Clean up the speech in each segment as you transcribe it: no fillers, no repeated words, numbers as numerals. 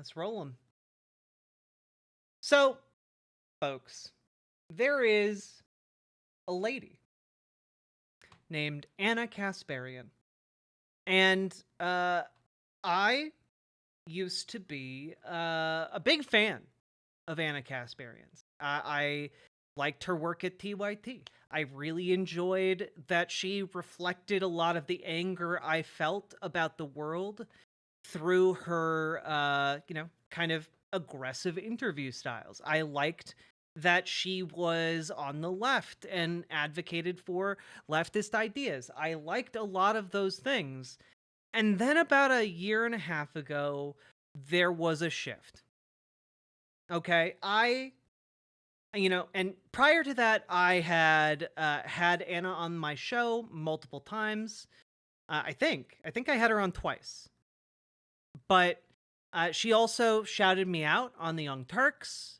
Let's roll them. So, folks, there is a lady named Anna Kasparian. And I used to be a big fan of Anna Kasparian's. I liked her work at TYT. I really enjoyed that she reflected a lot of the anger I felt about the world through her, kind of aggressive interview styles. I liked that she was on the left and advocated for leftist ideas. I liked a lot of those things. And then about a year and a half ago, there was a shift. Okay. And prior to that, I had Anna on my show multiple times. I think I had her on twice. But she also shouted me out on the Young Turks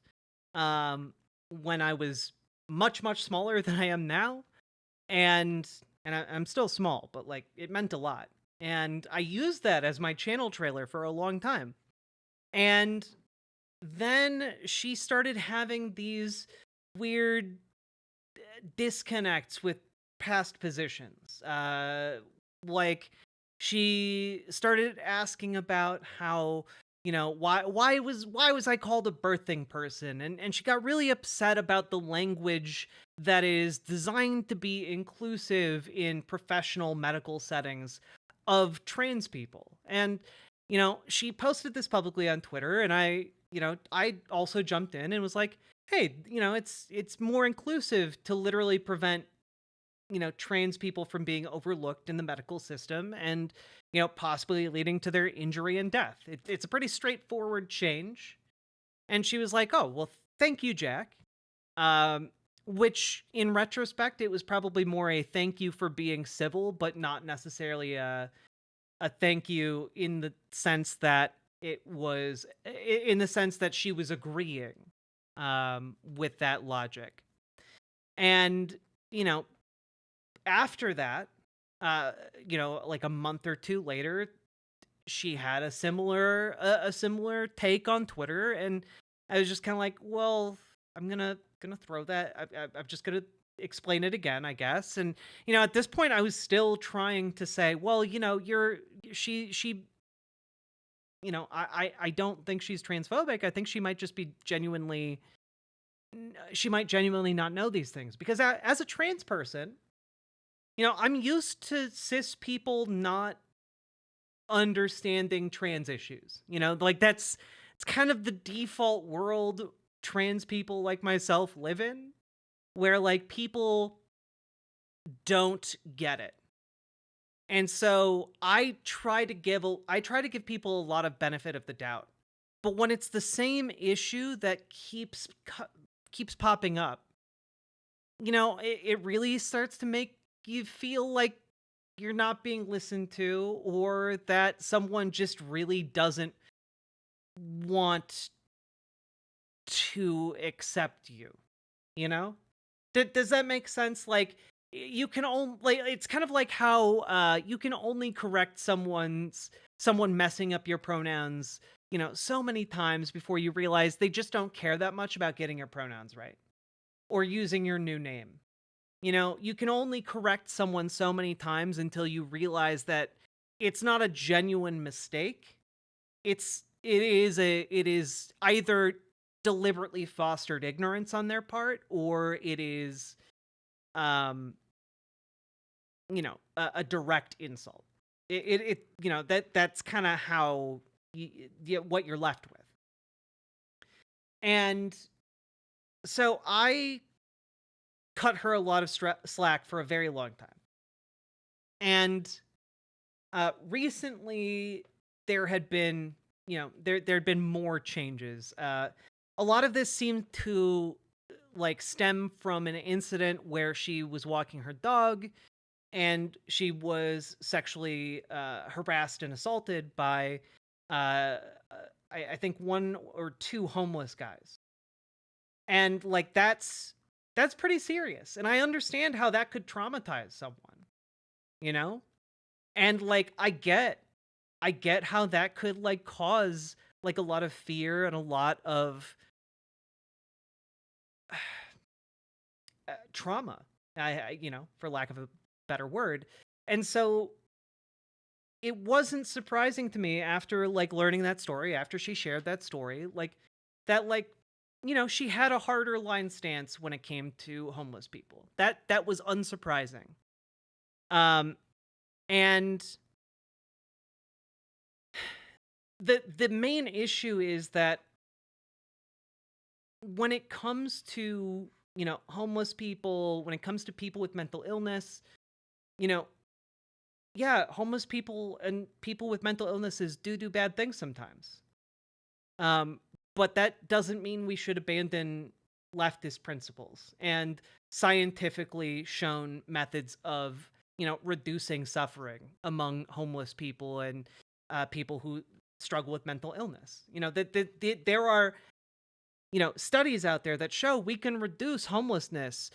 when I was much, much smaller than I am now. And I'm still small, but like it meant a lot. And I used that as my channel trailer for a long time. And then she started having these weird disconnects with past positions. Like she started asking about how, why was I called a birthing person? And she got really upset about the language that is designed to be inclusive in professional medical settings of trans people. And she posted this publicly on Twitter, and I also jumped in and was like, hey, it's more inclusive to literally prevent trans people from being overlooked in the medical system and, possibly leading to their injury and death. It's a pretty straightforward change. And she was like, oh, well, thank you, Jack. Which in retrospect, it was probably more a thank you for being civil, but not necessarily a thank you in the sense that she was agreeing with that logic. And, after that, like a month or two later, she had a similar take on Twitter, and I was just kind of like, well, I'm gonna throw that. I'm just gonna explain it again, I guess. And at this point, I was still trying to say, well, she. I don't think she's transphobic. I think she might just be genuinely not know these things, because as a trans person, I'm used to cis people not understanding trans issues. Like it's kind of the default world trans people like myself live in, where like people don't get it. And so I try to give people a lot of benefit of the doubt. But when it's the same issue that keeps popping up, it really starts to make you feel like you're not being listened to, or that someone just really doesn't want to accept you. Does that make sense? Like, you can only, it's kind of like how you can only correct someone messing up your pronouns, so many times before you realize they just don't care that much about getting your pronouns right or using your new name. You can only correct someone so many times until you realize that it's not a genuine mistake. It is either deliberately fostered ignorance on their part, or it is a direct insult. That's kind of how what you're left with. And so I cut her a lot of slack for a very long time. And recently there had been, there'd been more changes. A lot of this seemed to like stem from an incident where she was walking her dog and she was sexually harassed and assaulted by I think one or two homeless guys. And like that's pretty serious. And I understand how that could traumatize someone, And like I get how that could like cause like a lot of fear and a lot of trauma, for lack of a better word. And so it wasn't surprising to me after like learning that story, after she shared that story, like that, like, she had a harder line stance when it came to homeless people. That was unsurprising. And the main issue is that when it comes to, homeless people, when it comes to people with mental illness, you know, yeah, homeless people and people with mental illnesses do bad things sometimes. But that doesn't mean we should abandon leftist principles and scientifically shown methods of, reducing suffering among homeless people and people who struggle with mental illness. That there are, studies out there that show we can reduce homelessness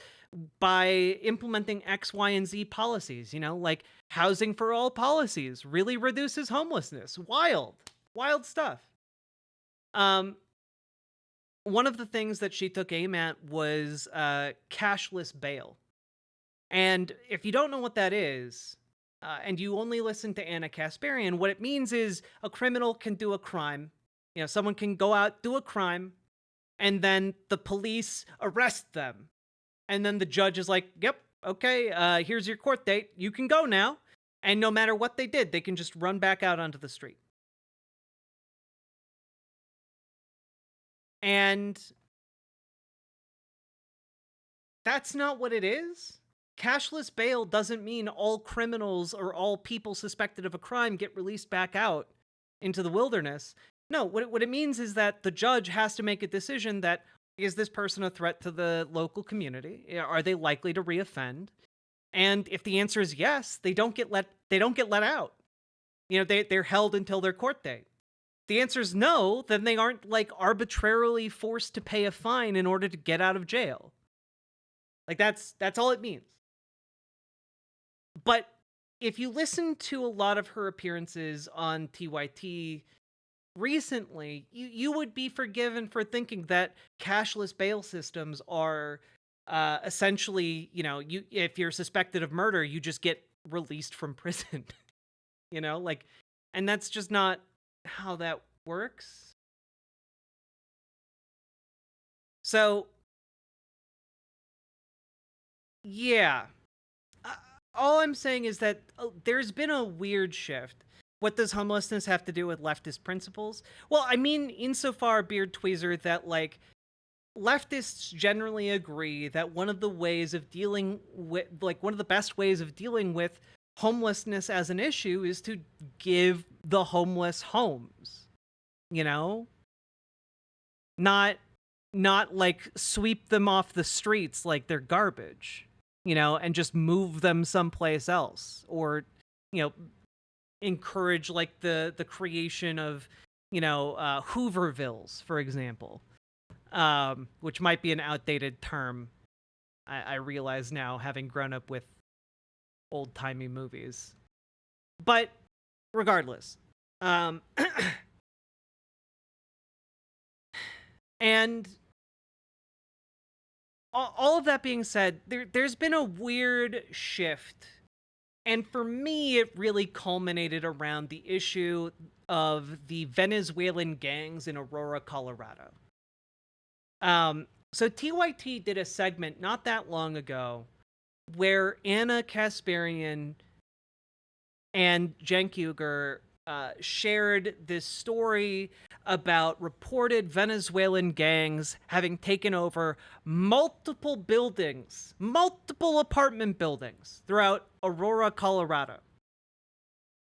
by implementing X, Y, and Z policies, like housing for all policies really reduces homelessness. Wild stuff. One of the things that she took aim at was cashless bail. And if you don't know what that is, and you only listen to Anna Kasparian, what it means is a criminal can do a crime. Someone can go out, do a crime, and then the police arrest them. And then the judge is like, yep, okay, here's your court date. You can go now. And no matter what they did, they can just run back out onto the street. And that's not what it is. Cashless bail doesn't mean all criminals or all people suspected of a crime get released back out into the wilderness. No, what it means is that the judge has to make a decision that, is this person a threat to the local community? Are they likely to reoffend? And if the answer is yes, they don't get let out. They're held until their court date. The answer is no, then they aren't like arbitrarily forced to pay a fine in order to get out of jail. Like that's all it means. But if you listen to a lot of her appearances on TYT recently, you would be forgiven for thinking that cashless bail systems are essentially, if you're suspected of murder, you just get released from prison. And that's just not how that works. So, yeah. All I'm saying is that there's been a weird shift. What does homelessness have to do with leftist principles? Well, I mean, insofar, Beard Tweezer, that, like, leftists generally agree that one of the best ways of dealing with homelessness as an issue is to give the homeless homes. Not like sweep them off the streets like they're garbage, and just move them someplace else, or, encourage like the creation of, Hoovervilles, for example, which might be an outdated term. I realize now, having grown up with old-timey movies. But regardless, and all of that being said, there's been a weird shift. And for me, it really culminated around the issue of the Venezuelan gangs in Aurora, Colorado. So TYT did a segment not that long ago where Anna Kasparian and Cenk Uygur shared this story about reported Venezuelan gangs having taken over multiple apartment buildings throughout Aurora, Colorado.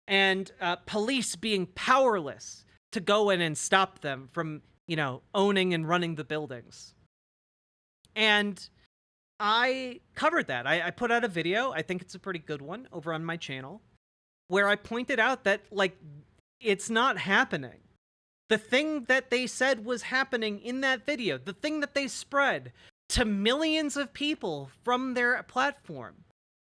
And police being powerless to go in and stop them from, owning and running the buildings. And I covered that. I put out a video, I think it's a pretty good one, over on my channel, where I pointed out that, like, it's not happening. The thing that they said was happening in that video, the thing that they spread to millions of people from their platform,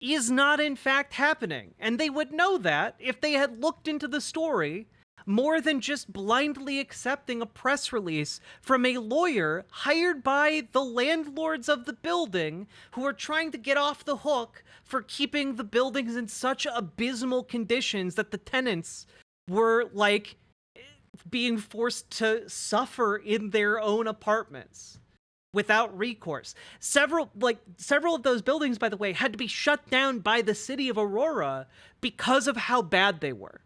is not in fact happening. And they would know that if they had looked into the story more than just blindly accepting a press release from a lawyer hired by the landlords of the building who are trying to get off the hook for keeping the buildings in such abysmal conditions that the tenants were like being forced to suffer in their own apartments without recourse. Several of those buildings, by the way, had to be shut down by the city of Aurora because of how bad they were.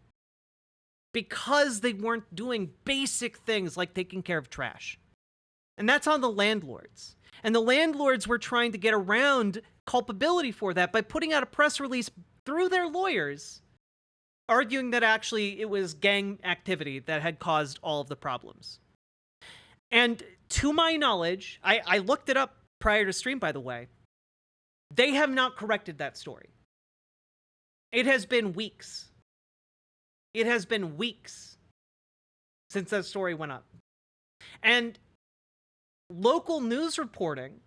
Because they weren't doing basic things like taking care of trash. And that's on the landlords. And the landlords were trying to get around culpability for that by putting out a press release through their lawyers, arguing that actually it was gang activity that had caused all of the problems. And to my knowledge, I looked it up prior to stream, by the way, they have not corrected that story. It has been weeks. It has been weeks since that story went up. And local news reporting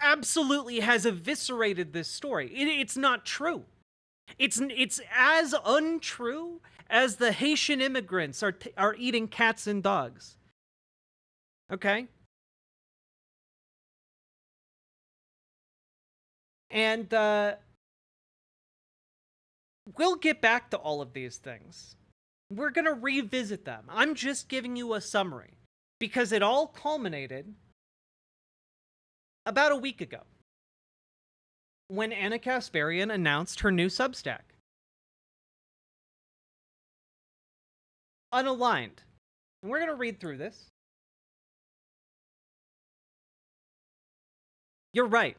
absolutely has eviscerated this story. It's not true. It's as untrue as the Haitian immigrants are eating cats and dogs. Okay? And we'll get back to all of these things. We're going to revisit them. I'm just giving you a summary because it all culminated about a week ago when Anna Kasparian announced her new Substack. Unaligned. And we're going to read through this. You're right.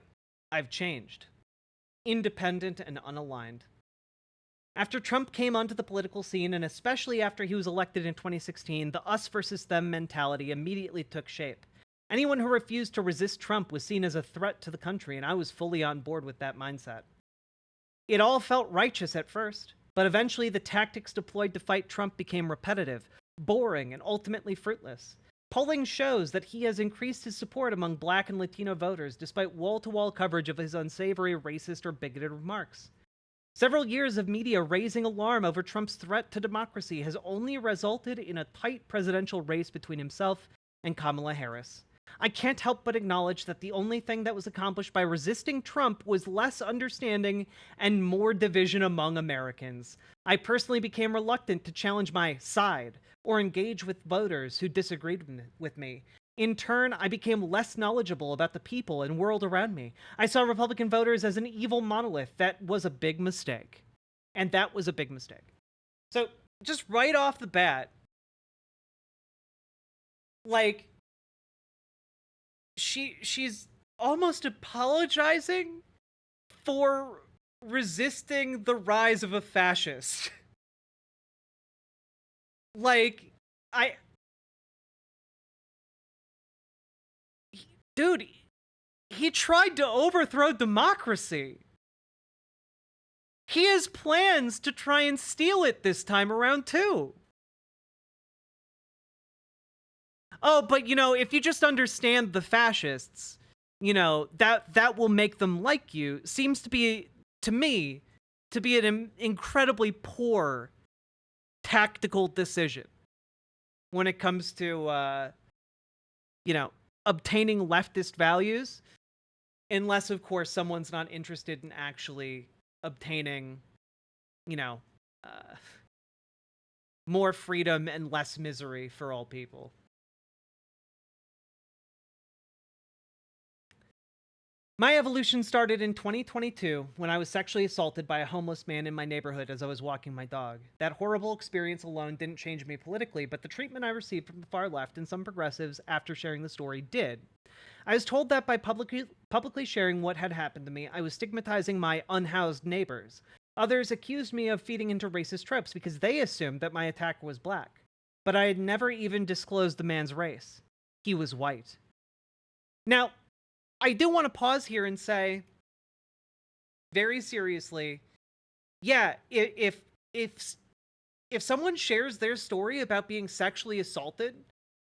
I've changed. Independent and unaligned. After Trump came onto the political scene, and especially after he was elected in 2016, the us versus them mentality immediately took shape. Anyone who refused to resist Trump was seen as a threat to the country, and I was fully on board with that mindset. It all felt righteous at first, but eventually the tactics deployed to fight Trump became repetitive, boring, and ultimately fruitless. Polling shows that he has increased his support among Black and Latino voters despite wall-to-wall coverage of his unsavory, racist, or bigoted remarks. Several years of media raising alarm over Trump's threat to democracy has only resulted in a tight presidential race between himself and Kamala Harris. I can't help but acknowledge that the only thing that was accomplished by resisting Trump was less understanding and more division among Americans. I personally became reluctant to challenge my side or engage with voters who disagreed with me. In turn, I became less knowledgeable about the people and world around me. I saw Republican voters as an evil monolith. That was a big mistake. And that was a big mistake. So, just right off the bat, like, she's almost apologizing for resisting the rise of a fascist. Like, dude, he tried to overthrow democracy. He has plans to try and steal it this time around, too. Oh, but, you know, if you just understand the fascists, you know, that will make them like you, seems to be, to me, to be an incredibly poor tactical decision when it comes to, you know, obtaining leftist values, unless, of course, someone's not interested in actually obtaining, you know, more freedom and less misery for all people. My evolution started in 2022 when I was sexually assaulted by a homeless man in my neighborhood as I was walking my dog. That horrible experience alone didn't change me politically, but the treatment I received from the far left and some progressives after sharing the story did. I was told that by publicly sharing what had happened to me, I was stigmatizing my unhoused neighbors. Others accused me of feeding into racist tropes because they assumed that my attacker was black. But I had never even disclosed the man's race. He was white. Now, I do want to pause here and say, very seriously, yeah, if someone shares their story about being sexually assaulted,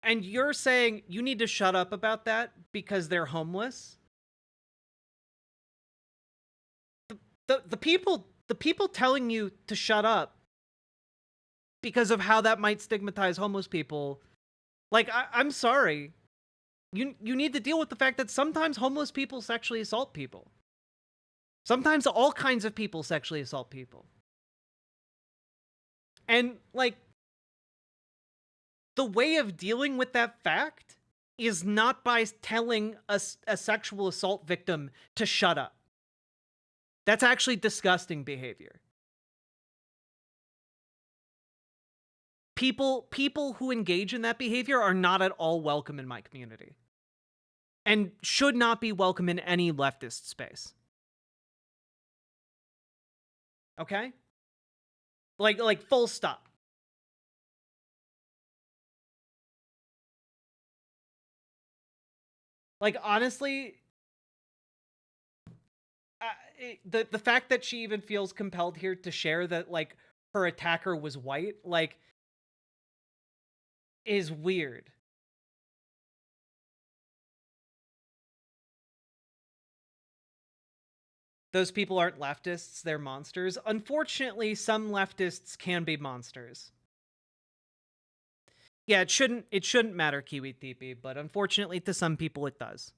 and you're saying you need to shut up about that because they're homeless, the people telling you to shut up because of how that might stigmatize homeless people. Like, I'm sorry. You need to deal with the fact that sometimes homeless people sexually assault people. Sometimes all kinds of people sexually assault people. And, like, the way of dealing with that fact is not by telling a sexual assault victim to shut up. That's actually disgusting behavior. People who engage in that behavior are not at all welcome in my community. And should not be welcome in any leftist space. Okay? Like full stop. Like, honestly, the fact that she even feels compelled here to share that, like, her attacker was white, like, is weird. Those people aren't leftists, they're monsters. Unfortunately, some leftists can be monsters. Yeah, it shouldn't matter, Kiwi TP, but unfortunately to some people it does.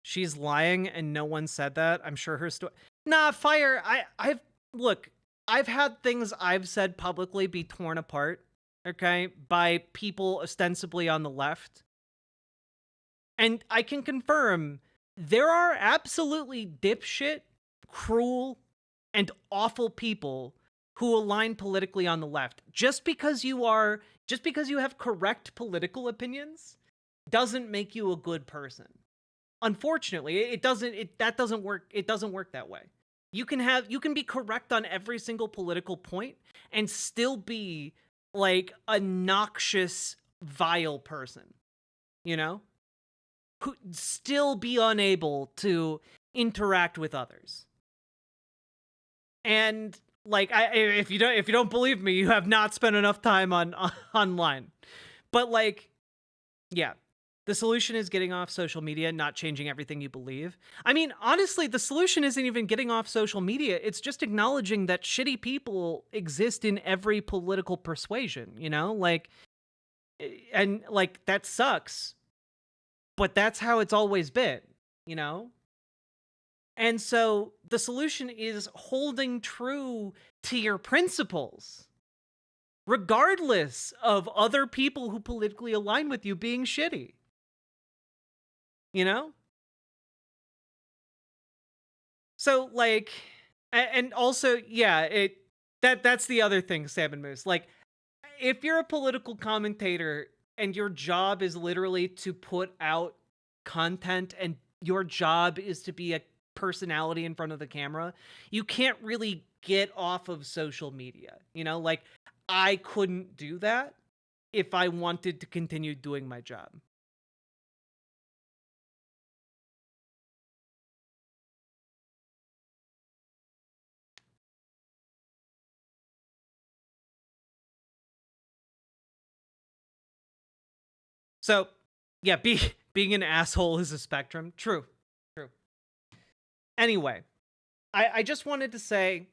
She's lying and no one said that. I'm sure her story. Nah, Fire, I've had things I've said publicly be torn apart, okay, by people ostensibly on the left. And I can confirm there are absolutely dipshit, cruel, and awful people who align politically on the left. Just because you have correct political opinions doesn't make you a good person. Unfortunately, that doesn't work. It doesn't work that way. You can be correct on every single political point and still be like a noxious, vile person, you know? Who still be unable to interact with others. And like, if you don't believe me, you have not spent enough time online. But like, yeah. The solution is getting off social media, not changing everything you believe. I mean, honestly, the solution isn't even getting off social media. It's just acknowledging that shitty people exist in every political persuasion, you know? Like, and like, that sucks. But that's how it's always been, you know? And so the solution is holding true to your principles, regardless of other people who politically align with you being shitty. You know? So, like, and also, yeah, that's the other thing, Salmon Moose. Like, if you're a political commentator and your job is literally to put out content and your job is to be a personality in front of the camera, you can't really get off of social media. You know, like, I couldn't do that if I wanted to continue doing my job. So, yeah, being an asshole is a spectrum. True. Anyway, I just wanted to say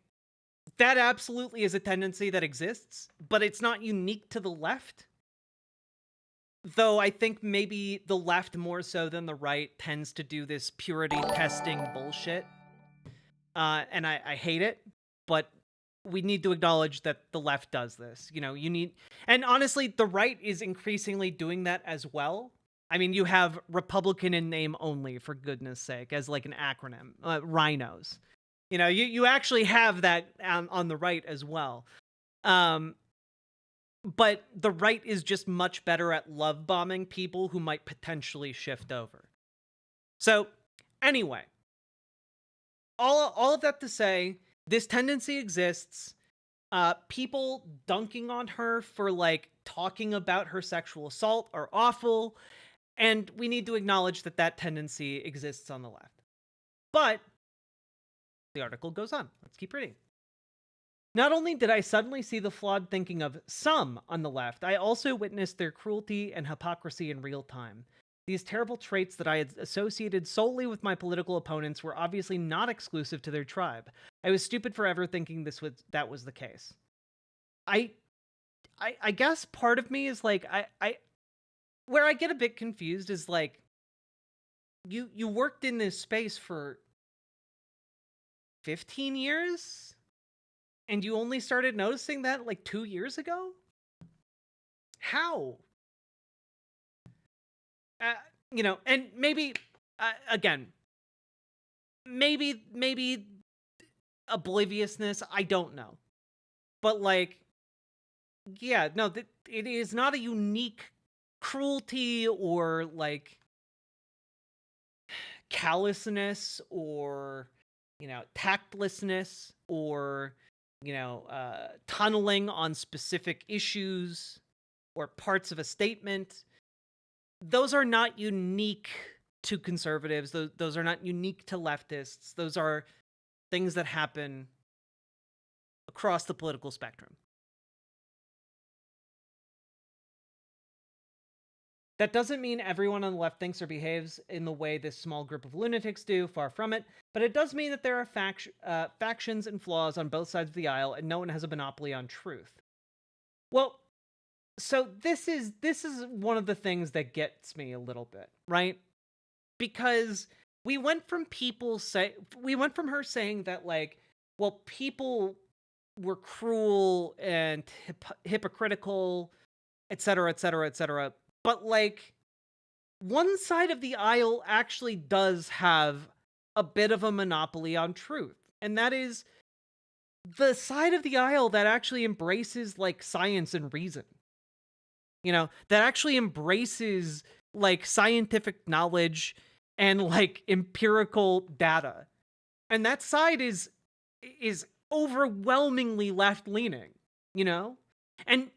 that absolutely is a tendency that exists, but it's not unique to the left. Though I think maybe the left more so than the right tends to do this purity testing bullshit. And I hate it, but we need to acknowledge that the left does this. You know, and honestly, the right is increasingly doing that as well. I mean, you have Republican in name only, for goodness sake, as like an acronym, rhinos. You know, you actually have that on the right as well. But the right is just much better at love bombing people who might potentially shift over. So, anyway, all of that to say, this tendency exists. People dunking on her for like talking about her sexual assault are awful, and we need to acknowledge that that tendency exists on the left. But the article goes on. Let's keep reading. Not only did I suddenly see the flawed thinking of some on the left, I also witnessed their cruelty and hypocrisy in real time. These terrible traits that I had associated solely with my political opponents were obviously not exclusive to their tribe. I was stupid for ever thinking that was the case. I guess part of me is like, where I get a bit confused is like, you worked in this space for 15 years and you only started noticing that like 2 years ago? How? And maybe, again, maybe obliviousness, I don't know. But like, yeah, no, it is not a unique cruelty or like callousness or, tactlessness or, tunneling on specific issues or parts of a statement. Those are not unique to conservatives. Those are not unique to leftists. Those are things that happen across the political spectrum. That doesn't mean everyone on the left thinks or behaves in the way this small group of lunatics do, far from it, but it does mean that there are factions and flaws on both sides of the aisle, and no one has a monopoly on truth. Well, so this is one of the things that gets me a little bit, right? Because we went from her saying that like, well, people were cruel and hypocritical, etc., etc., etc. But like, one side of the aisle actually does have a bit of a monopoly on truth, and that is the side of the aisle that actually embraces like science and reason. That actually embraces like scientific knowledge and like empirical data. And that side is overwhelmingly left-leaning, And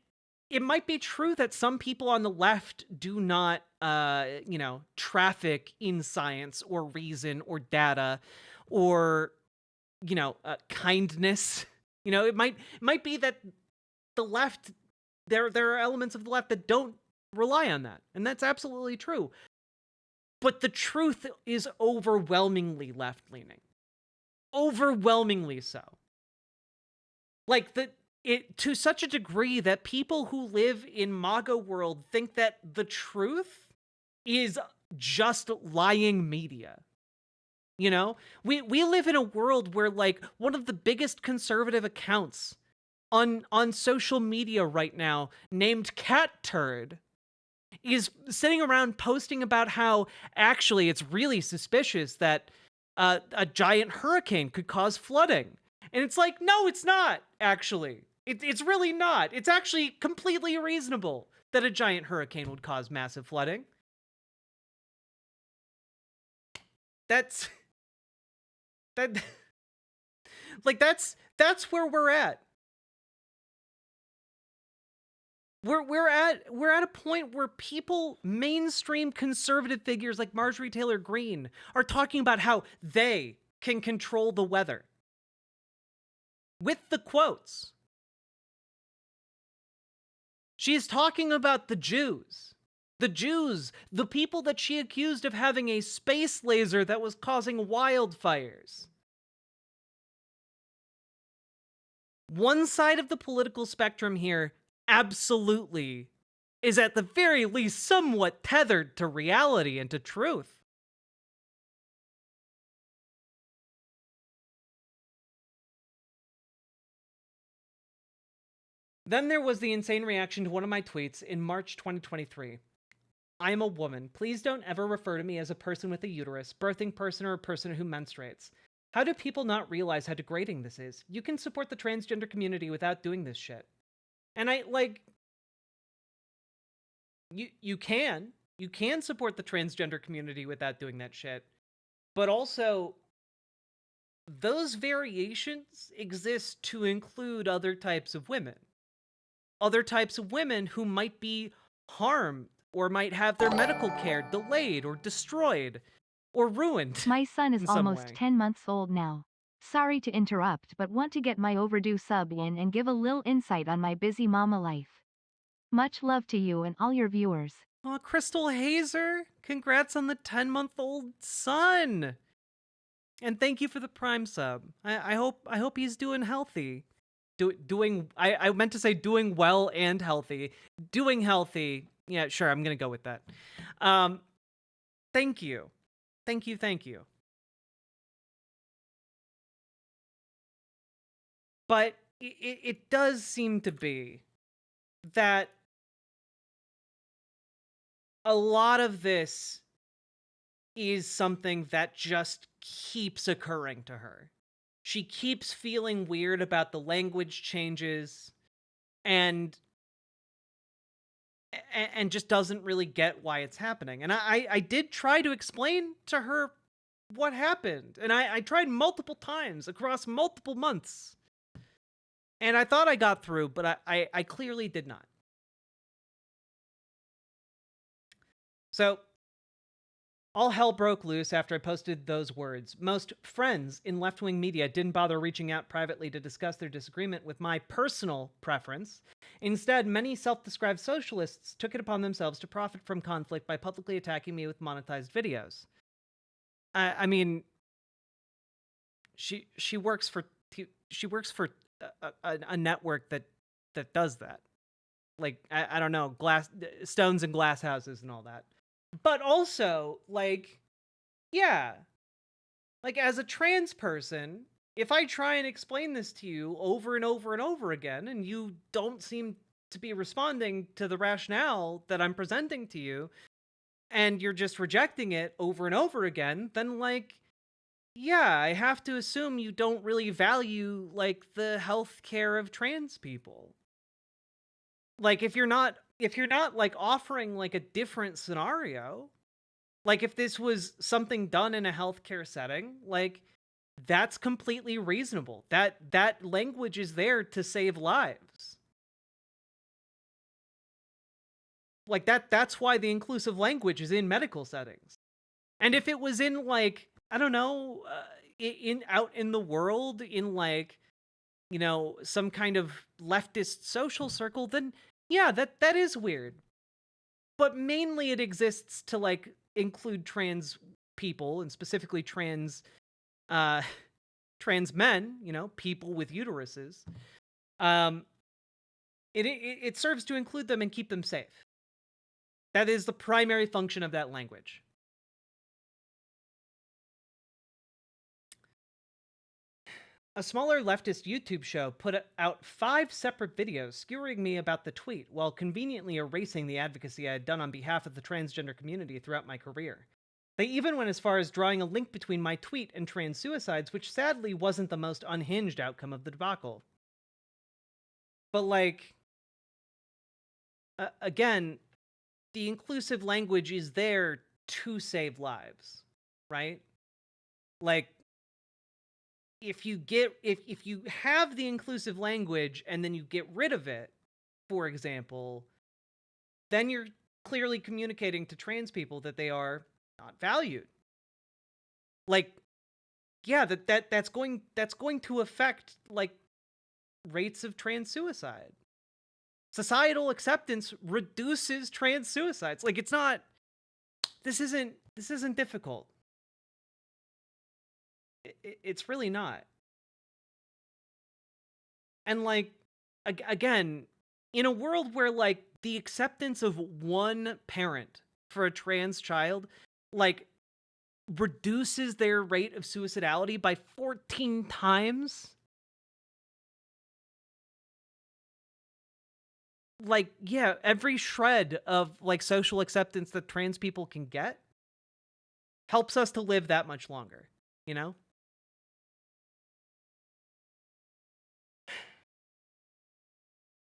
it might be true that some people on the left do not traffic in science or reason or data or kindness. It might be that the left, there are elements of the left that don't rely on that, and that's absolutely true. But the truth is overwhelmingly left-leaning. Overwhelmingly so. Like, to such a degree that people who live in Maga world think that the truth is just lying media. We live in a world where like one of the biggest conservative accounts on social media right now, named Cat Turd, is sitting around posting about how actually it's really suspicious that a giant hurricane could cause flooding. And it's like, no, it's not, actually. It's really not. It's actually completely reasonable that a giant hurricane would cause massive flooding. That's where we're at. We're at a point where people, mainstream conservative figures like Marjorie Taylor Greene, are talking about how they can control the weather. With the quotes. She is talking about the Jews. The Jews, the people that she accused of having a space laser that was causing wildfires. One side of the political spectrum here absolutely is at the very least somewhat tethered to reality and to truth. Then there was the insane reaction to one of my tweets in March 2023. I am a woman. Please don't ever refer to me as a person with a uterus, birthing person, or a person who menstruates. How do people not realize how degrading this is? You can support the transgender community without doing this shit. And you can support the transgender community without doing that shit. But also, those variations exist to include other types of women. Other types of women who might be harmed or might have their medical care delayed or destroyed or ruined. My son is almost 10 months old now. Sorry to interrupt, but want to get my overdue sub in and give a little insight on my busy mama life. Much love to you and all your viewers. Oh, Crystal Hazer, congrats on the 10-month-old son. And thank you for the Prime sub. I hope he's doing healthy. I meant to say doing well and healthy. Doing healthy. Yeah, sure, I'm going to go with that. Thank you. Thank you. But it does seem to be that a lot of this is something that just keeps occurring to her. She keeps feeling weird about the language changes and just doesn't really get why it's happening. And I did try to explain to her what happened. And I tried multiple times across multiple months. And I thought I got through, but I clearly did not. So all hell broke loose after I posted those words. Most friends in left-wing media didn't bother reaching out privately to discuss their disagreement with my personal preference. Instead, many self-described socialists took it upon themselves to profit from conflict by publicly attacking me with monetized videos. I mean, she works for a network that does that. Like I don't know, stones and glass houses and all that. But also, like, yeah, like as a trans person, if I try and explain this to you over and over and over again, and you don't seem to be responding to the rationale that I'm presenting to you, and you're just rejecting it over and over again, then, like, yeah, I have to assume you don't really value, like, the healthcare of trans people. Like, if you're not like offering like a different scenario, like if this was something done in a healthcare setting, like that's completely reasonable. That language is there to save lives. Like that's why the inclusive language is in medical settings. And if it was in like, I don't know, in out in the world in like, you know, some kind of leftist social circle, then yeah, that is weird. But mainly it exists to like include trans people, and specifically trans trans men, you know, people with uteruses. It serves to include them and keep them safe. That is the primary function of that language. A smaller leftist YouTube show put out 5 separate videos skewering me about the tweet while conveniently erasing the advocacy I had done on behalf of the transgender community throughout my career. They even went as far as drawing a link between my tweet and trans suicides, which sadly wasn't the most unhinged outcome of the debacle. But, like, again, the inclusive language is there to save lives, right? Like, if you have the inclusive language and then you get rid of it, for example, then you're clearly communicating to trans people that they are not valued. Like, yeah, that's going to affect like rates of trans suicide. Societal acceptance reduces trans suicides. Like, it's not, this isn't difficult. It's really not. And like, again, in a world where like the acceptance of one parent for a trans child like reduces their rate of suicidality by 14 times, like, yeah, every shred of like social acceptance that trans people can get helps us to live that much longer, you know?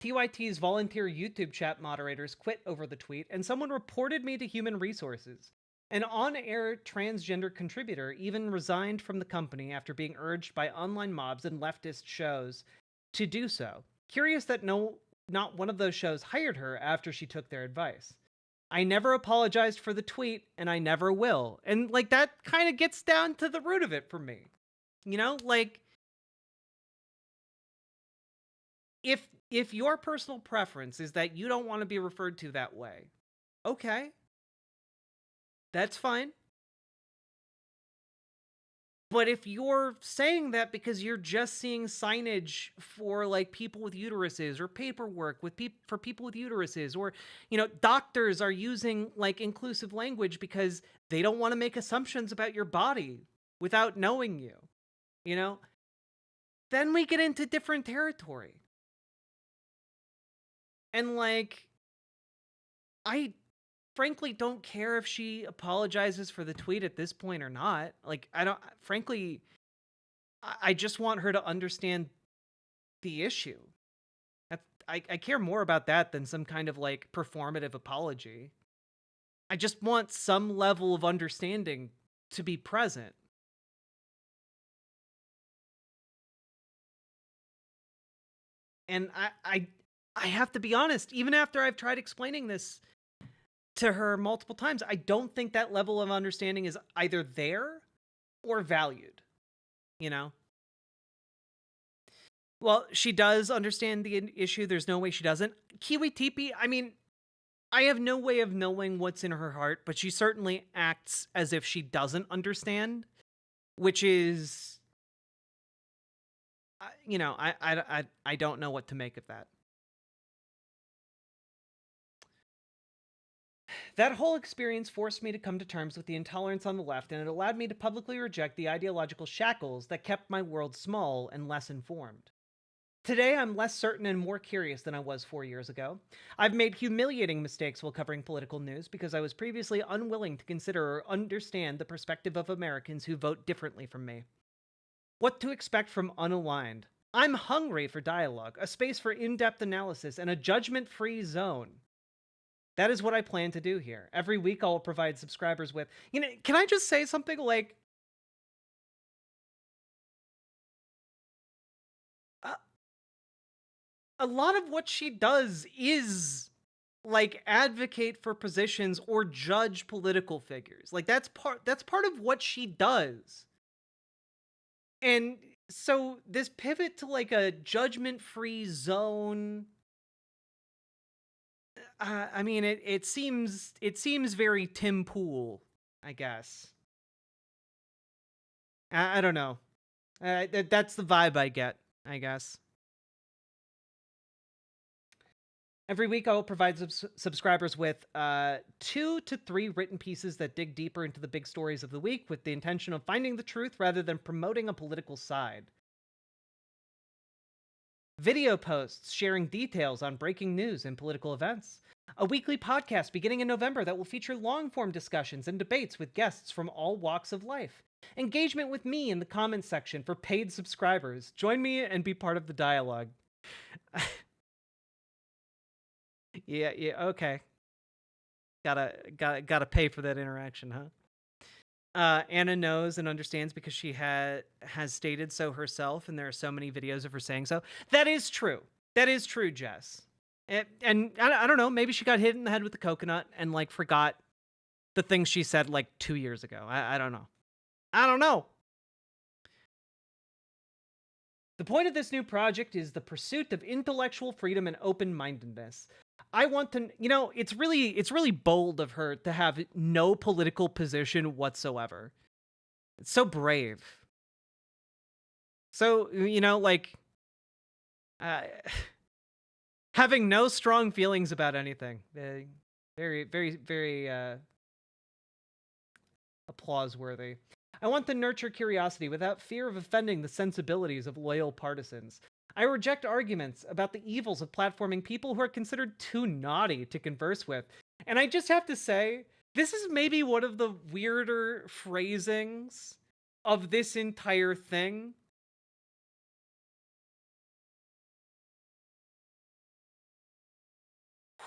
TYT's volunteer YouTube chat moderators quit over the tweet, and someone reported me to Human Resources. An on-air transgender contributor even resigned from the company after being urged by online mobs and leftist shows to do so. Curious that not one of those shows hired her after she took their advice. I never apologized for the tweet, and I never will. And like that kind of gets down to the root of it for me. You know, like if your personal preference is that you don't want to be referred to that way, Okay. That's fine. But if you're saying that because you're just seeing signage for like people with uteruses or paperwork with for people with uteruses, or, doctors are using like inclusive language because they don't want to make assumptions about your body without knowing you, you know, then we get into different territory. And like, I frankly don't care if she apologizes for the tweet at this point or not. Like, frankly, I just want her to understand the issue. I care more about that than some kind of like performative apology. I just want some level of understanding to be present. And I have to be honest, even after I've tried explaining this to her multiple times, I don't think that level of understanding is either there or valued, you know? Well, she does understand the issue. There's no way she doesn't. Kiwi Teepee, I mean, I have no way of knowing what's in her heart, but she certainly acts as if she doesn't understand, which is, I don't know what to make of that. That whole experience forced me to come to terms with the intolerance on the left, and it allowed me to publicly reject the ideological shackles that kept my world small and less informed. Today, I'm less certain and more curious than I was 4 years ago. I've made humiliating mistakes while covering political news because I was previously unwilling to consider or understand the perspective of Americans who vote differently from me. What to expect from Unaligned? I'm hungry for dialogue, a space for in-depth analysis, and a judgment-free zone. That is what I plan to do here. Every week, I will provide subscribers with... can I just say something like... a lot of what she does is like advocate for positions or judge political figures. Like that's part of what she does. And so this pivot to like a judgment-free zone, I mean, it seems very Tim Pool, I guess. I don't know. That's the vibe I get, I guess. Every week, I will provide subscribers with 2 to 3 written pieces that dig deeper into the big stories of the week with the intention of finding the truth rather than promoting a political side. Video posts sharing details on breaking news and political events. A weekly podcast beginning in November that will feature long-form discussions and debates with guests from all walks of life. Engagement with me in the comments section for paid subscribers. Join me and be part of the dialogue. Yeah, okay. Gotta pay for that interaction, huh? Anna knows and understands because she has stated so herself, and there are so many videos of her saying so. That is true. That is true, Jess. And I don't know, maybe she got hit in the head with the coconut and like forgot the things she said like 2 years ago. I don't know. I don't know. The point of this new project is the pursuit of intellectual freedom and open-mindedness. I want to, it's really bold of her to have no political position whatsoever. It's so brave. So, having no strong feelings about anything. Very, very, very applause-worthy. I want to nurture curiosity without fear of offending the sensibilities of loyal partisans. I reject arguments about the evils of platforming people who are considered too naughty to converse with. And I just have to say, this is maybe one of the weirder phrasings of this entire thing.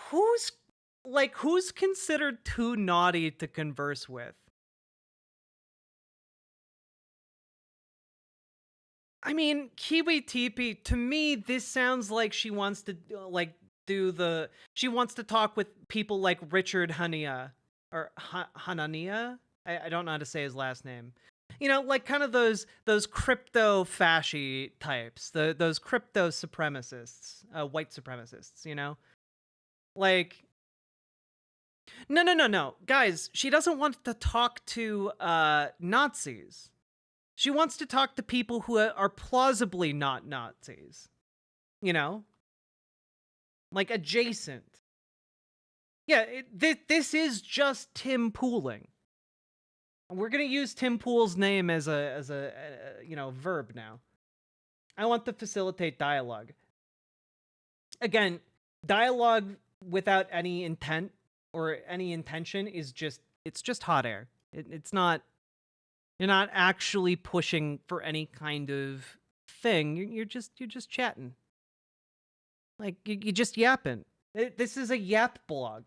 Who's considered too naughty to converse with? I mean, Kiwi Teepee, to me, this sounds like she wants to, she wants to talk with people like Richard Hanania, or Hanania? I don't know how to say his last name. Like kind of those crypto fasci types, those crypto supremacists, white supremacists, Like, No. Guys, she doesn't want to talk to Nazis. She wants to talk to people who are plausibly not Nazis. You know? Like adjacent. Yeah, this is just Tim Pooling. We're going to use Tim Pool's name as a verb now. I want to facilitate dialogue. Again, dialogue without any intent or any intention is just hot air. It's not, you're not actually pushing for any kind of thing. You're just chatting. Like you just yapping. This is a yap blog.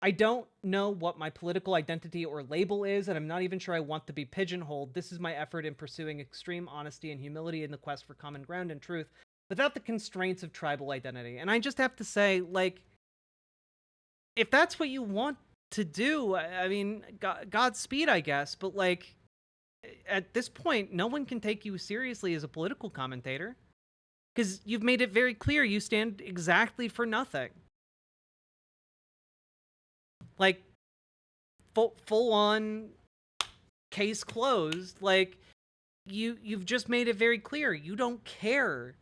I don't know what my political identity or label is, and I'm not even sure I want to be pigeonholed. This is my effort in pursuing extreme honesty and humility in the quest for common ground and truth, without the constraints of tribal identity. And I just have to say, like, if that's what you want to do, I mean, Godspeed, I guess. But, like, at this point, no one can take you seriously as a political commentator. Because you've made it very clear you stand exactly for nothing. Like, full-on case closed. Like, you've just made it very clear you don't care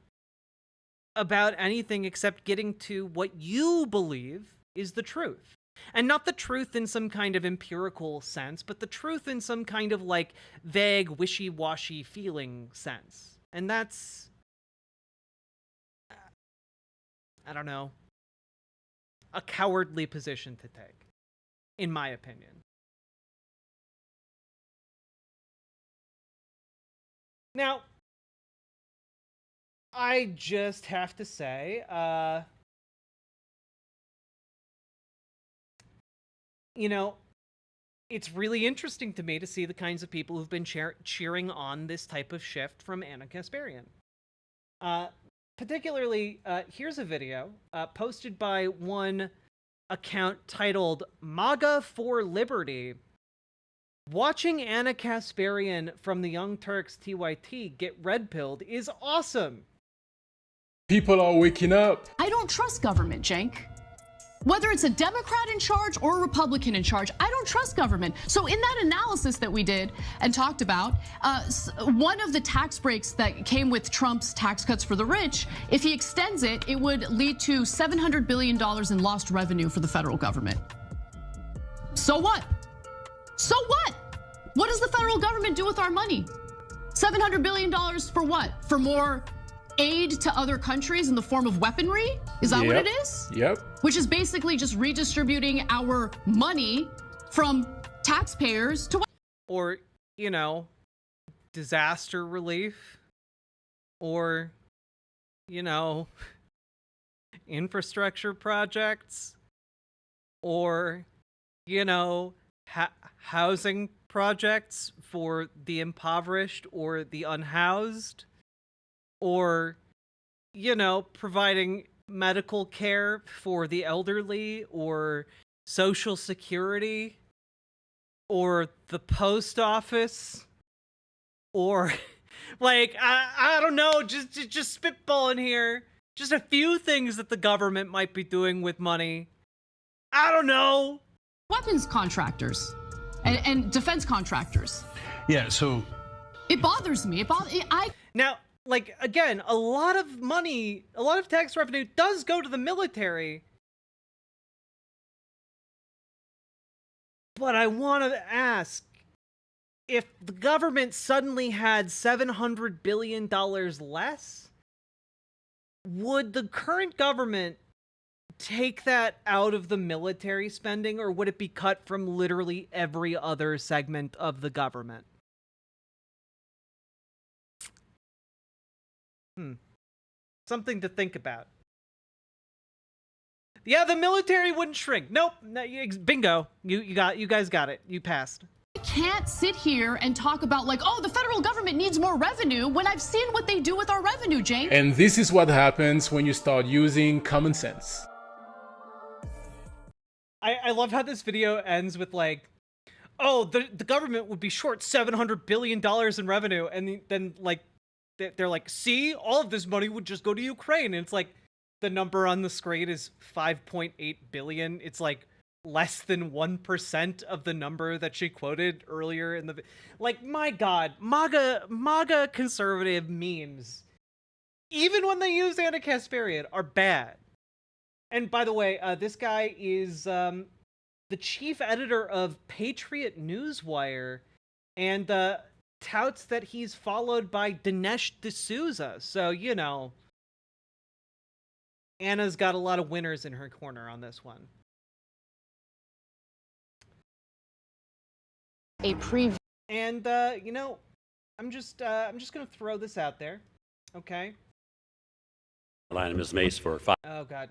about anything except getting to what you believe is the truth. And not the truth in some kind of empirical sense, but the truth in some kind of, like, vague, wishy-washy feeling sense. And that's... I don't know. A cowardly position to take, in my opinion. Now, I just have to say, you know, it's really interesting to me to see the kinds of people who've been cheering on this type of shift from Anna Kasparian. Particularly, here's a video posted by one account titled Maga for Liberty. Watching Anna Kasparian from the Young Turks TYT get red-pilled is awesome. People are waking up. I don't trust government, Cenk. Whether it's a Democrat in charge or a Republican in charge, I don't trust government. So in that analysis that we did and talked about, one of the tax breaks that came with Trump's tax cuts for the rich, if he extends it, it would lead to $700 billion in lost revenue for the federal government. So what? So what? What does the federal government do with our money? $700 billion for what? For more aid to other countries in the form of weaponry? Is that what it is? Yep. Which is basically just redistributing our money from taxpayers to... Or, you know, disaster relief. Or, you know, infrastructure projects. Or, you know, housing projects for the impoverished or the unhoused. Or, you know, providing medical care for the elderly, or Social Security, or the post office, or like, I don't know, just spitballing here. Just a few things that the government might be doing with money. I don't know. Weapons contractors and defense contractors. Yeah, so it bothers me. Now, like, again, a lot of money, a lot of tax revenue does go to the military. But I want to ask, if the government suddenly had $700 billion less, would the current government take that out of the military spending, or would it be cut from literally every other segment of the government? Something to think about. Yeah, the military wouldn't shrink. Nope. No, bingo. You guys got it. You passed. I can't sit here and talk about, like, oh, the federal government needs more revenue when I've seen what they do with our revenue, Cenk. And this is what happens when you start using common sense. I love how this video ends with, like, oh, the government would be short $700 billion in revenue, and then, like, they're like, see, all of this money would just go to Ukraine. And it's like, the number on the screen is 5.8 billion. It's like less than 1% of the number that she quoted earlier in the like, my god, MAGA conservative memes, even when they use Anna Kasparian, are bad. And by the way, this guy is the chief editor of Patriot Newswire, and touts that he's followed by Dinesh D'Souza. So, you know, Anna's got a lot of winners in her corner on this one. And you know, I'm just gonna throw this out there, okay? Line Ms. Mace for 5. Oh god.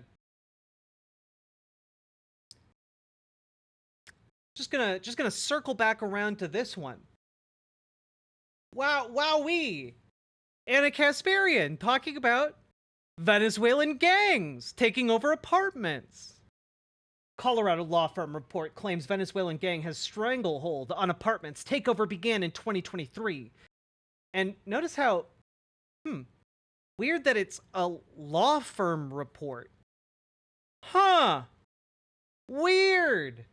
Just gonna circle back around to this one. Wowee! Anna Kasparian talking about Venezuelan gangs taking over apartments. Colorado law firm report claims Venezuelan gang has stranglehold on apartments. Takeover began in 2023. And notice how, weird that it's a law firm report. Huh. Weird.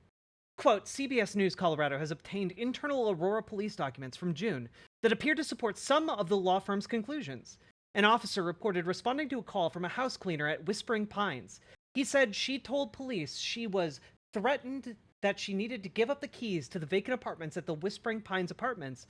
Quote, CBS News Colorado has obtained internal Aurora police documents from June that appear to support some of the law firm's conclusions. An officer reported responding to a call from a house cleaner at Whispering Pines. He said she told police she was threatened that she needed to give up the keys to the vacant apartments at the Whispering Pines apartments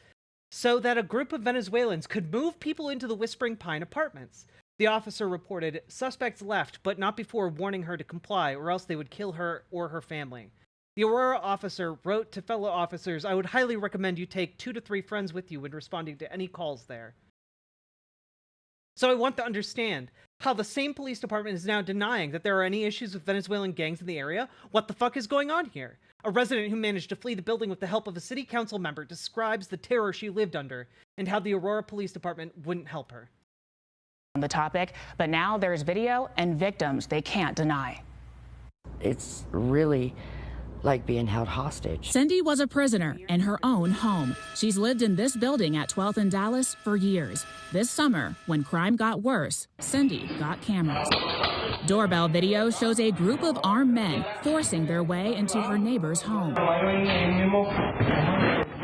so that a group of Venezuelans could move people into the Whispering Pine apartments. The officer reported suspects left, but not before warning her to comply or else they would kill her or her family. The Aurora officer wrote to fellow officers, I would highly recommend you take 2 to 3 friends with you when responding to any calls there. So I want to understand how the same police department is now denying that there are any issues with Venezuelan gangs in the area. What the fuck is going on here? A resident who managed to flee the building with the help of a city council member describes the terror she lived under and how the Aurora Police Department wouldn't help her. On the topic, but now there's video and victims they can't deny. It's really like being held hostage. Cindy was a prisoner in her own home. She's lived in this building at 12th and Dallas for years. This summer, when crime got worse, Cindy got cameras. Doorbell video shows a group of armed men forcing their way into her neighbor's home.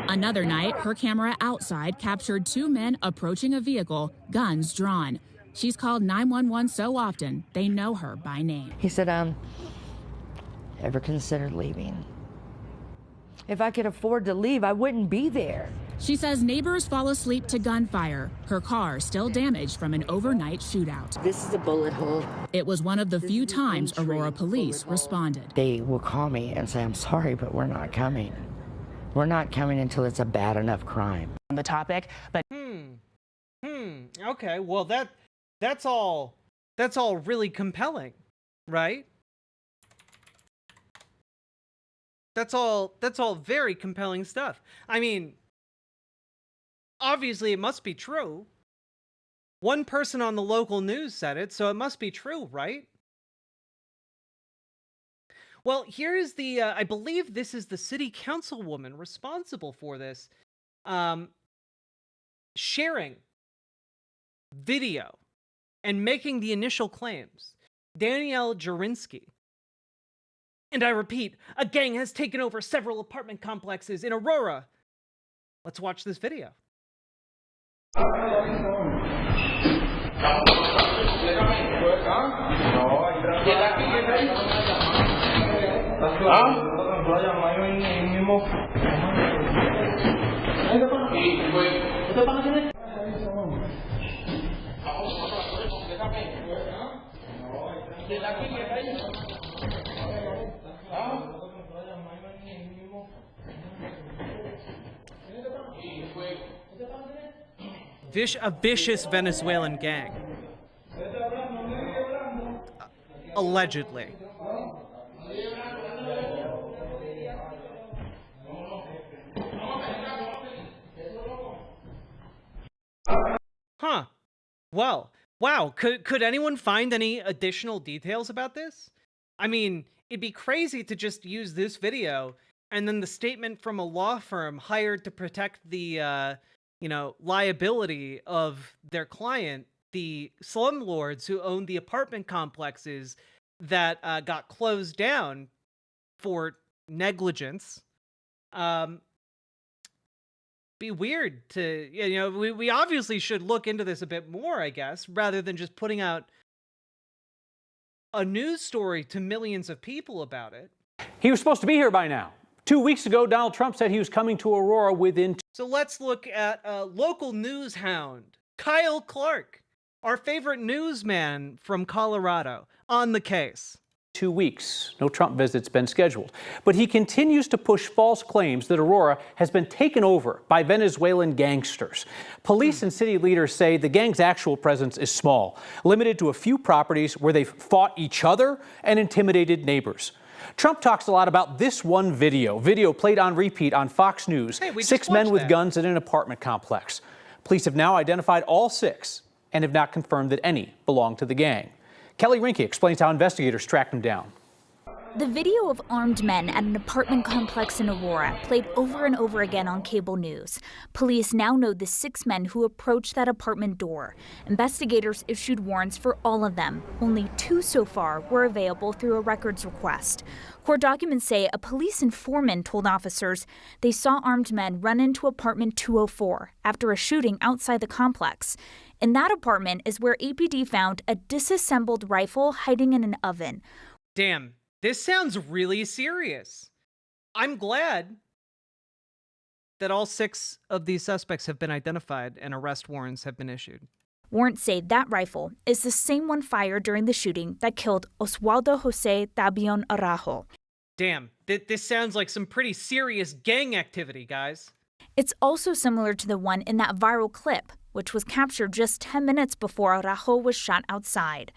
Another night, her camera outside captured 2 men approaching a vehicle, guns drawn. She's called 911 so often, they know her by name. He said, ever considered leaving? If I could afford to leave, I wouldn't be there. She says neighbors fall asleep to gunfire. Her car still damaged from an overnight shootout. This is a bullet hole. It was one of the few times Aurora police responded. They will call me and say, I'm sorry, but we're not coming. We're not coming until it's a bad enough crime. On the topic, but Okay, well that's all really compelling, right? That's all very compelling stuff. I mean, obviously it must be true. One person on the local news said it, so it must be true, right? Well, here's the, I believe this is the city councilwoman responsible for this, sharing video and making the initial claims. Danielle Jurinsky. And I repeat, a gang has taken over several apartment complexes in Aurora. Let's watch this video. A vicious Venezuelan gang. Allegedly. Huh. Well, wow. Could anyone find any additional details about this? I mean, it'd be crazy to just use this video and then the statement from a law firm hired to protect the, liability of their client, the slumlords who owned the apartment complexes that got closed down for negligence. Be weird to, we obviously should look into this a bit more, I guess, rather than just putting out a news story to millions of people about it. He was supposed to be here by now. 2 weeks ago, Donald Trump said he was coming to Aurora within. So let's look at local news hound, Kyle Clark, our favorite newsman from Colorado, on the case. 2 weeks. No Trump visit's been scheduled. But he continues to push false claims that Aurora has been taken over by Venezuelan gangsters. Police and city leaders say the gang's actual presence is small, limited to a few properties where they've fought each other and intimidated neighbors. Trump talks a lot about this one video played on repeat on Fox News. Hey, 6 men with guns in an apartment complex. Police have now identified all 6 and have not confirmed that any belong to the gang. Kelly Rinke explains how investigators tracked him down. The video of armed men at an apartment complex in Aurora played over and over again on cable news. Police now know the 6 men who approached that apartment door. Investigators issued warrants for all of them. Only 2 so far were available through a records request. Court documents say a police informant told officers they saw armed men run into apartment 204 after a shooting outside the complex. In that apartment is where APD found a disassembled rifle hiding in an oven. Damn. This sounds really serious. I'm glad that all 6 of these suspects have been identified and arrest warrants have been issued. Warrants say that rifle is the same one fired during the shooting that killed Oswaldo Jose Tabion Araujo. Damn, this sounds like some pretty serious gang activity, guys. It's also similar to the one in that viral clip, which was captured just 10 minutes before Araujo was shot outside.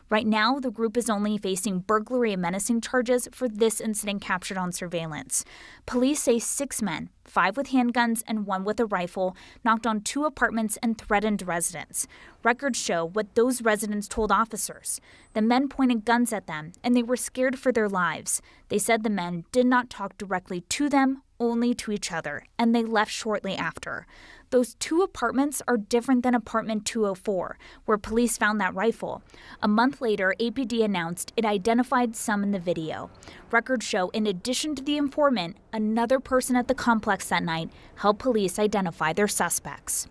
Right now, the group is only facing burglary and menacing charges for this incident captured on surveillance. Police say 6 men, 5 with handguns and 1 with a rifle, knocked on 2 apartments and threatened residents. Records show what those residents told officers. The men pointed guns at them, and they were scared for their lives. They said the men did not talk directly to them, only to each other, and they left shortly after. Those 2 apartments are different than apartment 204, where police found that rifle. A month later, APD announced it identified some in the video. Records show, in addition to the informant, another person at the complex that night helped police identify their suspects.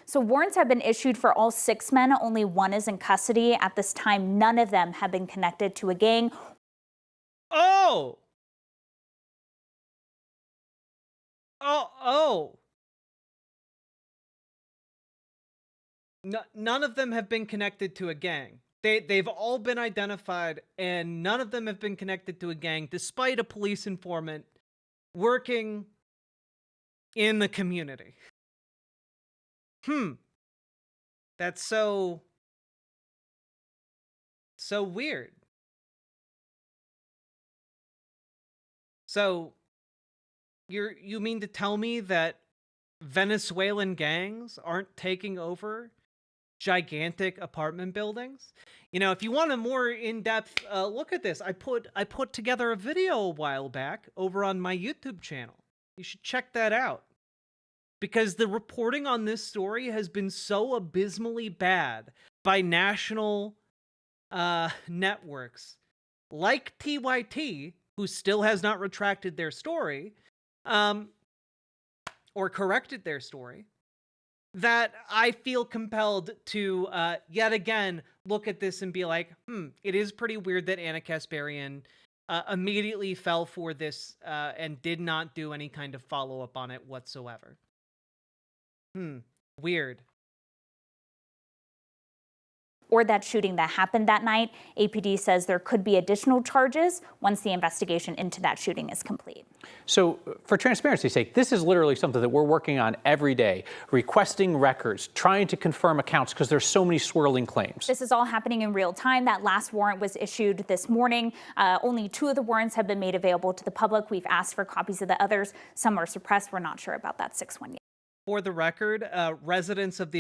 So warrants have been issued for all 6 men. Only 1 is in custody. At this time, none of them have been connected to a gang. Oh! None of them have been connected to a gang. They've all been identified, and none of them have been connected to a gang, despite a police informant working in the community. That's so weird. So, you mean to tell me that Venezuelan gangs aren't taking over gigantic apartment buildings? If you want a more in-depth look at this, I put together a video a while back over on my YouTube channel. You should check that out, because the reporting on this story has been so abysmally bad by national networks like TYT, who still has not retracted their story or corrected their story, that I feel compelled to yet again look at this and be like, it is pretty weird that Anna Kasparian immediately fell for this and did not do any kind of follow-up on it whatsoever. Weird. Or that shooting that happened that night. APD says there could be additional charges once the investigation into that shooting is complete. So, for transparency's sake, this is literally something that we're working on every day, requesting records, trying to confirm accounts, because there's so many swirling claims. This is all happening in real time. That last warrant was issued this morning. Only 2 of the warrants have been made available to the public. We've asked for copies of the others. Some are suppressed. We're not sure about that 6th one yet. For the record, residents of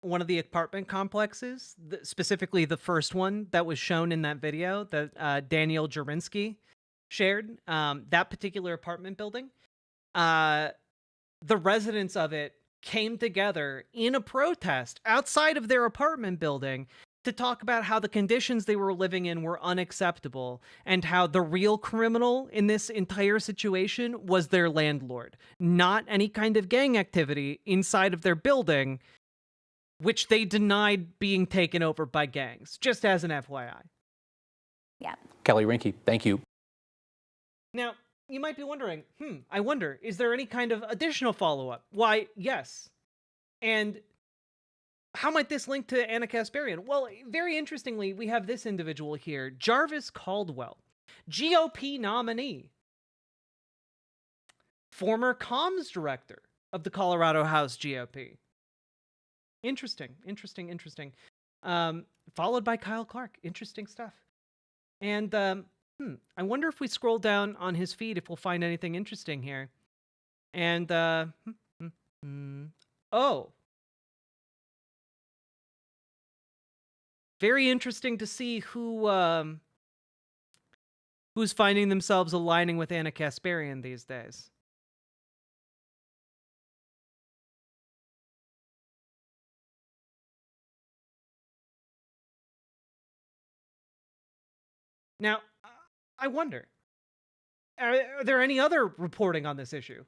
one of the apartment complexes, specifically the first one that was shown in that video that Daniel Jurinsky shared, that particular apartment building, the residents of it came together in a protest outside of their apartment building to talk about how the conditions they were living in were unacceptable and how the real criminal in this entire situation was their landlord, not any kind of gang activity inside of their building, which they denied being taken over by gangs, just as an FYI. Yeah. Kelly Rinke, thank you. Now, you might be wondering, I wonder, is there any kind of additional follow-up? Why, yes. And how might this link to Anna Kasparian? Well, very interestingly, we have this individual here, Jarvis Caldwell, GOP nominee, former comms director of the Colorado House GOP. Interesting. Followed by Kyle Clark. Interesting stuff. And I wonder if we scroll down on his feed if we'll find anything interesting here. And oh. Very interesting to see who's finding themselves aligning with Anna Kasparian these days. Now, I wonder, are there any other reporting on this issue?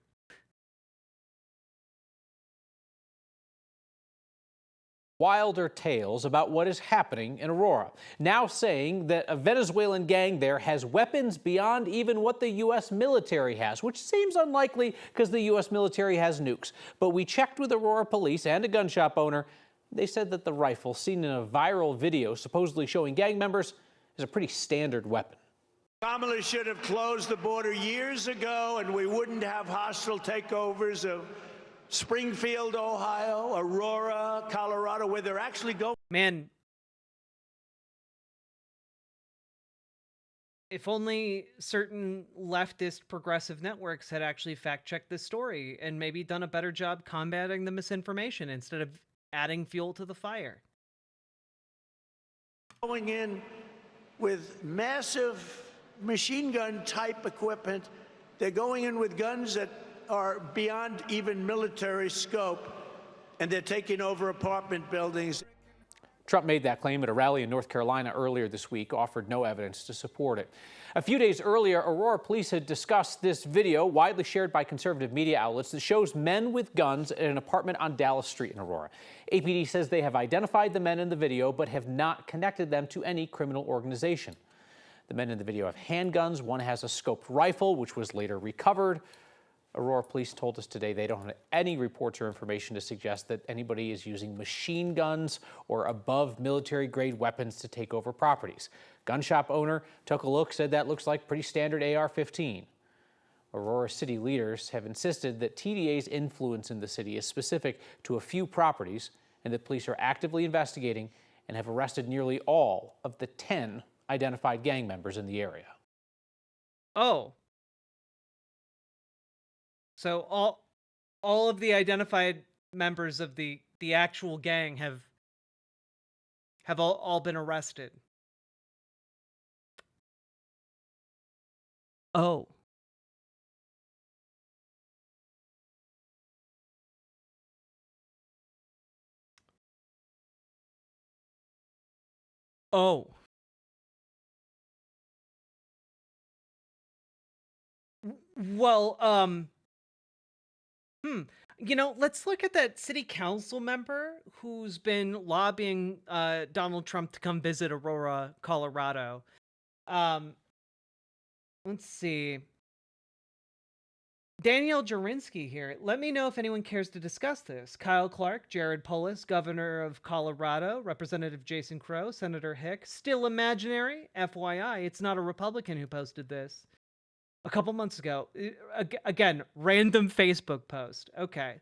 Wilder tales about what is happening in Aurora, now saying that a Venezuelan gang there has weapons beyond even what the U.S. military has, which seems unlikely because the U.S. military has nukes. But we checked with Aurora police and a gun shop owner. They said that the rifle seen in a viral video supposedly showing gang members is a pretty standard weapon. Kamala should have closed the border years ago, and we wouldn't have hostile takeovers of Springfield, Ohio, Aurora, Colorado, where they're actually going. Man, if only certain leftist progressive networks had actually fact-checked this story and maybe done a better job combating the misinformation instead of adding fuel to the fire. Going in with massive machine gun type equipment. They're going in with guns that are beyond even military scope, and they're taking over apartment buildings. Trump made that claim at a rally in North Carolina earlier this week, offered no evidence to support it. A few days earlier, Aurora police had discussed this video widely shared by conservative media outlets that shows men with guns at an apartment on Dallas Street in Aurora. APD says they have identified the men in the video but have not connected them to any criminal organization. The men in the video have handguns. One has a scoped rifle, which was later recovered. Aurora police told us today they don't have any reports or information to suggest that anybody is using machine guns or above military-grade weapons to take over properties. Gun shop owner took a look, said that looks like pretty standard AR-15. Aurora city leaders have insisted that TDA's influence in the city is specific to a few properties and that police are actively investigating and have arrested nearly all of the 10 identified gang members in the area. Oh. So all of the identified members of the actual gang have all been arrested. Oh. Oh. Well, you know, let's look at that city council member who's been lobbying Donald Trump to come visit Aurora, Colorado. Let's see. Danielle Jurinsky here. Let me know if anyone cares to discuss this. Kyle Clark, Jared Polis, Governor of Colorado, Representative Jason Crow, Senator Hick. Still imaginary? FYI, it's not a Republican who posted this. A couple months ago. Again, random Facebook post. Okay.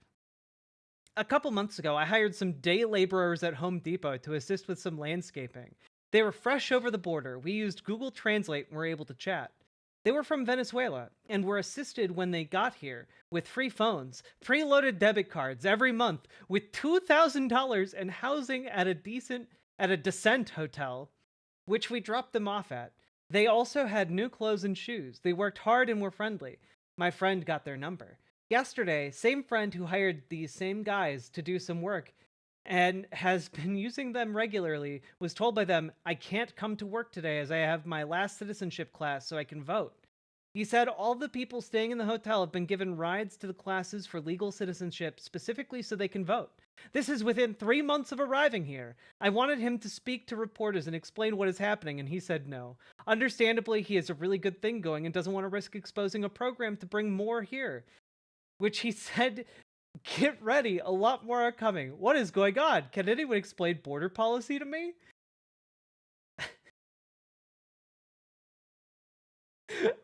A couple months ago, I hired some day laborers at Home Depot to assist with some landscaping. They were fresh over the border. We used Google Translate and were able to chat. They were from Venezuela and were assisted when they got here with free phones, preloaded debit cards every month, with $2,000 and housing at a decent hotel, which we dropped them off at. They also had new clothes and shoes. They worked hard and were friendly. My friend got their number. Yesterday, same friend who hired these same guys to do some work and has been using them regularly, was told by them, I can't come to work today as I have my last citizenship class so I can vote. He said all the people staying in the hotel have been given rides to the classes for legal citizenship specifically so they can vote. This is within 3 months of arriving here. I wanted him to speak to reporters and explain what is happening, and he said no. Understandably, he has a really good thing going and doesn't want to risk exposing a program to bring more here. Which he said, get ready, a lot more are coming. What is going on? Can anyone explain border policy to me?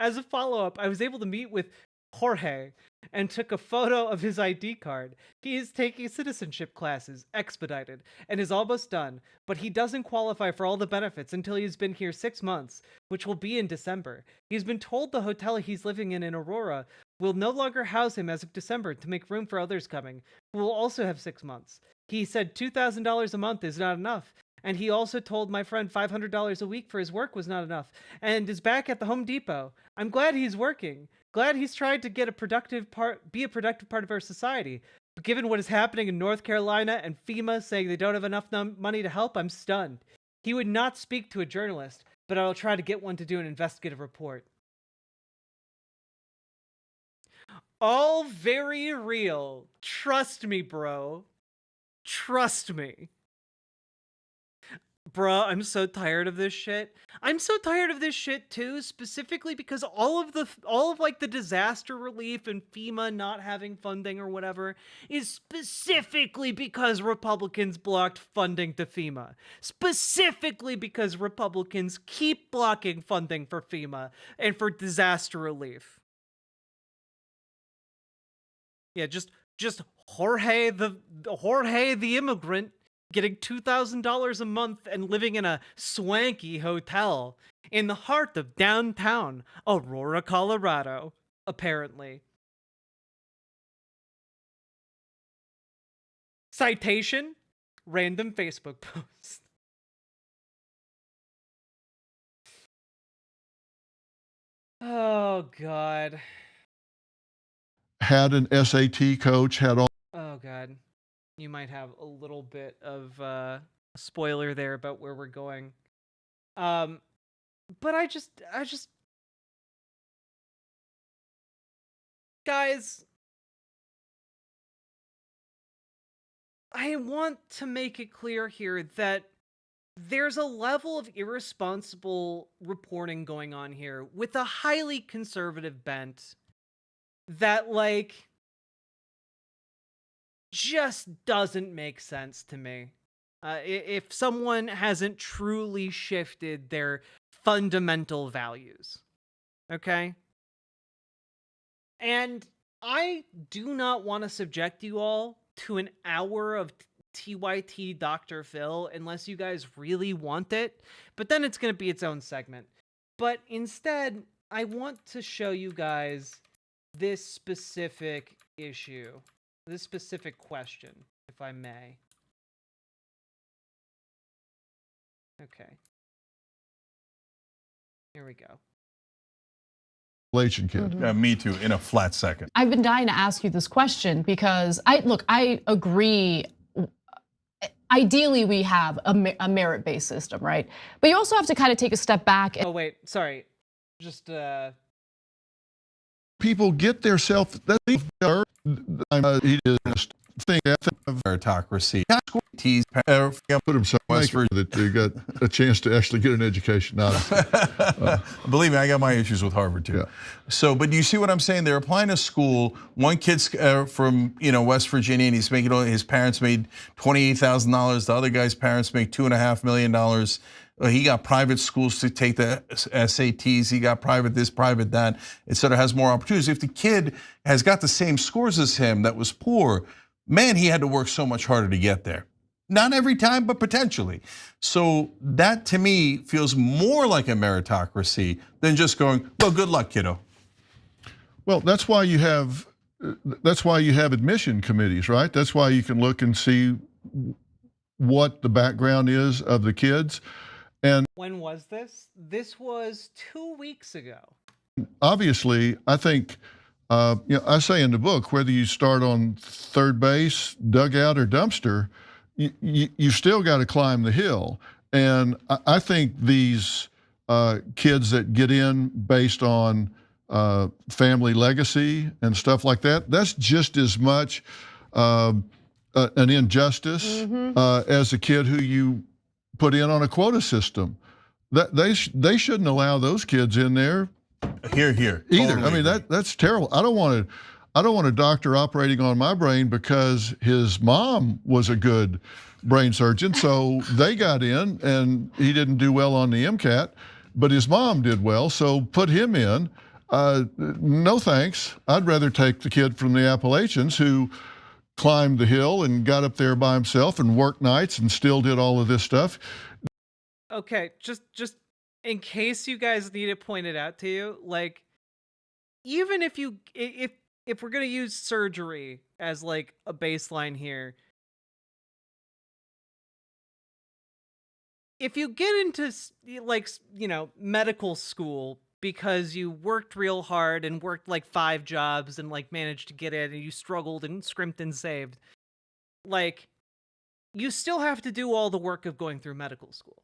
As a follow-up, I was able to meet with Jorge and took a photo of his ID card. He is taking citizenship classes, expedited, and is almost done, but he doesn't qualify for all the benefits until he's been here 6 months, which will be in December. He's been told the hotel he's living in Aurora will no longer house him as of December to make room for others coming, who will also have 6 months. He said $2,000 a month is not enough. And he also told my friend $500 a week for his work was not enough, and is back at the Home Depot. I'm glad he's working. Glad he's trying to be a productive part of our society. But given what is happening in North Carolina and FEMA saying they don't have enough money to help, I'm stunned. He would not speak to a journalist, but I'll try to get one to do an investigative report. All very real. Trust me, bro. Trust me. Bruh, I'm so tired of this shit. I'm so tired of this shit too, specifically because all of like the disaster relief and FEMA not having funding or whatever is specifically because Republicans blocked funding to FEMA. Specifically because Republicans keep blocking funding for FEMA and for disaster relief. Yeah, just Jorge the immigrant getting $2,000 a month and living in a swanky hotel in the heart of downtown Aurora, Colorado, apparently. Citation, random Facebook post. Oh, God. Had an SAT coach, had all... Oh, God. You might have a little bit of a spoiler there about where we're going. But I just guys, I want to make it clear here that there's a level of irresponsible reporting going on here with a highly conservative bent that, like, just doesn't make sense to me. If someone hasn't truly shifted their fundamental values. Okay? And I do not want to subject you all to an hour of TYT Dr. Phil unless you guys really want it. But then it's going to be its own segment. But instead, I want to show you guys this specific issue. This specific question, if I may. Okay. Here we go. Kid. Me too, in a flat second. I've been dying to ask you this question because I agree. Ideally, we have a merit-based system, right? But you also have to kind of take a step back. Oh, wait, sorry. Just, People get their self... He just think of meritocracy. Put him somewhere that they got a chance to actually get an education out of Believe me, I got my issues with Harvard too. Yeah. So, but you see what I'm saying? They're applying to school. One kid's from West Virginia, and he's making his parents made $28,000. The other guy's parents make $2.5 million. He got private schools to take the SATs. He got private this, private that. It sort of has more opportunities. If the kid has got the same scores as him that was poor, man, he had to work so much harder to get there. Not every time, but potentially. So that to me feels more like a meritocracy than just going, well, good luck, kiddo. Well, that's why you have admission committees, right? That's why you can look and see what the background is of the kids. And when was this? This was 2 weeks ago. Obviously, I think, I say in the book, whether you start on third base, dugout, or dumpster, you still got to climb the hill. And I think these kids that get in based on family legacy and stuff like that, that's just as much an injustice as a kid who you put in on a quota system. That they shouldn't allow those kids in there. Here. Either. Totally I mean, that's terrible. I don't want a doctor operating on my brain because his mom was a good brain surgeon. So they got in, and he didn't do well on the MCAT, but his mom did well. So put him in. No thanks. I'd rather take the kid from the Appalachians who climbed the hill and got up there by himself and worked nights and still did all of this stuff. Okay, just in case you guys need it pointed out to you, like, even if we're gonna use surgery as like a baseline here, if you get into like, you know, medical school because you worked real hard and worked like 5 jobs and like managed to get in and you struggled and scrimped and saved, like, you still have to do all the work of going through medical school.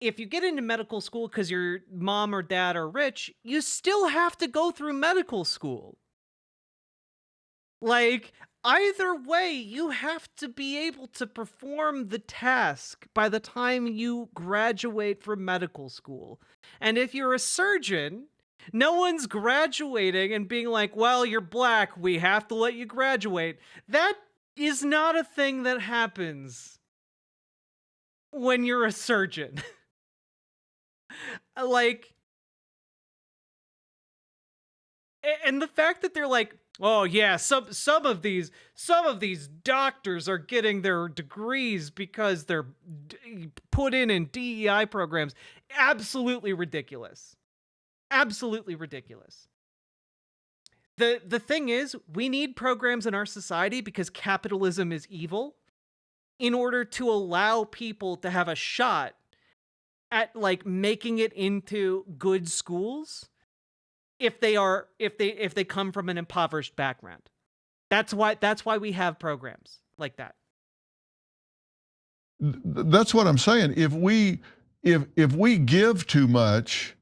If you get into medical school because your mom or dad are rich, you still have to go through medical school. Like, either way, you have to be able to perform the task by the time you graduate from medical school. And if you're a surgeon, no one's graduating and being like, well, you're black, we have to let you graduate. That is not a thing that happens when you're a surgeon. Like, and the fact that they're like, oh yeah, some of these doctors are getting their degrees because they're put in DEI programs, absolutely ridiculous. Absolutely ridiculous. The thing is, we need programs in our society because capitalism is evil in order to allow people to have a shot at like making it into good schools if they come from an impoverished background. That's why we have programs like that. That's what I'm saying. If we give too much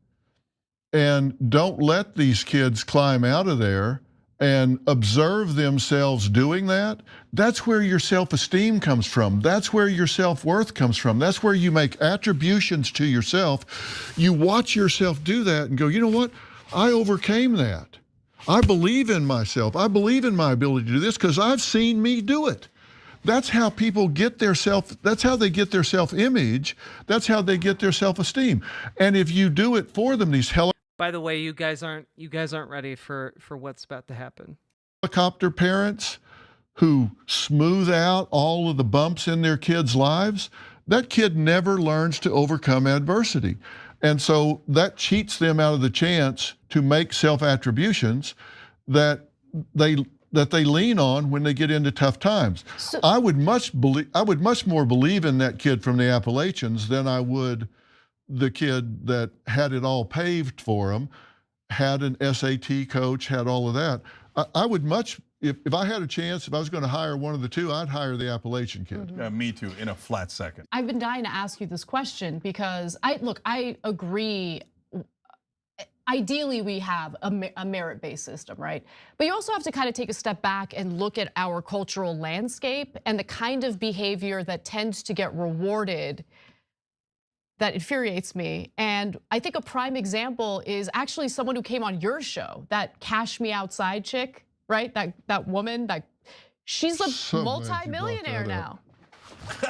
and don't let these kids climb out of there and observe themselves doing that, that's where your self-esteem comes from. That's where your self-worth comes from. That's where you make attributions to yourself. You watch yourself do that and go, you know what? I overcame that. I believe in myself. I believe in my ability to do this because I've seen me do it. That's how people get that's how they get their self-image. That's how they get their self-esteem. And if you do it for them, these By the way, you guys aren't ready for what's about to happen. Helicopter parents who smooth out all of the bumps in their kids' lives, that kid never learns to overcome adversity. And so that cheats them out of the chance to make self-attributions that they lean on when they get into tough times. So, I would much more believe in that kid from the Appalachians than I would the kid that had it all paved for him, had an SAT coach, had all of that. I would much, if I had a chance, if I was going to hire one of the two, I'd hire the Appalachian kid. Me too, in a flat second. I've been dying to ask you this question because I agree. Ideally, we have a merit-based system, right? But you also have to kind of take a step back and look at our cultural landscape and the kind of behavior that tends to get rewarded that infuriates me. And I think a prime example is actually someone who came on your show, that Cash Me Outside chick, right? That woman, she's a multi-millionaire now.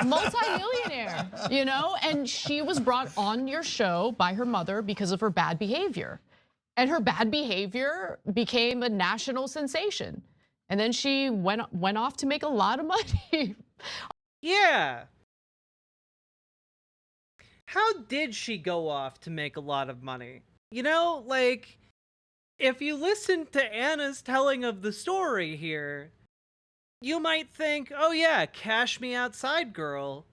Multi-millionaire, you know? And she was brought on your show by her mother because of her bad behavior. And her bad behavior became a national sensation. And then she went off to make a lot of money. Yeah. How did she go off to make a lot of money? You know, like, if you listen to Anna's telling of the story here, you might think, oh yeah, Cash Me Outside girl.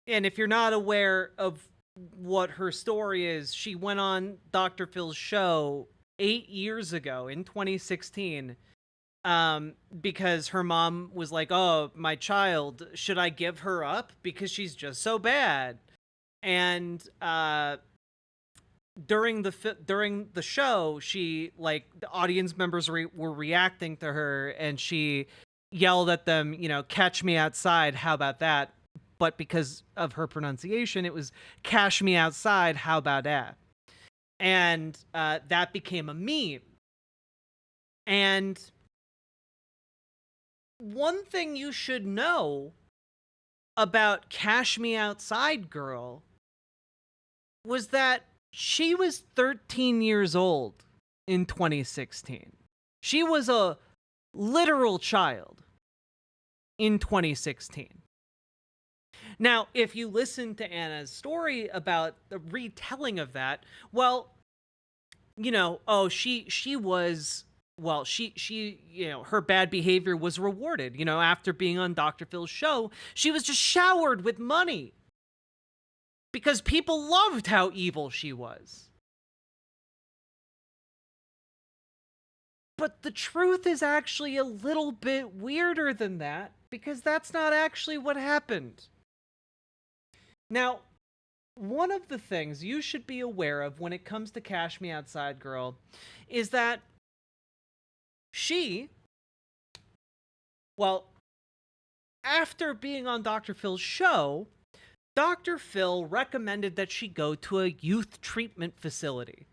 And if you're not aware of what her story is, she went on Dr. Phil's show 8 years ago in 2016 because her mom was like, "Oh, my child, should I give her up because she's just so bad?" And during the show, she, like, the audience members were reacting to her, and she yelled at them, you know, "Catch me outside, how about that?" But because of her pronunciation, it was "Cash me outside, how about that?" And that became a meme. And one thing you should know about Cash Me Outside Girl was that she was 13 years old in 2016. She was a literal child in 2016. Now, if you listen to Anna's story about the retelling of that, well, you know, oh, she was, well, she, you know, her bad behavior was rewarded. You know, after being on Dr. Phil's show, she was just showered with money because people loved how evil she was. But the truth is actually a little bit weirder than that, because that's not actually what happened. Now, one of the things you should be aware of when it comes to Cash Me Outside Girl is that she, well, after being on Dr. Phil's show, Dr. Phil recommended that she go to a youth treatment facility.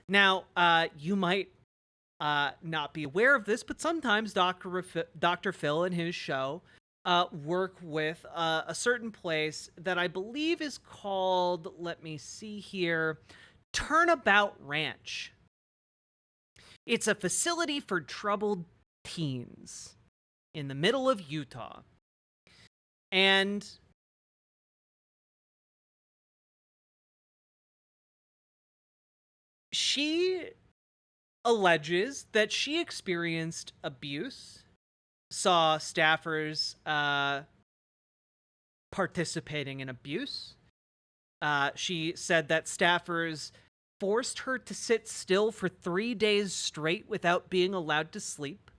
Now, you might not be aware of this, but sometimes Dr. Phil and his show work with a certain place that I believe is called, let me see here, Turnabout Ranch. It's a facility for troubled teens in the middle of Utah. And she alleges that she experienced abuse, saw staffers participating in abuse. She said that staffers forced her to sit still for 3 days straight without being allowed to sleep.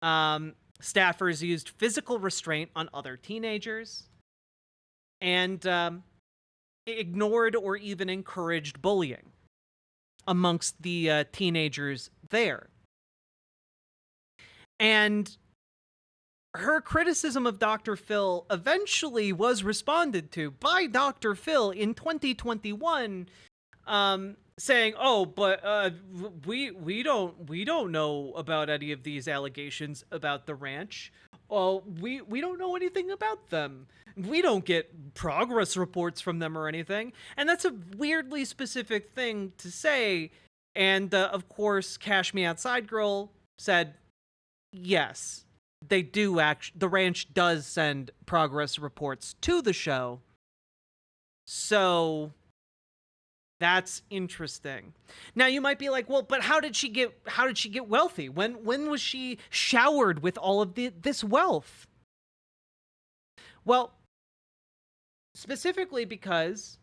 Staffers used physical restraint on other teenagers and ignored or even encouraged bullying amongst the teenagers there. And her criticism of Dr. Phil eventually was responded to by Dr. Phil in 2021, saying, "Oh, but we don't know about any of these allegations about the ranch. Oh, we don't know anything about them. We don't get progress reports from them or anything." And that's a weirdly specific thing to say. And of course, Cash Me Outside Girl said, yes, they do the ranch does send progress reports to the show. So that's interesting. Now you might be like, well, but how did she get wealthy? When was she showered with all of this wealth? Well, specifically because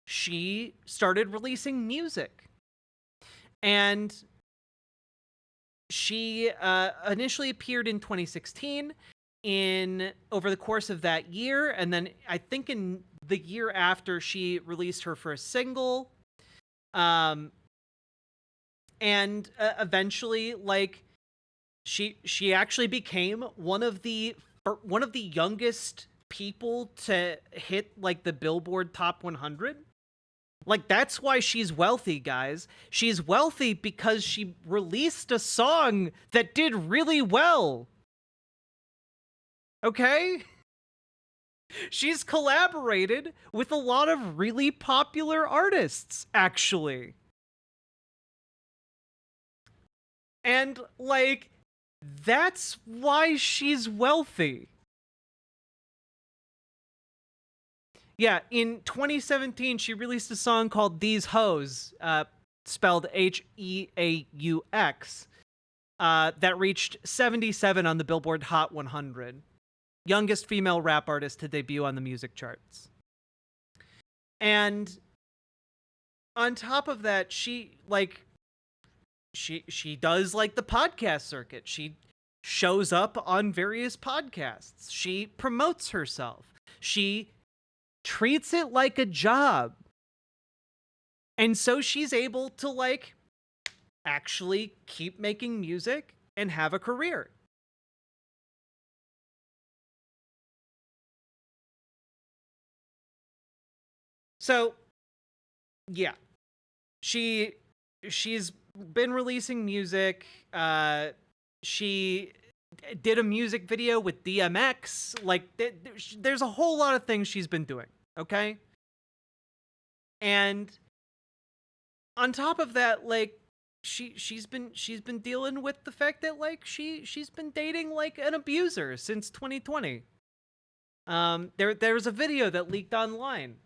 she started releasing music. And she initially appeared in 2016 over the course of that year. And then I think in the year after, she released her first single. And eventually, like, she actually became one of the youngest people to hit, like, the Billboard Top 100. Like, that's why she's wealthy, guys. She's wealthy because she released a song that did really well. Okay? She's collaborated with a lot of really popular artists, actually. And, like, that's why she's wealthy. Yeah, in 2017, she released a song called These Hoes, spelled Heaux, that reached 77 on the Billboard Hot 100. Youngest female rap artist to debut on the music charts. And on top of that, she she does like the podcast circuit. She shows up on various podcasts. She promotes herself. She treats it like a job. And so she's able to like actually keep making music and have a career. So, yeah, she's been releasing music. She did a music video with DMX. Like, there's a whole lot of things she's been doing. Okay, and on top of that, like, she's been dealing with the fact that like she's been dating like an abuser since 2020. There was a video that leaked online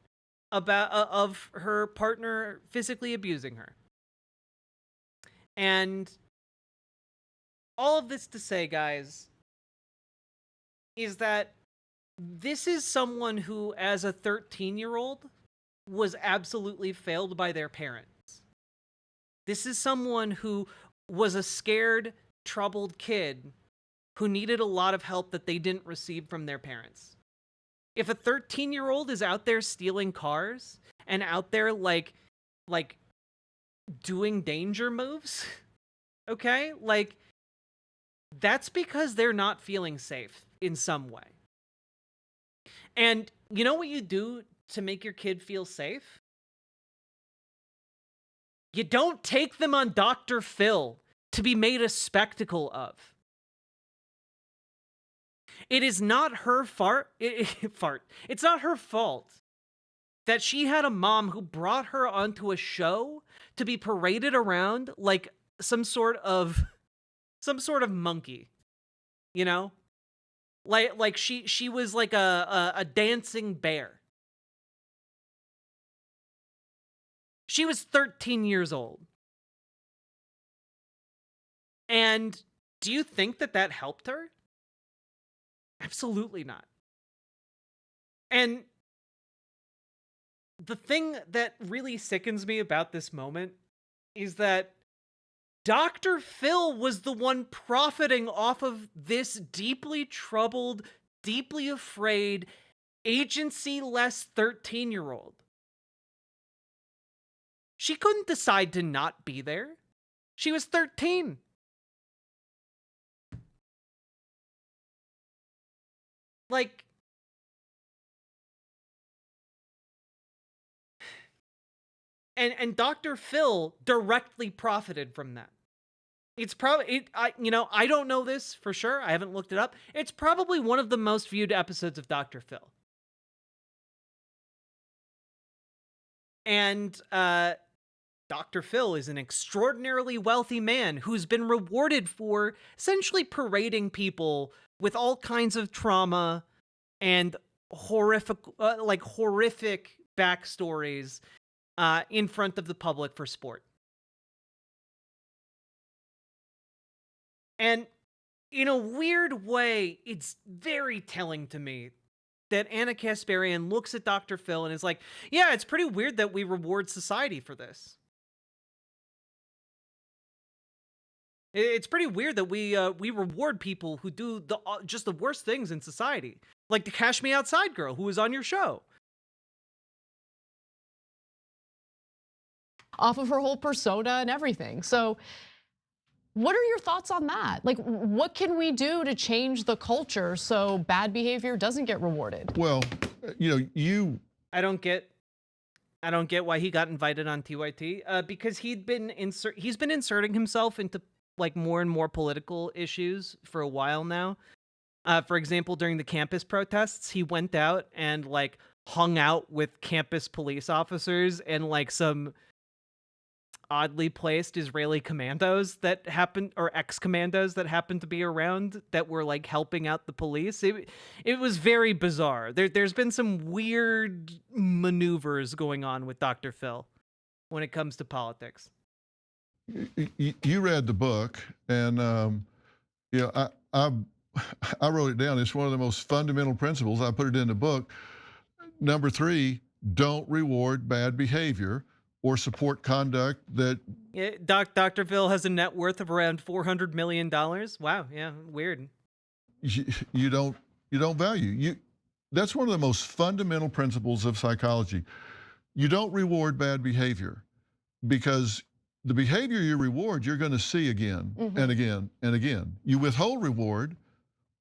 about of her partner physically abusing her. And all of this to say, guys, is that this is someone who, as a 13-year-old, was absolutely failed by their parents. This is someone who was a scared, troubled kid who needed a lot of help that they didn't receive from their parents. If a 13-year-old is out there stealing cars and out there like doing danger moves, okay? Like, that's because they're not feeling safe in some way. And you know what you do to make your kid feel safe? You don't take them on Dr. Phil to be made a spectacle of. It is not her It's not her fault that she had a mom who brought her onto a show to be paraded around like some sort of monkey, you know? Like she was like a dancing bear. She was 13 years old. And do you think that helped her? Absolutely not. And the thing that really sickens me about this moment is that Dr. Phil was the one profiting off of this deeply troubled, deeply afraid, agency-less 13-year-old. She couldn't decide to not be there. She was 13. Like, and Dr. Phil directly profited from that. It's probably, I don't know this for sure. I haven't looked it up. It's probably one of the most viewed episodes of Dr. Phil. And Dr. Phil is an extraordinarily wealthy man who's been rewarded for essentially parading people with all kinds of trauma and horrific backstories in front of the public for sport. And in a weird way, it's very telling to me that Anna Kasparian looks at Dr. Phil and is like, yeah, it's pretty weird that we reward society for this. It's pretty weird that we reward people who do just the worst things in society. Like the Cash Me Outside girl who was on your show. Off of her whole persona and everything. So what are your thoughts on that? Like, what can we do to change the culture so bad behavior doesn't get rewarded? Well, I don't get why he got invited on TYT because he's been inserting himself into like more and more political issues for a while now. For example, during the campus protests, he went out and like hung out with campus police officers and like some oddly placed Israeli commandos that happened, or ex-commandos that happened to be around that were like helping out the police. It was very bizarre. There's been some weird maneuvers going on with Dr. Phil when it comes to politics. You read the book, and I wrote it down. It's one of the most fundamental principles. I put it in the book. Number 3, don't reward bad behavior. or support conduct that Dr. Phil has a net worth of around $400 million. Wow, yeah, weird. You don't value. That's one of the most fundamental principles of psychology. You don't reward bad behavior, because the behavior you reward, you're going to see again and again and again. You withhold reward,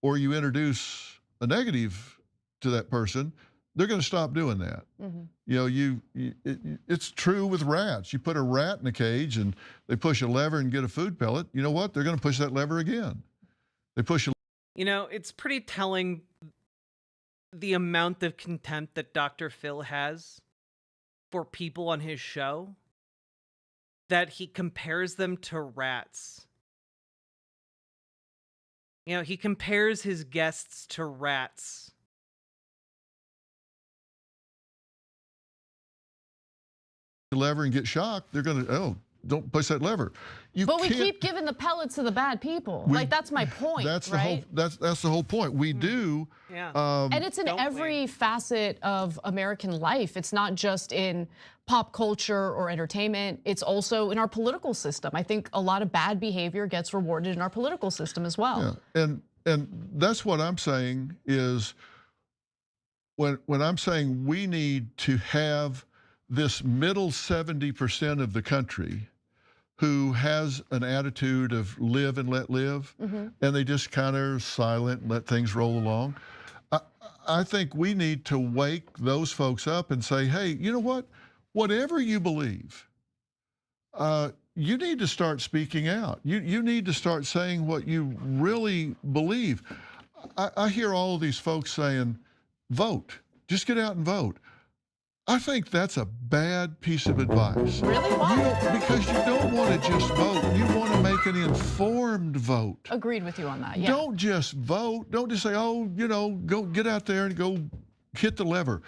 or you introduce a negative to that person, they're going to stop doing that. You know, it's true with rats. You put a rat in a cage and they push a lever and get a food pellet. You know what? They're going to push that lever again. They push a... You know, it's pretty telling the amount of contempt that Dr. Phil has for people on his show, that he compares them to rats. You know, he compares his guests to rats. Lever and get shocked, they're going to, oh, don't push that lever. But we keep giving the pellets to the bad people. Like, that's my point, that's right? That's the whole point. We do. Yeah. And it's in every facet of American life. It's not just in pop culture or entertainment. It's also in our political system. I think a lot of bad behavior gets rewarded in our political system as well. Yeah. And that's what I'm saying is, when I'm saying we need to have this middle 70% of the country who has an attitude of live and let live, and they just kind of silent and let things roll along. I think we need to wake those folks up and say, hey, you know what? Whatever you believe, you need to start speaking out. You need to start saying what you really believe. I hear all of these folks saying, vote, just get out and vote. I think that's a bad piece of advice. Really? Why? Because you don't want to just vote. You want to make an informed vote. Agreed with you on that, yeah. Don't just vote. Don't just say, oh, you know, go get out there and go hit the lever.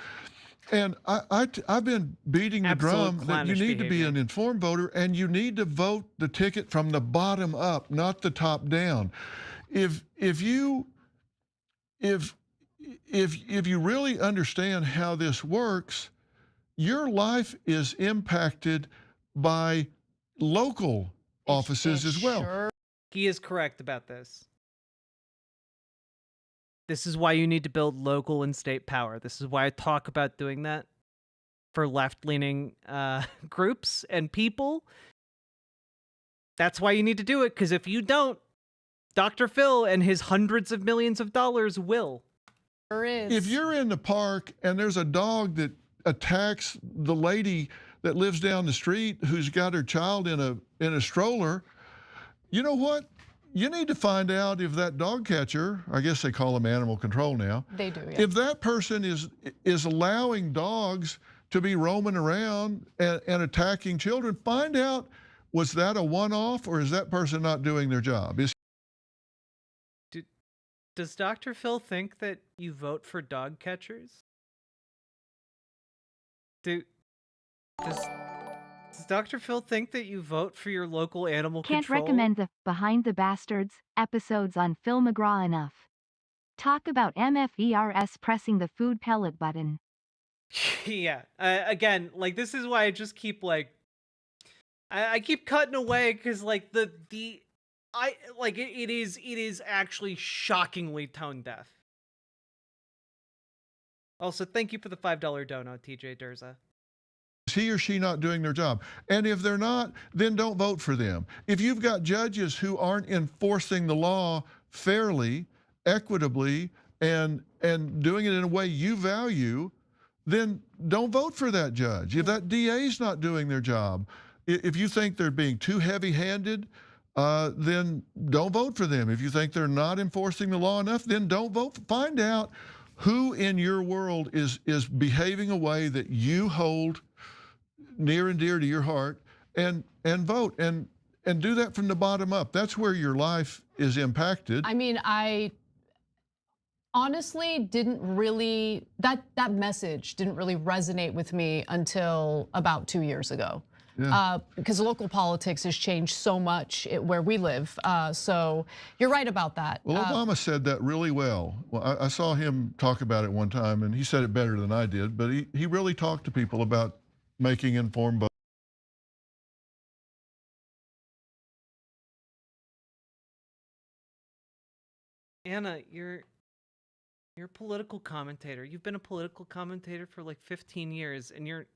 And I've been beating the drum that you need to be an informed voter, and you need to vote the ticket from the bottom up, not the top down. If you really understand how this works, your life is impacted by local offices as well. Sure. He is correct about this. This is why you need to build local and state power. This is why I talk about doing that for left-leaning groups and people. That's why you need to do it, because if you don't, Dr. Phil and his hundreds of millions of dollars will. Sure is. If you're in the park and there's a dog that attacks the lady that lives down the street who's got her child in a stroller, you know what? You need to find out if that dog catcher, I guess they call them animal control now. They do, yeah. If that person is allowing dogs to be roaming around and attacking children, find out, was that a one-off, or is that person not doing their job? Does Dr. Phil think that you vote for dog catchers? Does Dr. Phil think that you vote for your local animal Can't control? recommend the Behind the Bastards episodes on Phil McGraw enough. Talk about MFERS pressing the food pellet button. Yeah. Again, like, this is why I just keep, like, I keep cutting away, because, like, it is actually shockingly tone deaf. Also, thank you for the $5 dono, TJ Durza. Is he or she not doing their job? And if they're not, then don't vote for them. If you've got judges who aren't enforcing the law fairly, equitably, and doing it in a way you value, then don't vote for that judge. If that DA's not doing their job, if you think they're being too heavy-handed, then don't vote for them. If you think they're not enforcing the law enough, then don't vote. Find out who in your world is behaving a way that you hold near and dear to your heart, and vote, and do that from the bottom up. That's where your life is impacted. I mean, I honestly didn't really, that message didn't really resonate with me until about 2 years ago. Yeah. Because local politics has changed so much where we live. So you're right about that. Well, Obama said that really well. Well, I saw him talk about it one time, and he said it better than I did, but he really talked to people about making informed votes. Anna, you're a political commentator. You've been a political commentator for like 15 years, and you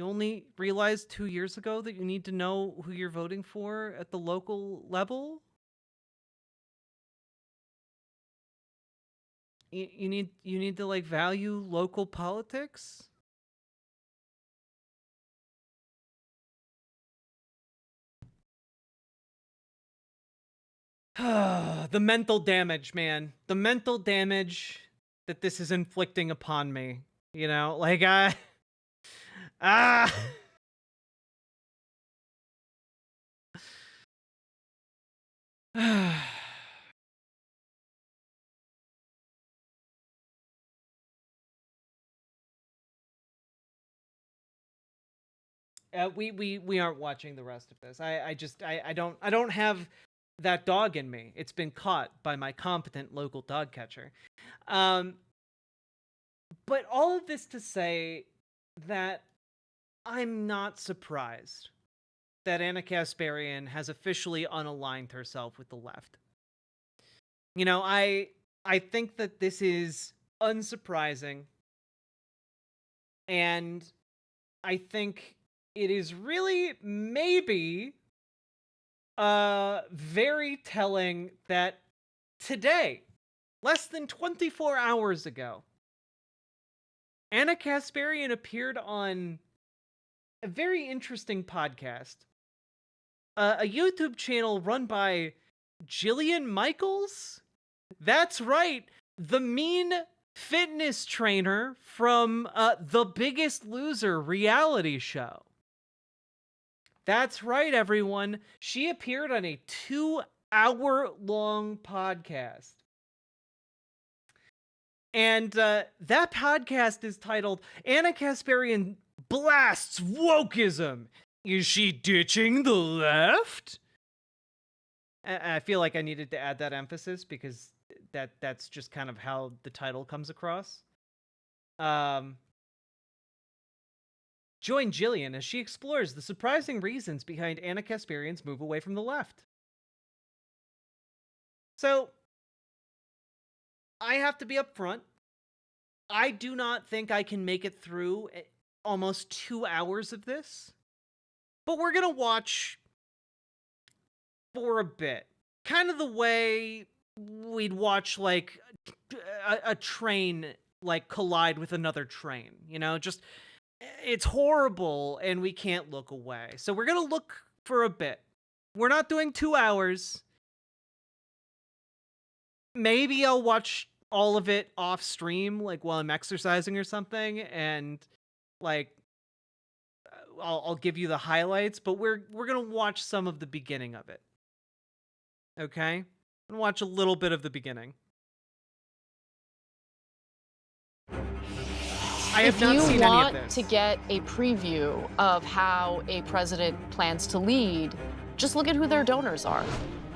only realized 2 years ago that you need to know who you're voting for at the local level? You need to like value local politics? The mental damage, man. The mental damage that this is inflicting upon me. You know, like ah we aren't watching the rest of this. I don't have that dog in me. It's been caught by my competent local dog catcher. But all of this to say that I'm not surprised that Anna Kasparian has officially unaligned herself with the left. You know, I think that this is unsurprising, and I think it is really maybe very telling that today, less than 24 hours ago, Anna Kasparian appeared on a very interesting podcast, a YouTube channel run by Jillian Michaels. That's right, the mean fitness trainer from The Biggest Loser reality show. That's right, everyone. She appeared on a 2-hour-long podcast. And that podcast is titled Anna Kasparian Blasts Wokeism. Is she ditching the left? I feel like I needed to add that emphasis because that's just kind of how the title comes across. Join Jillian as she explores the surprising reasons behind Anna Kasparian's move away from the left. So, I have to be upfront. I do not think I can make it through almost 2 hours of this, but we're gonna watch for a bit. Kind of the way we'd watch like a train like collide with another train, you know, just it's horrible and we can't look away. So we're going to look for a bit. We're not doing 2 hours. Maybe I'll watch all of it off stream, like while I'm exercising or something, and like I'll give you the highlights, but we're going to watch some of the beginning of it. Okay? I'm going to watch a little bit of the beginning. I have not seen any of this. If you want to get a preview of how a president plans to lead, just look at who their donors are.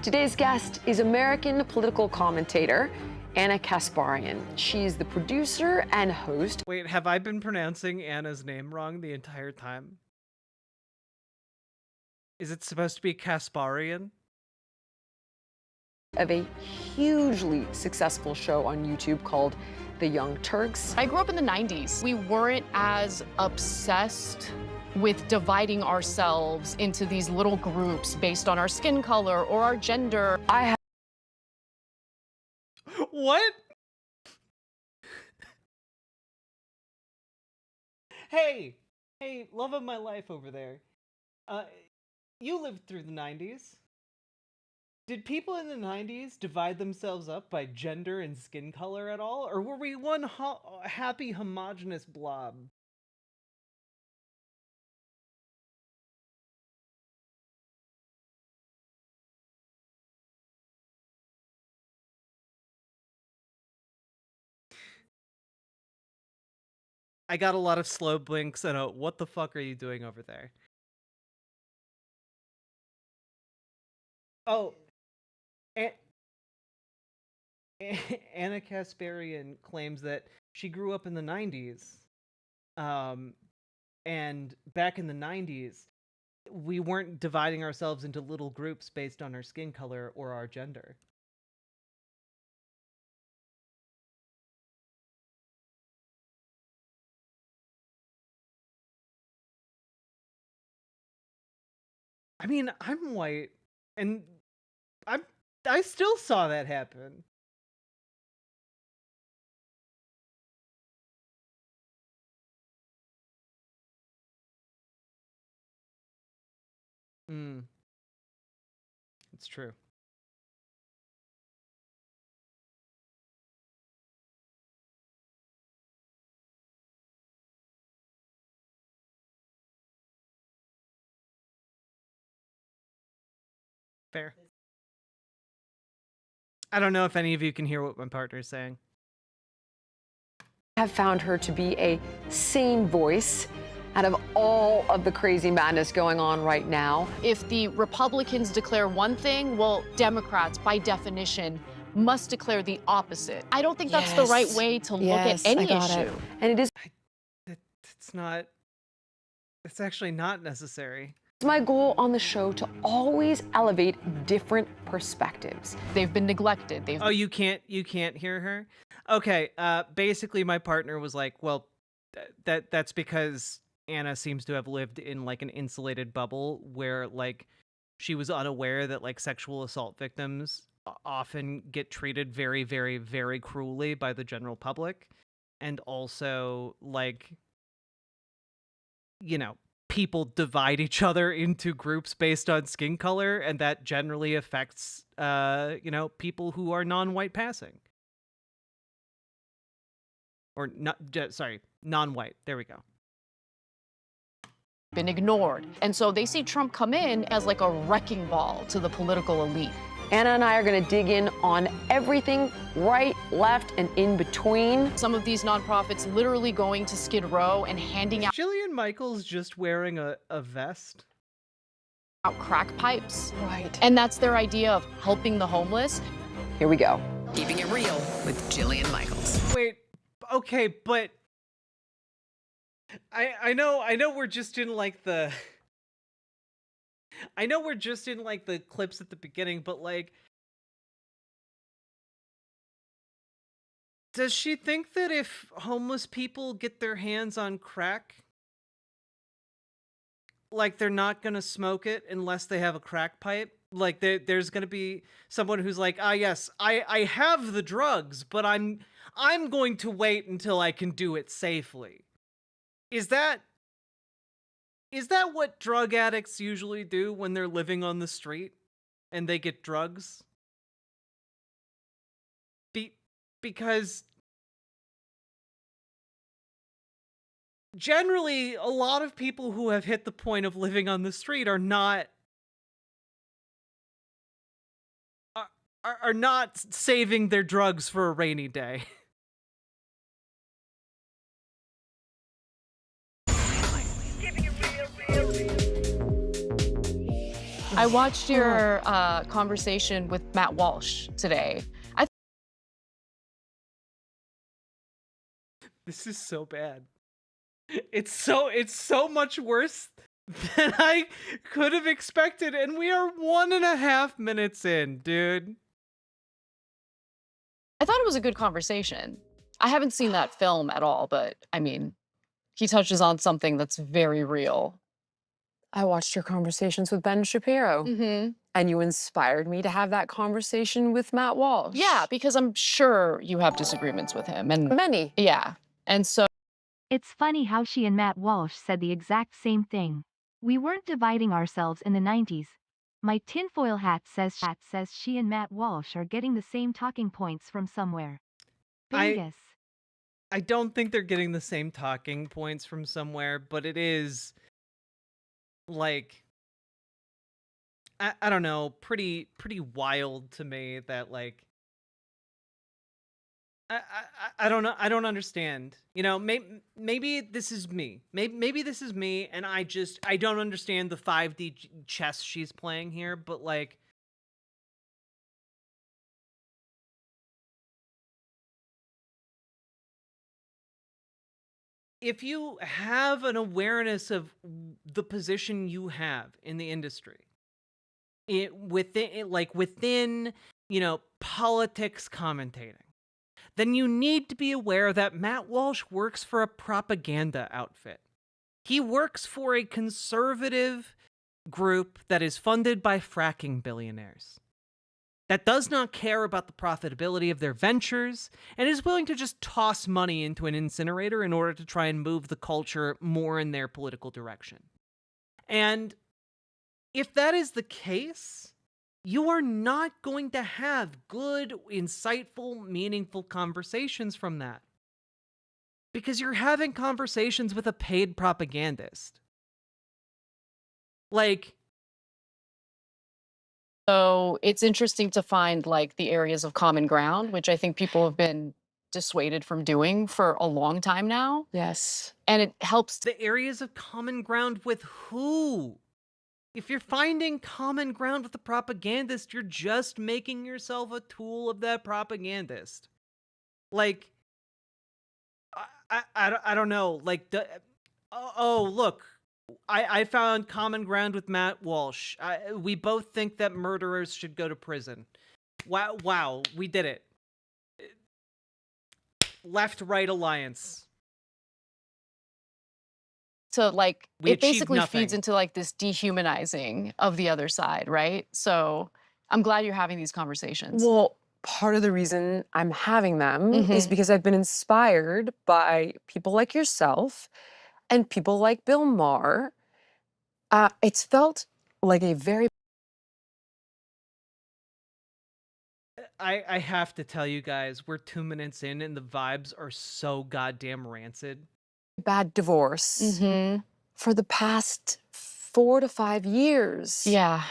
Today's guest is American political commentator Anna Kasparian. She's the producer and host. Wait, have I been pronouncing Anna's name wrong the entire time? Is it supposed to be Kasparian? Of a hugely successful show on YouTube called The Young Turks. I grew up in the 90s. We weren't as obsessed with dividing ourselves into these little groups based on our skin color or our gender. What? Hey, love of my life over there. You lived through the 90s. Did people in the 90s divide themselves up by gender and skin color at all? Or were we one happy, homogenous blob? I got a lot of slow blinks and a what the fuck are you doing over there? Oh, Anna Kasparian claims that she grew up in the 90s. And back in the 90s, we weren't dividing ourselves into little groups based on our skin color or our gender. I mean, I'm white, and I still saw that happen. It's true. Fair. I don't know if any of you can hear what my partner is saying. Have found her to be a sane voice out of all of the crazy madness going on right now. If the Republicans declare one thing, well, Democrats, by definition, must declare the opposite. I don't think that's the right way to look at any issue. And it is It's actually not necessary. my goal on the show to always elevate different perspectives. They've been neglected. Oh, you can't hear her? Okay, basically my partner was like, well, that's because Anna seems to have lived in like an insulated bubble where like she was unaware that like sexual assault victims often get treated very, very, very cruelly by the general public. And also like, you know, people divide each other into groups based on skin color, and that generally affects, you know, people who are non-white passing. Or not, sorry, non-white. There we go. Been ignored. And so they see Trump come in as like a wrecking ball to the political elite. Anna and I are going to dig in on everything right, left, and in between. Some of these nonprofits literally going to Skid Row and handing out Jillian Michaels just wearing a vest. Out crack pipes. Right. And that's their idea of helping the homeless. Here we go. Keeping it real with Jillian Michaels. Wait, okay, but I know we're just in like the clips at the beginning, but like, does she think that if homeless people get their hands on crack, like they're not gonna smoke it unless they have a crack pipe? Like there's gonna be someone who's like, yes, I have the drugs, but I'm going to wait until I can do it safely. Is that what drug addicts usually do when they're living on the street and they get drugs? Because generally, a lot of people who have hit the point of living on the street are not saving their drugs for a rainy day. I watched your conversation with Matt Walsh today. This is so bad. It's so much worse than I could have expected, and we are 1.5 minutes in, dude. I thought it was a good conversation. I haven't seen that film at all, but I mean, he touches on something that's very real. I watched your conversations with Ben Shapiro. Mm-hmm. And you inspired me to have that conversation with Matt Walsh. Yeah, because I'm sure you have disagreements with him. And many. Yeah. And so It's funny how she and Matt Walsh said the exact same thing. We weren't dividing ourselves in the 90s. My tinfoil hat says she and Matt Walsh are getting the same talking points from somewhere. Vegas. I don't think they're getting the same talking points from somewhere, but it is like, I don't know, pretty wild to me that like, I don't know. I don't understand. You know, maybe this is me. Maybe this is me, and I don't understand the 5D chess she's playing here. But like, if you have an awareness of the position you have in the industry, within you know, politics commentating, then you need to be aware that Matt Walsh works for a propaganda outfit. He works for a conservative group that is funded by fracking billionaires, that does not care about the profitability of their ventures, and is willing to just toss money into an incinerator in order to try and move the culture more in their political direction. And if that is the case, you are not going to have good, insightful, meaningful conversations from that. Because you're having conversations with a paid propagandist. Like, so it's interesting to find like the areas of common ground, which I think people have been dissuaded from doing for a long time now. Yes. And it helps. The areas of common ground with who? If you're finding common ground with the propagandist, you're just making yourself a tool of that propagandist. Like, I don't know. Like, look, I found common ground with Matt Walsh. We both think that murderers should go to prison. Wow, we did it. Left-right alliance. So like, We it achieved basically nothing. feeds into like this dehumanizing of the other side, right? So I'm glad you're having these conversations. Well, part of the reason I'm having them is because I've been inspired by people like yourself and people like Bill Maher. It's felt like a very I have to tell you guys, we're 2 minutes in and the vibes are so goddamn rancid. bad divorce for the past 4 to 5 years. Yeah,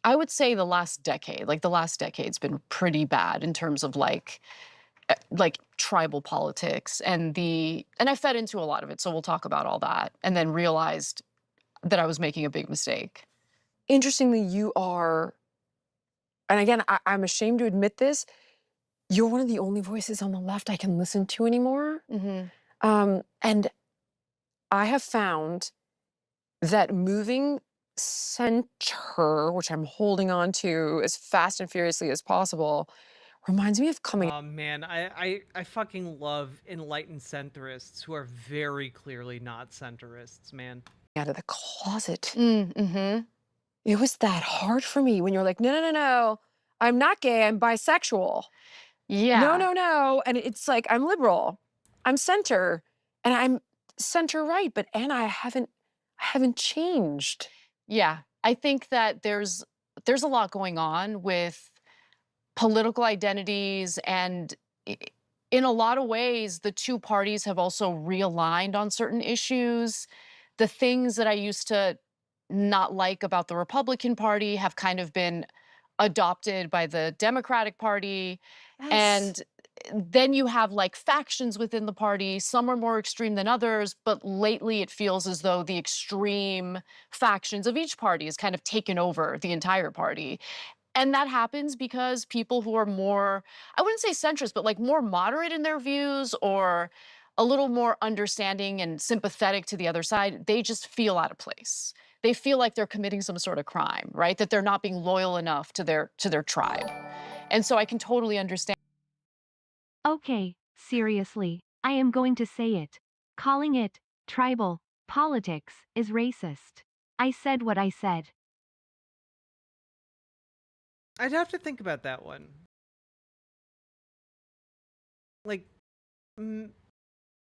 I would say the last decade, like the last decade's been pretty bad in terms of like tribal politics and I fed into a lot of it. So we'll talk about all that and then realized that I was making a big mistake. Interestingly, you are, and again, I'm ashamed to admit this, you're one of the only voices on the left I can listen to anymore. And I have found that moving center, which I'm holding on to as fast and furiously as possible, reminds me of coming. Oh man, I fucking love enlightened centrists who are very clearly not centrists, man. Out of the closet. It was that hard for me when you're like, no, I'm not gay, I'm bisexual. Yeah. No. And it's like, I'm liberal, I'm center, and I'm center right, but Anna, I haven't changed. Yeah, I think that there's a lot going on with political identities, and in a lot of ways, the two parties have also realigned on certain issues. The things that I used to not like about the Republican Party have kind of been adopted by the Democratic Party. Yes. And then you have like factions within the party. Some are more extreme than others, but lately it feels as though the extreme factions of each party has kind of taken over the entire party. And that happens because people who are more, I wouldn't say centrist, but like more moderate in their views or a little more understanding and sympathetic to the other side, they just feel out of place. They feel like they're committing some sort of crime, right? That they're not being loyal enough to their tribe. And so I can totally understand. Okay, seriously, I am going to say it. Calling it tribal politics is racist. I said what I said. I'd have to think about that one. Like,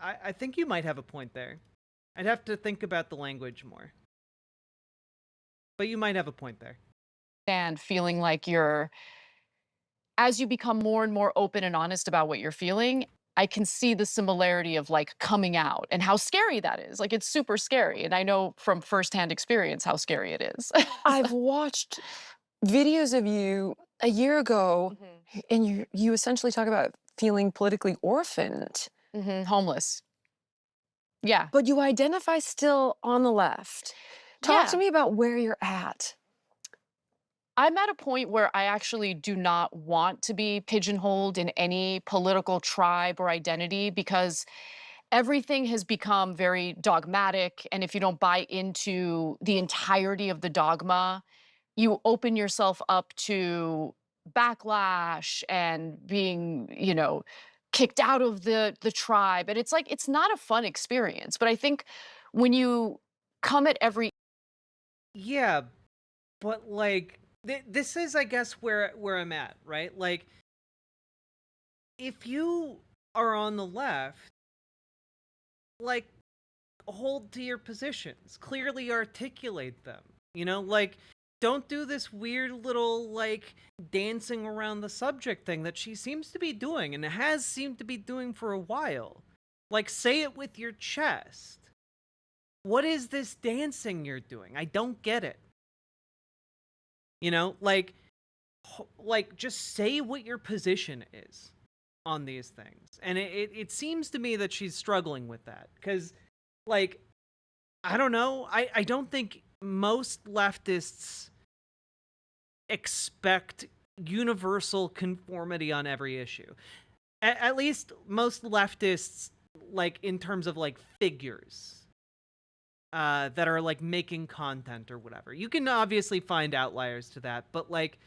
I think you might have a point there. I'd have to think about the language more. But you might have a point there. And feeling like as you become more and more open and honest about what you're feeling, I can see the similarity of like coming out and how scary that is. Like, it's super scary. And I know from firsthand experience how scary it is. I've watched videos of you a year ago, and you essentially talk about feeling politically orphaned. Homeless. Yeah. But you identify still on the left. Talk to me about where you're at. I'm at a point where I actually do not want to be pigeonholed in any political tribe or identity because everything has become very dogmatic. And if you don't buy into the entirety of the dogma, you open yourself up to backlash and being, kicked out of the tribe. And it's like, it's not a fun experience. But I think when you come at every Yeah, but like this is, I guess, where I'm at, right? Like, if you are on the left, like, hold to your positions, clearly articulate them. You know, like, don't do this weird little, like, dancing around the subject thing that she seems to be doing and has seemed to be doing for a while. Like, say it with your chest. What is this dancing you're doing? I don't get it. You know, like just say what your position is on these things. And it seems to me that she's struggling with that. Because, like, I don't know. I don't think most leftists expect universal conformity on every issue. At least most leftists, like, in terms of, like, figures that are, like, making content or whatever. You can obviously find outliers to that, but, like,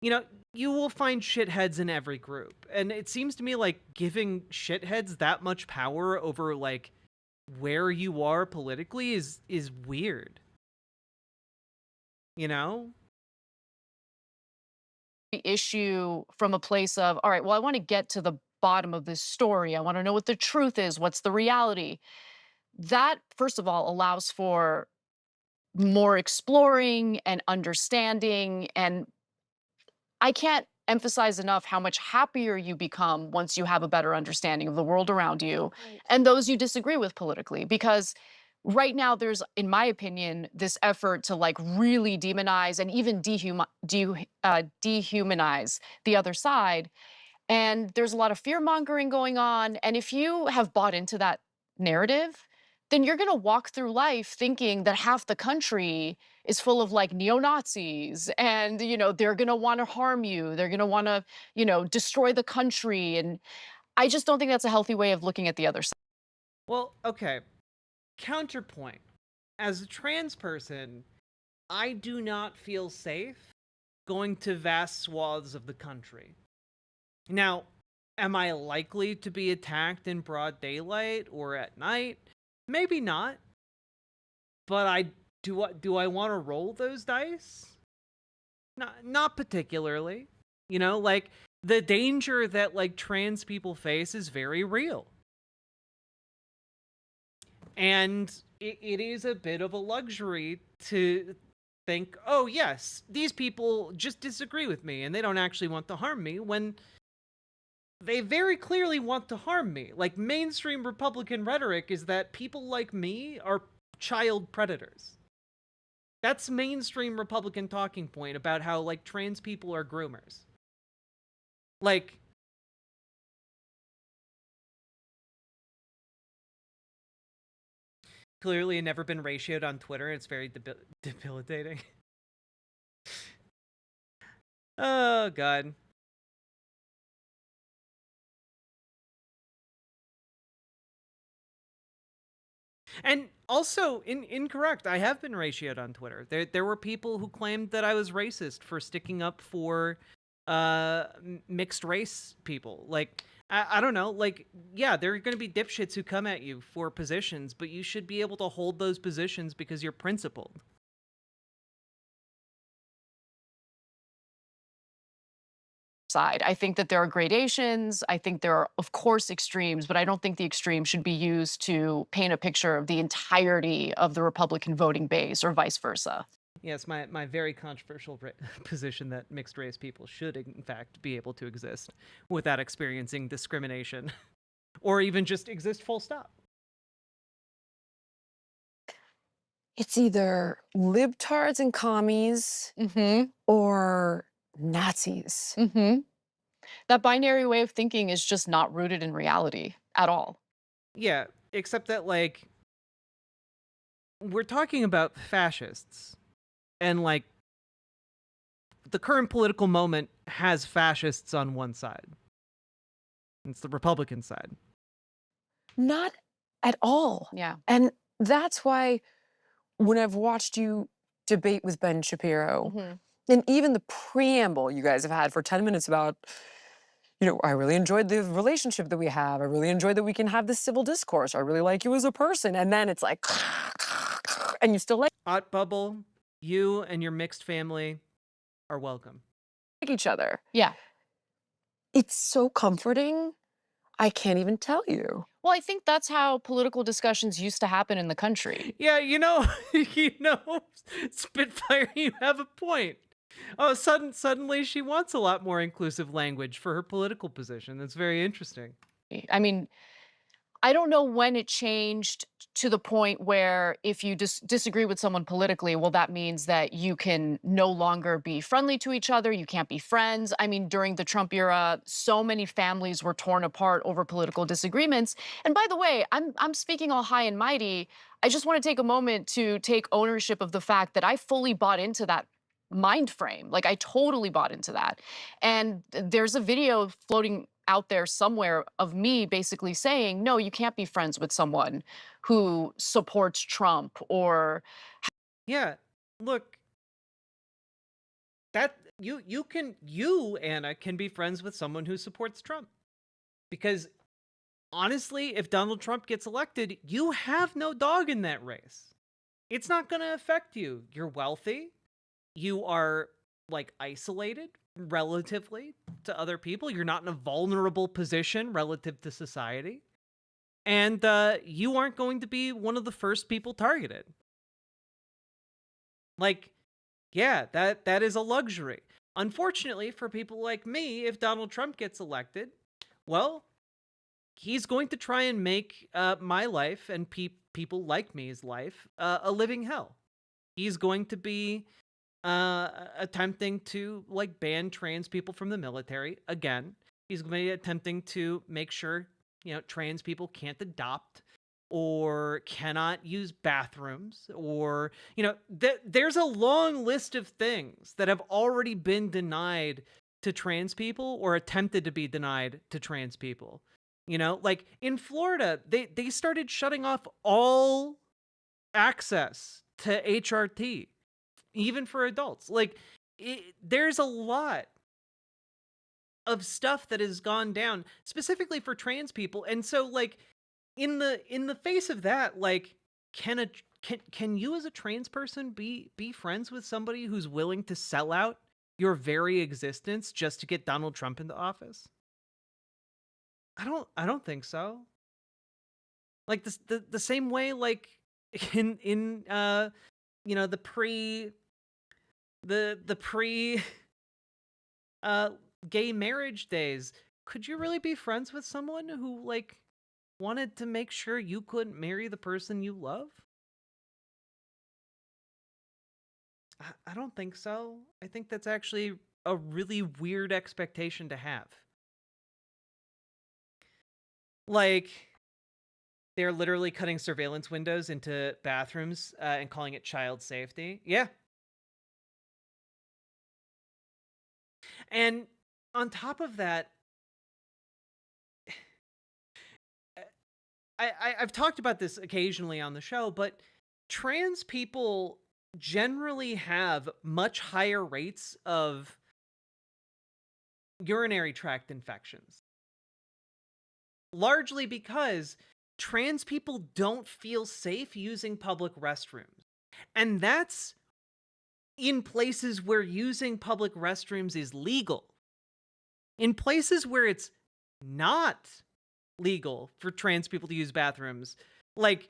you know, you will find shitheads in every group. And it seems to me like giving shitheads that much power over, like, where you are politically is weird. You know? The issue from a place of, all right, well, I want to get to the bottom of this story. I want to know what the truth is. What's the reality? That, first of all, allows for more exploring and understanding. And I can't emphasize enough how much happier you become once you have a better understanding of the world around you and those you disagree with politically. Because right now there's, in my opinion, this effort to, like, really demonize and even dehumanize the other side. And there's a lot of fear mongering going on. And if you have bought into that narrative, then you're going to walk through life thinking that half the country is full of, like, neo-Nazis and, you know, they're going to want to harm you. They're going to want to, you know, destroy the country. And I just don't think that's a healthy way of looking at the other side. Well, okay. Counterpoint. As a trans person, I do not feel safe going to vast swaths of the country. Now, am I likely to be attacked in broad daylight or at night? Maybe not. But do I want to roll those dice? Not particularly. You know, like, the danger that, like, trans people face is very real. And it is a bit of a luxury to think, oh yes, these people just disagree with me and they don't actually want to harm me, when they very clearly want to harm me. Like, mainstream Republican rhetoric is that people like me are child predators. That's mainstream Republican talking point about how, like, trans people are groomers. Like, clearly I've never been ratioed on Twitter. It's very debilitating. Oh, God. And also, incorrect, I have been ratioed on Twitter. There were people who claimed that I was racist for sticking up for mixed race people. Like, I don't know, like, yeah, there are going to be dipshits who come at you for positions, but you should be able to hold those positions because you're principled. Side. I think that there are gradations. I think there are, of course, extremes, but I don't think the extremes should be used to paint a picture of the entirety of the Republican voting base or vice versa. Yes, my very controversial position that mixed race people should, in fact, be able to exist without experiencing discrimination or even just exist full stop. It's either libtards and commies or Nazis. That binary way of thinking is just not rooted in reality at all. Yeah, except that, like, we're talking about fascists. And, like, the current political moment has fascists on one side. It's the Republican side. Not at all. Yeah. And that's why when I've watched you debate with Ben Shapiro, and even the preamble you guys have had for 10 minutes about, you know, I really enjoyed the relationship that we have. I really enjoyed that we can have this civil discourse. I really like you as a person. And then it's like, and you still like. Hot bubble. You and your mixed family are welcome. Like each other. Yeah. It's so comforting. I can't even tell you. Well, I think that's how political discussions used to happen in the country. Yeah, Spitfire, you have a point. Oh, suddenly she wants a lot more inclusive language for her political position. That's very interesting. I mean, I don't know when it changed to the point where if you disagree with someone politically, well, that means that you can no longer be friendly to each other. You can't be friends. I mean, during the Trump era, so many families were torn apart over political disagreements. And by the way, I'm speaking all high and mighty. I just want to take a moment to take ownership of the fact that I fully bought into that mind frame. Like, I totally bought into that. And there's a video floating out there somewhere of me basically saying, no, you can't be friends with someone who supports Trump or. Yeah, look, that you, Anna, can be friends with someone who supports Trump. Because honestly, if Donald Trump gets elected, you have no dog in that race. It's not going to affect you. You're wealthy. You are, like, isolated relatively to other people. You're not in a vulnerable position relative to society. And you aren't going to be one of the first people targeted. Like, yeah, that is a luxury. Unfortunately, for people like me, if Donald Trump gets elected, well, he's going to try and make my life and people like me's life a living hell. He's going to be attempting to, like, ban trans people from the military again. He's going to be attempting to make sure, trans people can't adopt or cannot use bathrooms, or, there's a long list of things that have already been denied to trans people or attempted to be denied to trans people. Like in Florida, they started shutting off all access to HRT, even for adults. Like, there's a lot of stuff that has gone down specifically for trans people. And so, like, in the face of that, like, can you as a trans person be friends with somebody who's willing to sell out your very existence just to get Donald Trump into office? I don't think so. Like, the same way, like, in the pre gay marriage days, could you really be friends with someone who, like, wanted to make sure you couldn't marry the person you love? I don't think so. I think that's actually a really weird expectation to have. Like, they're literally cutting surveillance windows into bathrooms and calling it child safety. Yeah. And on top of that, I've talked about this occasionally on the show, but trans people generally have much higher rates of urinary tract infections. Largely because trans people don't feel safe using public restrooms. And that's in places where using public restrooms is legal. In places where it's not legal for trans people to use bathrooms, like,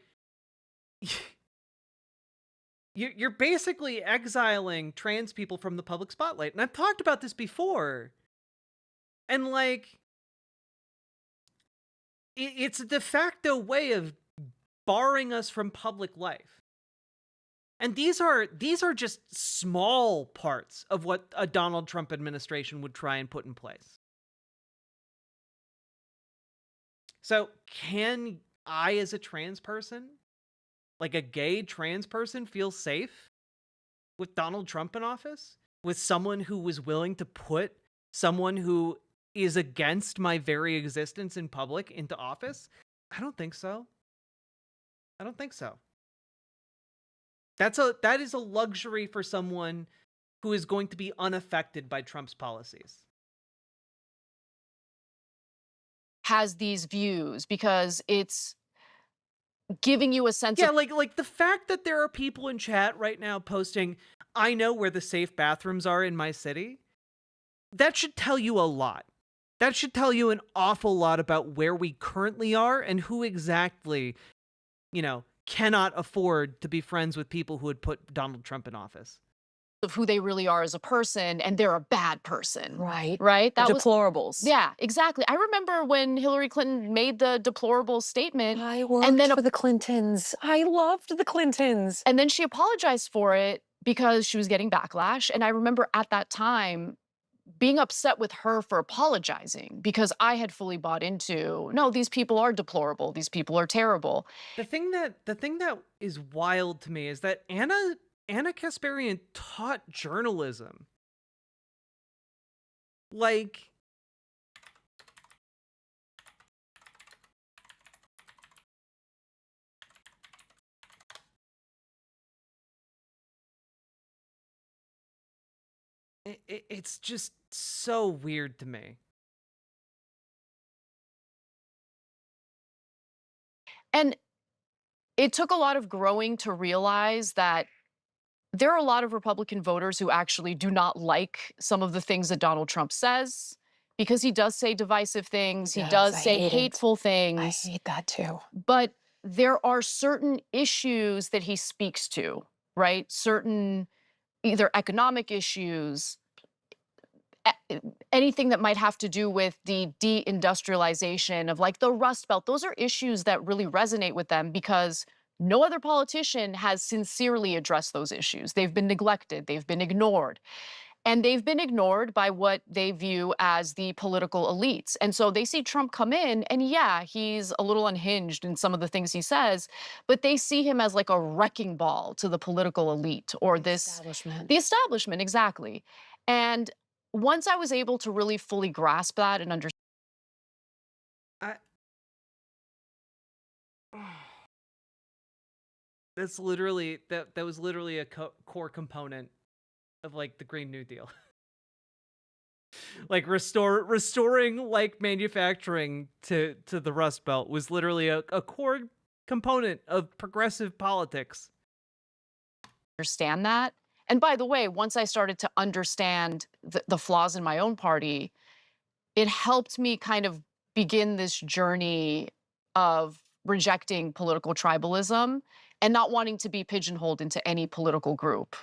you're basically exiling trans people from the public spotlight. And I've talked about this before. And, like, it's a de facto way of barring us from public life. And these are just small parts of what a Donald Trump administration would try and put in place. So can I, as a trans person, like a gay trans person, feel safe with Donald Trump in office? With someone who was willing to put someone who is against my very existence in public into office? I don't think so. I don't think so. That is a luxury for someone who is going to be unaffected by Trump's policies. Has these views because it's giving you a sense Yeah, of like the fact that there are people in chat right now posting, I know where the safe bathrooms are in my city. That should tell you a lot. That should tell you an awful lot about where we currently are and who exactly, cannot afford to be friends with people who would put Donald Trump in office. of who they really are as a person, and they're a bad person. Right. Right? That was Deplorables. Yeah, exactly. I remember when Hillary Clinton made the deplorable statement. I worked and then for the Clintons. I loved the Clintons. And then she apologized for it because she was getting backlash. And I remember at that time being upset with her for apologizing because I had fully bought into, no, these people are deplorable. These people are terrible. The thing that is wild to me is that Anna Kasparian taught journalism. Like, it's just so weird to me. And it took a lot of growing to realize that there are a lot of Republican voters who actually do not like some of the things that Donald Trump says because he does say divisive things. He does say hateful things. I hate that too. But there are certain issues that he speaks to, right? Certain either economic issues, anything that might have to do with the deindustrialization of like the Rust Belt. Those are issues that really resonate with them because no other politician has sincerely addressed those issues. They've been neglected, they've been ignored. And they've been ignored by what they view as the political elites. And so they see Trump come in, and yeah, he's a little unhinged in some of the things he says, but they see him as like a wrecking ball to the political elite or the establishment, exactly. And once I was able to really fully grasp that and understand. That's literally that was literally a core component of like the Green New Deal. Like restoring like manufacturing to the Rust Belt was literally a core component of progressive politics. Understand that. And by the way, once I started to understand the flaws in my own party, it helped me kind of begin this journey of rejecting political tribalism and not wanting to be pigeonholed into any political group.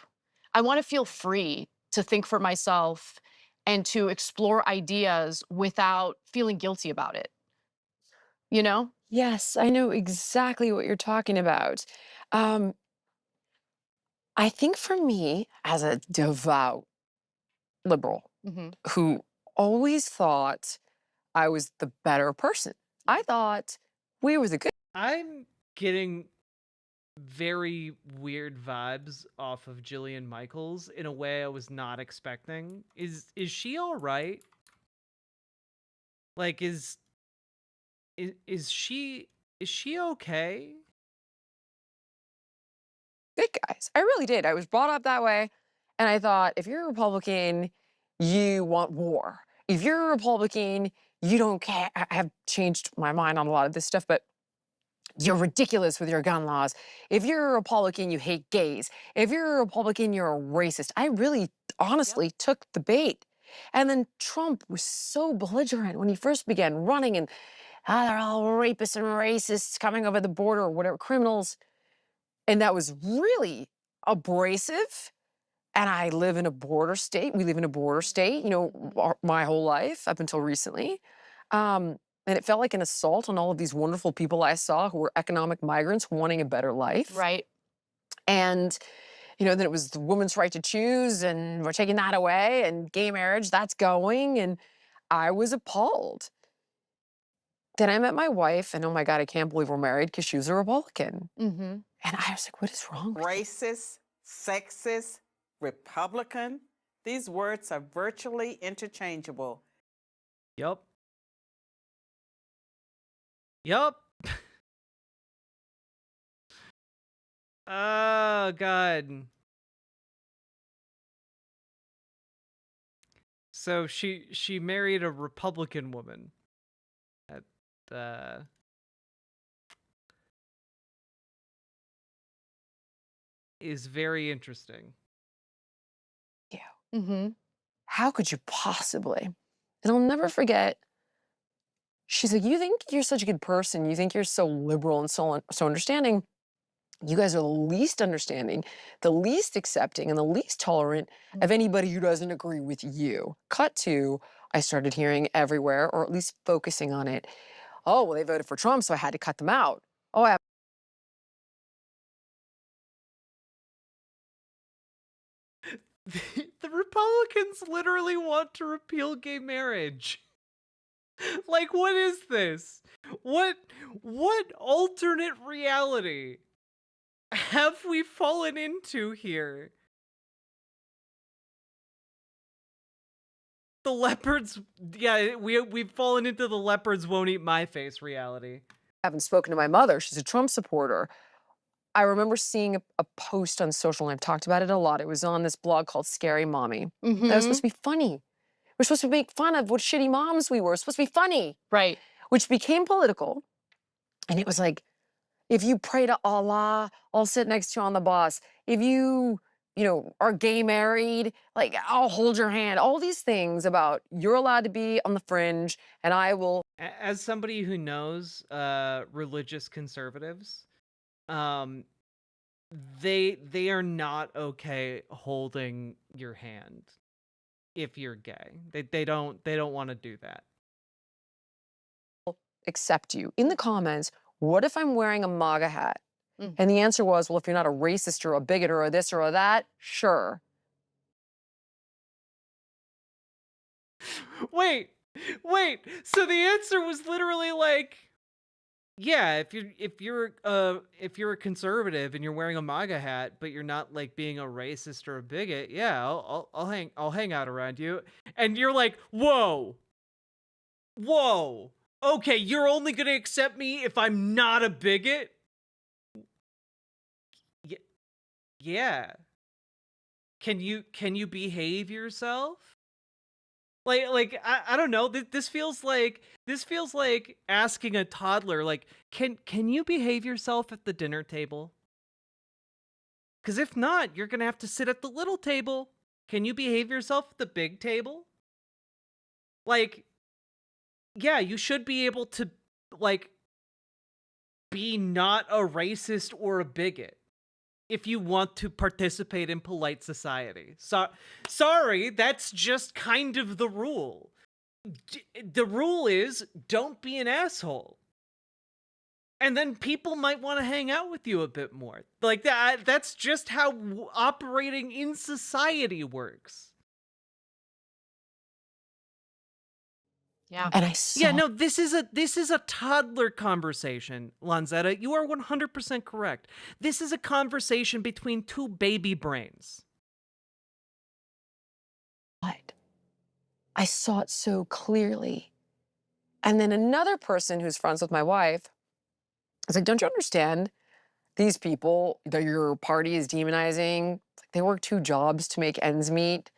I want to feel free to think for myself and to explore ideas without feeling guilty about it. You know? Yes, I know exactly what you're talking about. I think for me, as a devout liberal who always thought I was the better person, I thought we were the good. I'm getting very weird vibes off of Jillian Michaels in a way I was not expecting. Is she all right? Like is she okay? Good guys. I really did. I was brought up that way. And I thought, if you're a Republican, you want war. If you're a Republican, you don't care. I have changed my mind on a lot of this stuff, but you're ridiculous with your gun laws. If you're a Republican, you hate gays. If you're a Republican, you're a racist. I really honestly took the bait. And then Trump was so belligerent when he first began running and they're all rapists and racists coming over the border or whatever, criminals. And that was really abrasive. And I live in a border state. We live in a border state, my whole life up until recently. And it felt like an assault on all of these wonderful people I saw who were economic migrants wanting a better life. Right. And, then it was the woman's right to choose, and we're taking that away, and gay marriage, that's going. And I was appalled. Then I met my wife, and oh my God, I can't believe we're married because she was a Republican. And I was like, what is wrong with racist, sexist, Republican? These words are virtually interchangeable. Yup. Oh, God. So she married a Republican woman. is very interesting. How could you possibly? And I'll never forget, she's like, you think you're such a good person. You think you're so liberal and so understanding. You guys are the least understanding, the least accepting, and the least tolerant of anybody who doesn't agree with you. Cut to, I started hearing everywhere, or at least focusing on it. Oh, well, they voted for Trump, so I had to cut them out. Oh, I The Republicans literally want to repeal gay marriage. Like, what is this? What alternate reality have we fallen into here? The leopards, yeah, we've fallen into the leopards won't eat my face reality. haven't spoken to my mother. She's a Trump supporter. I remember seeing a post on social, and I've talked about it a lot. It was on this blog called Scary Mommy. That was supposed to be funny. We're supposed to make fun of what shitty moms we were. It's supposed to be funny. Right. Which became political. And it was like, if you pray to Allah, I'll sit next to you on the bus. If you are gay married, like, I'll hold your hand. All these things about you're allowed to be on the fringe, and I will. As somebody who knows religious conservatives, they are not okay holding your hand if you're gay. They don't want to do that. Accept you. In the comments, what if I'm wearing a Maga hat? And the answer was, well, if you're not a racist or a bigot or a this or a that, sure. Wait. So the answer was literally like, yeah, if you're a conservative and you're wearing a MAGA hat, but you're not like being a racist or a bigot, yeah, I'll hang out around you. And you're like, whoa. Okay, you're only gonna accept me if I'm not a bigot? Yeah. Can you behave yourself? Like I don't know. This feels like asking a toddler, like, can you behave yourself at the dinner table? Because if not, you're gonna have to sit at the little table. Can you behave yourself at the big table? Like, yeah, you should be able to, like, be not a racist or a bigot if you want to participate in polite society. Sorry, that's just kind of the rule. The rule is, don't be an asshole. And then people might want to hang out with you a bit more. Like, that's just how operating in society works. Yeah. And I saw. Yeah, no, this is a toddler conversation, Lanzetta. You are 100% correct. This is a conversation between two baby brains. I saw it so clearly. And then another person who's friends with my wife was like, don't you understand? These people that your party is demonizing, they work 2 jobs to make ends meet.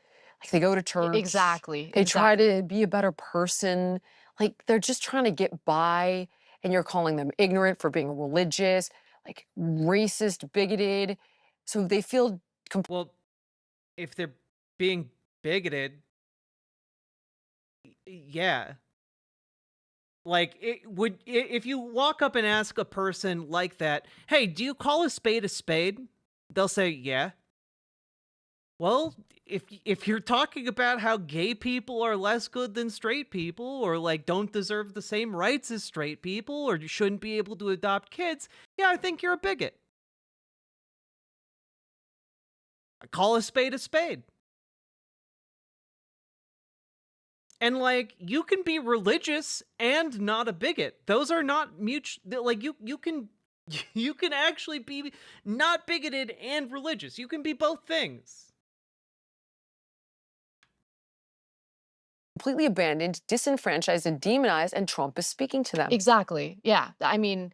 Like, they go to church. Exactly. They try to be a better person. Like, they're just trying to get by, and you're calling them ignorant for being religious, like racist, bigoted. So they feel well, if they're being bigoted, yeah. Like, if you walk up and ask a person like that, hey, do you call a spade a spade? They'll say, yeah. Well, if you're talking about how gay people are less good than straight people, or like don't deserve the same rights as straight people, or you shouldn't be able to adopt kids, yeah, I think you're a bigot. Call a spade a spade. And like, you can be religious and not a bigot. Those are not mutual. Like, you can actually be not bigoted and religious. You can be both things. completely abandoned, disenfranchised, and demonized, and Trump is speaking to them. Exactly. Yeah. I mean,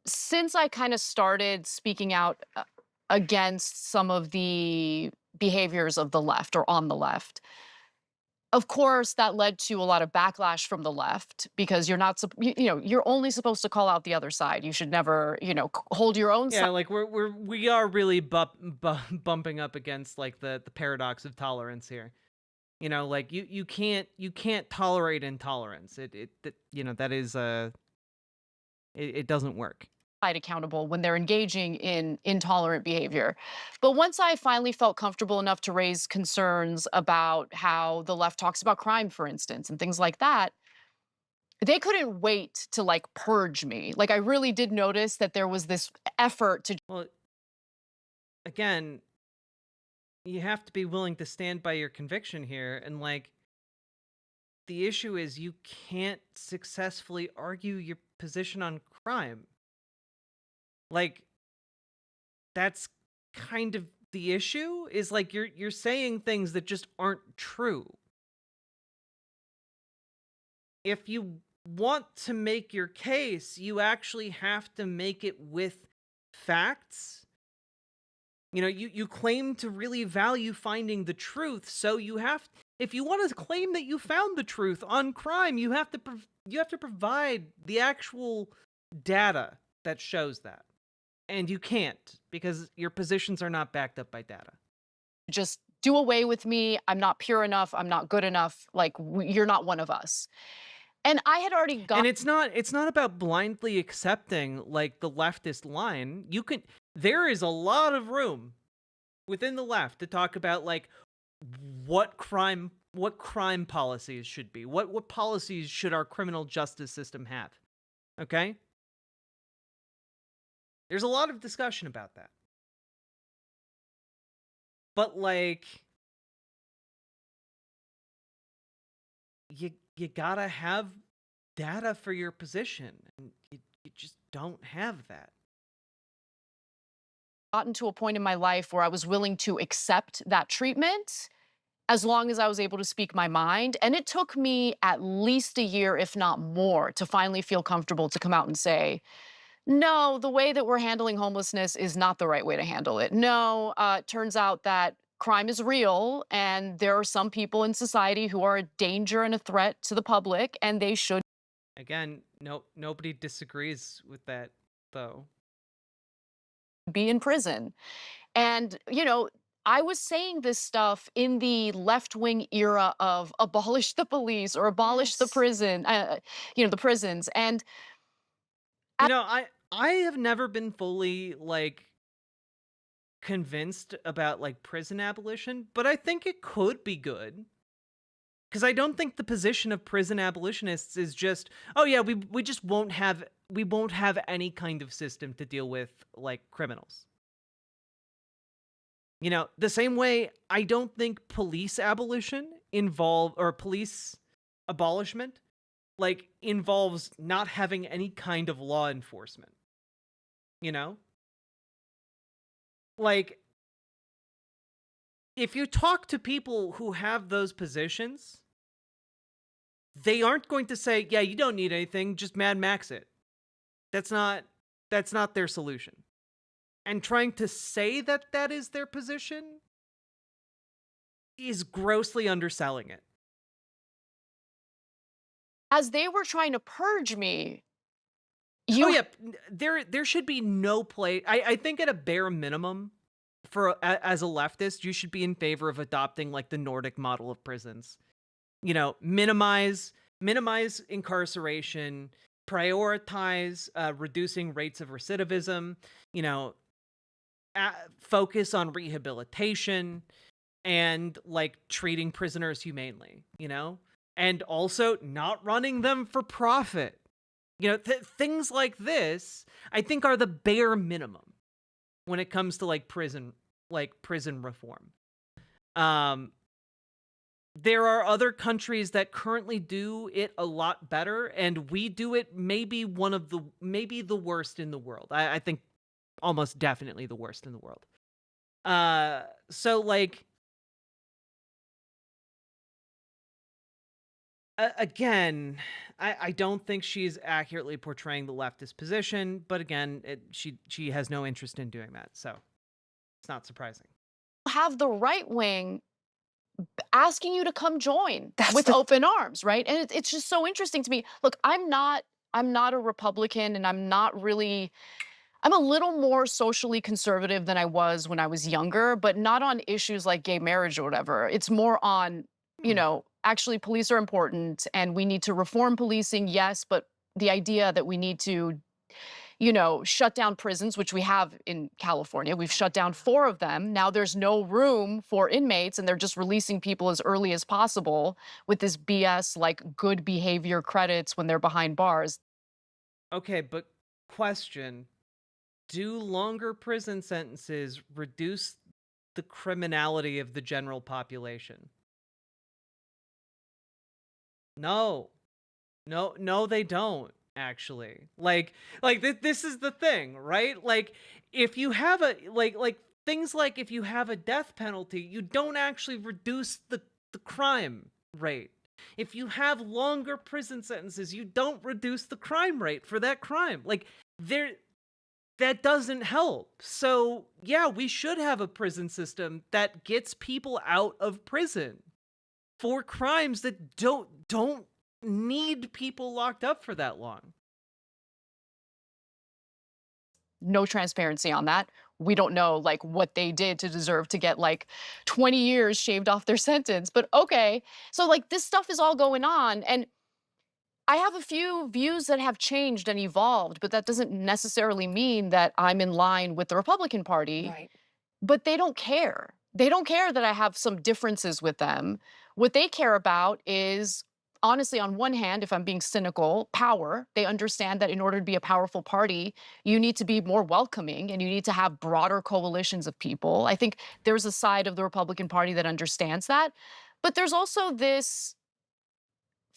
since I kind of started speaking out against some of the behaviors of the left or on the left, Of course, that led to a lot of backlash from the left because you're not, you're only supposed to call out the other side. You should never, hold your own Yeah, side. like we are really bumping up against like the paradox of tolerance here. Like you can't tolerate intolerance. That is it doesn't work. Accountable when they're engaging in intolerant behavior. But once I finally felt comfortable enough to raise concerns about how the left talks about crime, for instance, and things like that, they couldn't wait to like purge me. Like I really did notice that there was this effort to. Well, again, you have to be willing to stand by your conviction here, and like the issue is you can't successfully argue your position on crime. Like, that's kind of the issue, is like you're saying things that just aren't true. If you want to make your case, you actually have to make it with facts. You claim to really value finding the truth, so if you want to claim that you found the truth on crime, you have to provide the actual data that shows that. And you can't, because your positions are not backed up by data. Just do away with me. I'm not pure enough. I'm not good enough. Like, you're not one of us. And I had already got. And it's not about blindly accepting like the leftist line. There is a lot of room within the left to talk about like what crime policies should be. What policies should our criminal justice system have? Okay? There's a lot of discussion about that. But like you gotta have data for your position, and you just don't have that. Gotten to a point in my life where I was willing to accept that treatment as long as I was able to speak my mind. And it took me at least a year, if not more, to finally feel comfortable to come out and say, no, the way that we're handling homelessness is not the right way to handle it. No, it turns out that crime is real, and there are some people in society who are a danger and a threat to the public, and they should. Again, nobody disagrees with that, though. Be in prison. And, I was saying this stuff in the left-wing era of abolish the police or abolish the prison, the prisons. And I have never been fully like convinced about like prison abolition, but I think it could be good. Because I don't think the position of prison abolitionists is just, oh yeah, we just won't have any kind of system to deal with like criminals. The same way I don't think police abolishment like involves not having any kind of law enforcement. Like if you talk to people who have those positions, they aren't going to say, yeah, you don't need anything, just Mad Max it. That's not their solution. And trying to say that that is their position is grossly underselling it. As they were trying to purge me, there should be no place. I think at a bare minimum, as a leftist, you should be in favor of adopting like the Nordic model of prisons. Minimize incarceration, prioritize reducing rates of recidivism, focus on rehabilitation and like treating prisoners humanely, and also not running them for profit. Things like this, I think, are the bare minimum when it comes to like prison reform. There are other countries that currently do it a lot better, and we do it maybe the worst in the world. I think almost definitely the worst in the world. So like, again, I don't think she's accurately portraying the leftist position, but again, she has no interest in doing that, so it's not surprising. Have the right wing asking you to come join with open arms, right? And it's just so interesting to me. Look, I'm not a Republican, and I'm a little more socially conservative than I was when I was younger, but not on issues like gay marriage or whatever. It's more on, actually police are important and we need to reform policing, yes, but the idea that we need to shut down prisons, which we have in California. We've shut down 4 of them. Now there's no room for inmates, and they're just releasing people as early as possible with this BS like good behavior credits when they're behind bars. Okay, but question, do longer prison sentences reduce the criminality of the general population? No. No, they don't. Actually, this is the thing, right? Like, if you have a things like if you have a death penalty, you don't actually reduce the crime rate. If you have longer prison sentences, you don't reduce the crime rate for that crime. That doesn't help. So yeah, we should have a prison system that gets people out of prison for crimes that don't need people locked up for that long. No transparency on that. We don't know what they did to deserve to get 20 years shaved off their sentence. But okay, so this stuff is all going on, and I have a few views that have changed and evolved, but that doesn't necessarily mean that I'm in line with the Republican Party. Right. But they don't care. They don't care that I have some differences with them. What they care about is, honestly, on one hand, if I'm being cynical, power. They understand that in order to be a powerful party, you need to be more welcoming and you need to have broader coalitions of people. I think there's a side of the Republican Party that understands that. But there's also this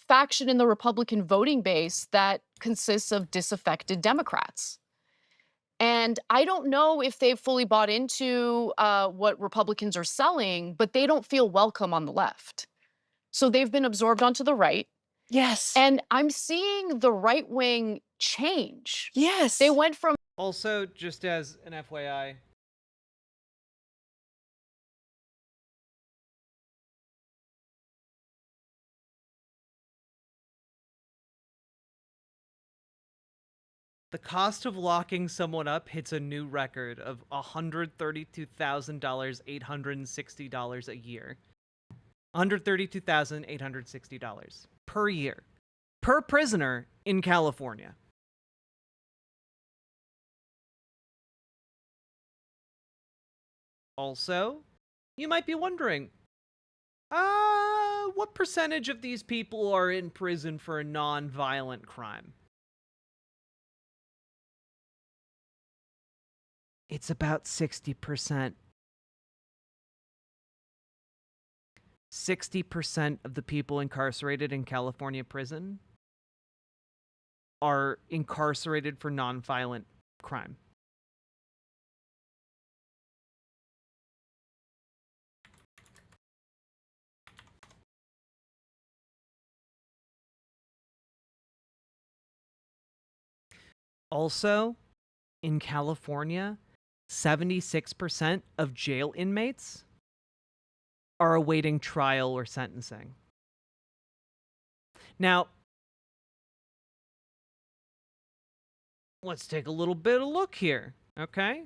faction in the Republican voting base that consists of disaffected Democrats. And I don't know if they've fully bought into what Republicans are selling, but they don't feel welcome on the left. So they've been absorbed onto the right. Yes. And I'm seeing the right wing change. Yes. They went from. Also, just as an FYI, the cost of locking someone up hits a new record of $132,860 a year. $132,860 per year. Per prisoner in California. Also, you might be wondering, what percentage of these people are in prison for a non-violent crime? It's about 60%. 60% of the people incarcerated in California prison are incarcerated for non-violent crime. Also, in California, 76% of jail inmates are awaiting trial or sentencing. Now, let's take a little bit of a look here, okay?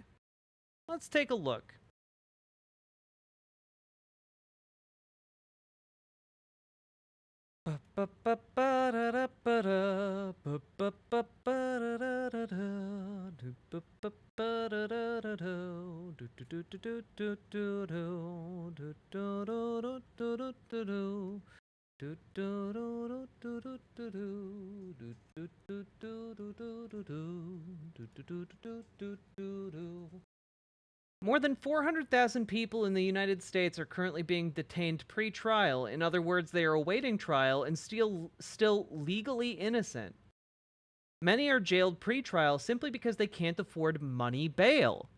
Let's take a look. More than 400,000 people in the United States are currently being detained pre-trial. In other words, they are awaiting trial and still legally innocent. Many are jailed pre-trial simply because they can't afford money bail.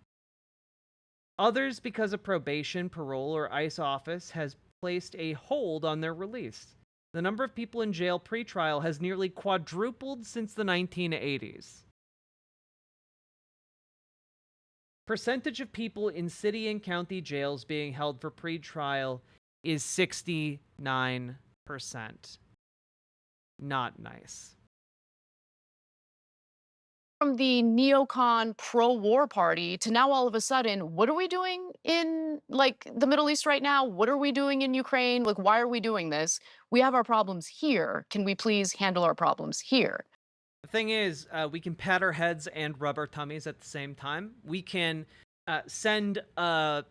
Others because a probation, parole, or ICE office has placed a hold on their release. The number of people in jail pre-trial has nearly quadrupled since the 1980s. Percentage of people in city and county jails being held for pre-trial is 69%. Not nice. From the neocon pro-war party to now all of a sudden, what are we doing in like the Middle East right now? What are we doing in Ukraine? Like, why are we doing this? We have our problems here. Can we please handle our problems here? The thing is, we can pat our heads and rub our tummies at the same time. We can send a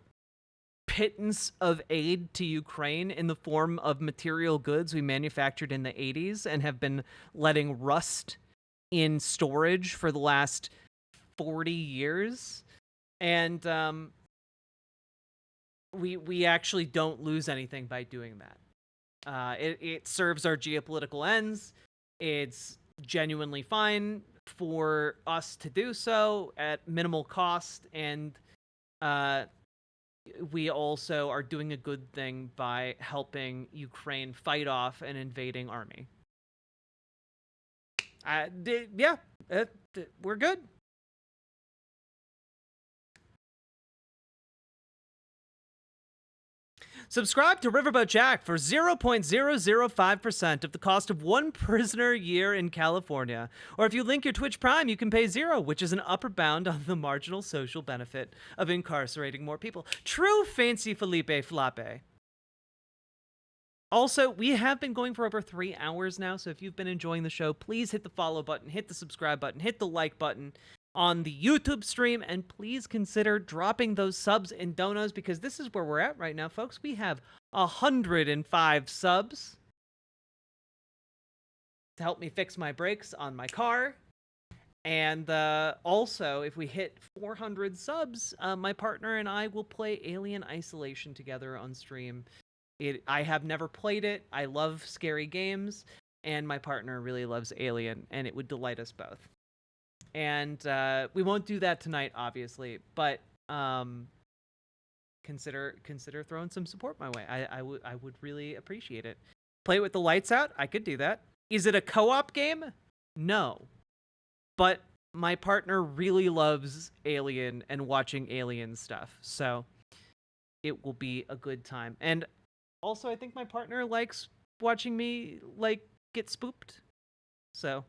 pittance of aid to Ukraine in the form of material goods we manufactured in the 80s and have been letting rust in storage for the last 40 years. And we actually don't lose anything by doing that. It serves our geopolitical ends. It's genuinely fine for us to do so at minimal cost, and we also are doing a good thing by helping Ukraine fight off an invading army. We're good. Subscribe to Riverboat Jack for 0.005% of the cost of one prisoner a year in California. Or if you link your Twitch Prime, you can pay $0, which is an upper bound on the marginal social benefit of incarcerating more people. True fancy Felipe Flape. Also, we have been going for over 3 hours now, so if you've been enjoying the show, please hit the follow button, hit the subscribe button, hit the like button on the YouTube stream, and please consider dropping those subs and donos, because this is where we're at right now, folks. We have 105 subs to help me fix my brakes on my car. And also, if we hit 400 subs, my partner and I will play Alien Isolation together on stream. I have never played it. I love scary games, and my partner really loves Alien, and it would delight us both. And we won't do that tonight, obviously, but consider throwing some support my way. I would really appreciate it. Play it with the lights out? I could do that. Is it a co-op game? No. But my partner really loves Alien and watching Alien stuff, so it will be a good time. And also, I think my partner likes watching me, like, get spooked. So.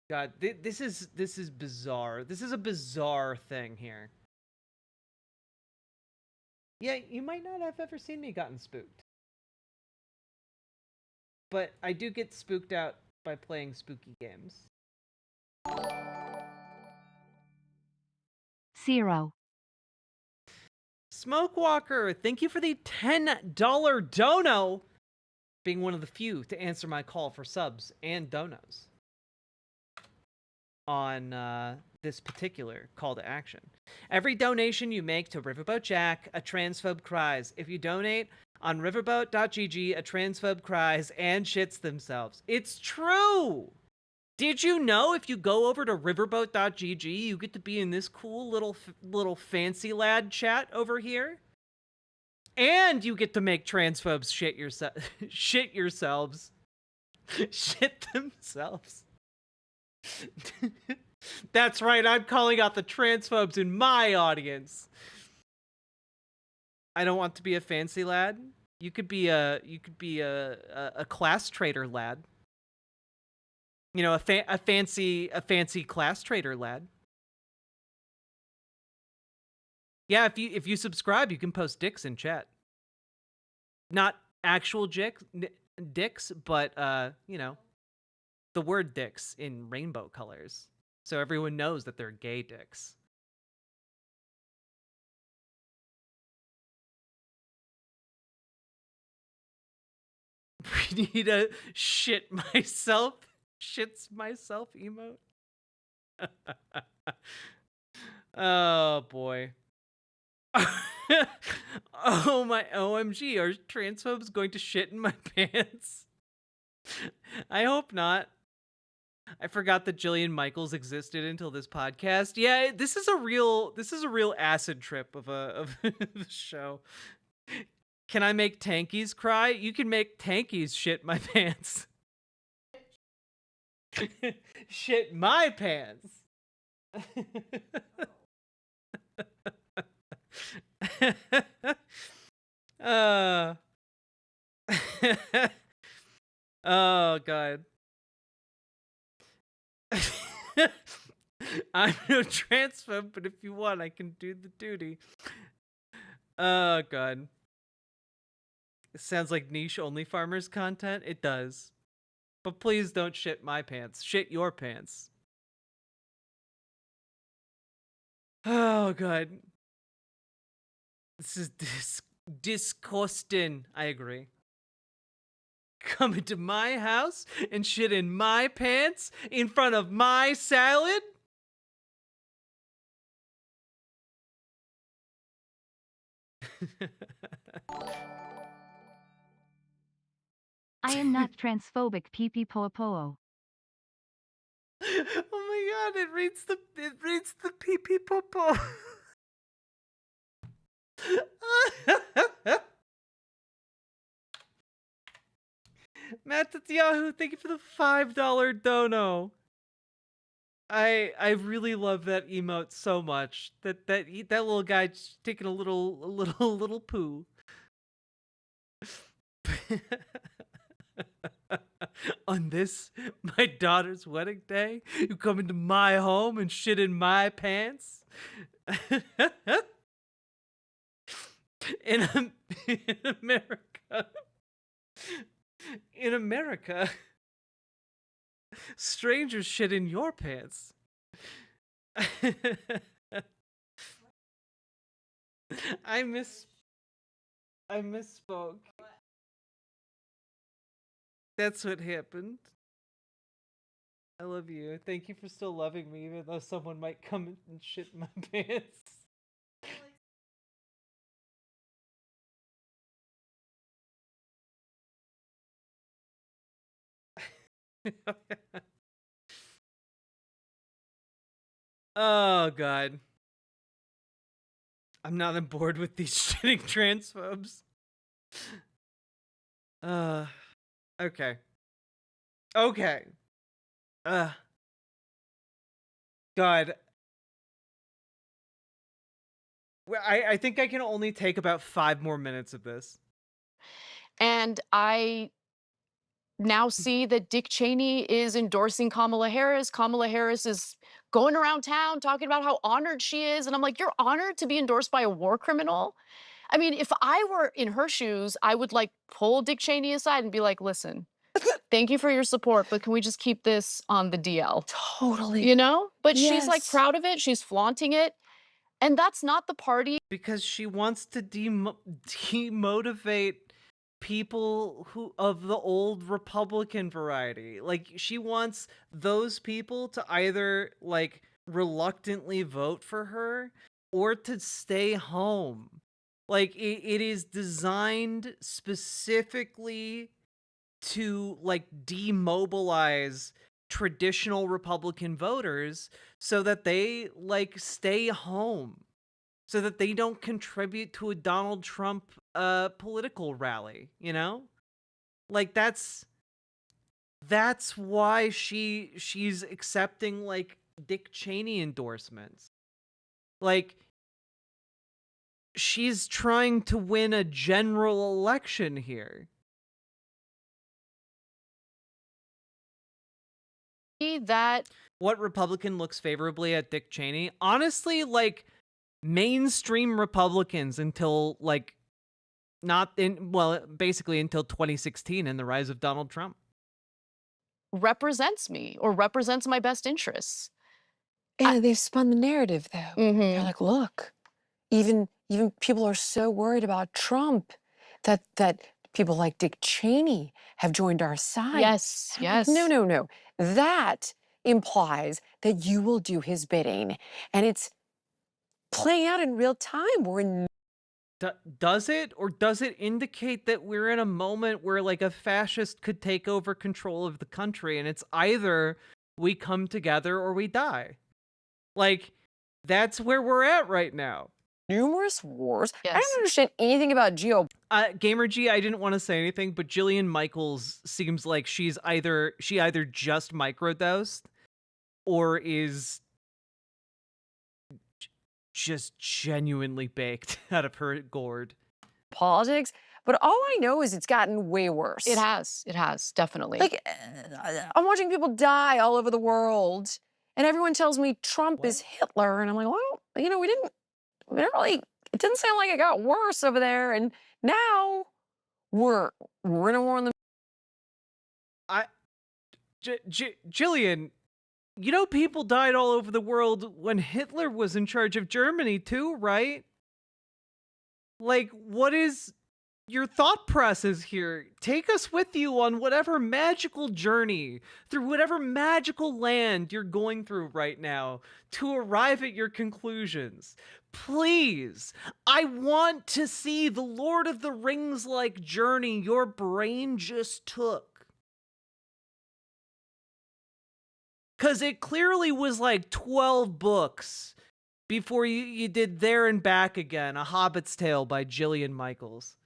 God, this is bizarre. This is a bizarre thing here. Yeah, you might not have ever seen me gotten spooked. But I do get spooked out by playing spooky games. 0. Smokewalker, thank you for the $10 dono, being one of the few to answer my call for subs and donos on this particular call to action. Every donation you make to Riverboat Jack, a transphobe cries. If you donate on riverboat.gg, a transphobe cries and shits themselves. It's true! Did you know if you go over to riverboat.gg, you get to be in this cool little fancy lad chat over here? And you get to make transphobes shit yourselves. Shit themselves. That's right, I'm calling out the transphobes in my audience. I don't want to be a fancy lad. You could be a class traitor lad. You know, a fancy class traitor lad. Yeah, if you subscribe, you can post dicks in chat. Not actual dicks, but you know, the word dicks in rainbow colors, so everyone knows that they're gay dicks. We need a shits myself emote. Oh boy. Oh my OMG, are transphobes going to shit in my pants? I hope not. I forgot that Jillian Michaels existed until this podcast. Yeah, this is a real acid trip of a show. Can I make tankies cry? You can make tankies shit my pants. Shit my pants. uh oh god. I'm no transphobe, but if you want, I can do the duty. Oh god. It sounds like niche only farmers content. It does. But please don't shit my pants. Shit your pants. Oh god. This is disgusting. I agree. Come into my house and shit in my pants in front of my salad? I am not transphobic, pee poa poa. Oh my god, it reads the pee pee po po. Matt at Yahoo, thank you for the $5 dono. I really love that emote so much. That little guy just taking a little poo. On this, my daughter's wedding day, you come into my home and shit in my pants? in America, strangers shit in your pants. I misspoke. That's what happened. I love you. Thank you for still loving me, even though someone might come and shit in my pants. Oh god. I'm not on board with these shitting transphobes. Okay. Okay. God. Well, I think I can only take about 5 more minutes of this. And I now see that Dick Cheney is endorsing Kamala Harris. Kamala Harris is going around town talking about how honored she is. And I'm like, you're honored to be endorsed by a war criminal? I mean, if I were in her shoes, I would like pull Dick Cheney aside and be like, listen, thank you for your support, but can we just keep this on the DL? Totally. You know? But she's like Yes. proud of it. She's flaunting it. And that's not the party. Because she wants to demotivate people who of the old Republican variety. Like, she wants those people to either like reluctantly vote for her or to stay home. Like, it is designed specifically to like demobilize traditional Republican voters so that they like stay home, so that they don't contribute to a Donald Trump political rally, you know? Like, that's why she's accepting like Dick Cheney endorsements. Like, she's trying to win a general election here. That what Republican looks favorably at Dick Cheney? Honestly, like mainstream Republicans until like basically until 2016 and the rise of Donald Trump. Represents me or represents my best interests. And they've spun the narrative though. They're like, look, even people are so worried about Trump that people like Dick Cheney have joined our side. Yes, I'm like, yes. no. That implies that you will do his bidding. And it's playing out in real time. We're in does it, or does it indicate that we're in a moment where like a fascist could take over control of the country and it's either we come together or we die? Like, that's where we're at right now. Numerous wars. Yes. I don't understand anything about Gamer G, I didn't want to say anything, but Jillian Michaels seems like she either just microdosed or is just genuinely baked out of her gourd. Politics, but all I know is it's gotten way worse. It has, definitely. Like, I'm watching people die all over the world, and everyone tells me Trump is Hitler, and I'm like, well, you know, we didn't really, it didn't sound like it got worse over there, and now we're in a war in the Jillian, you know people died all over the world when Hitler was in charge of Germany too, right? Like, what is your thought process here? Take us with you on whatever magical journey, through whatever magical land you're going through right now to arrive at your conclusions. Please, I want to see the Lord of the Rings-like journey your brain just took. Because it clearly was like 12 books before you did There and Back Again, A Hobbit's Tale by Jillian Michaels.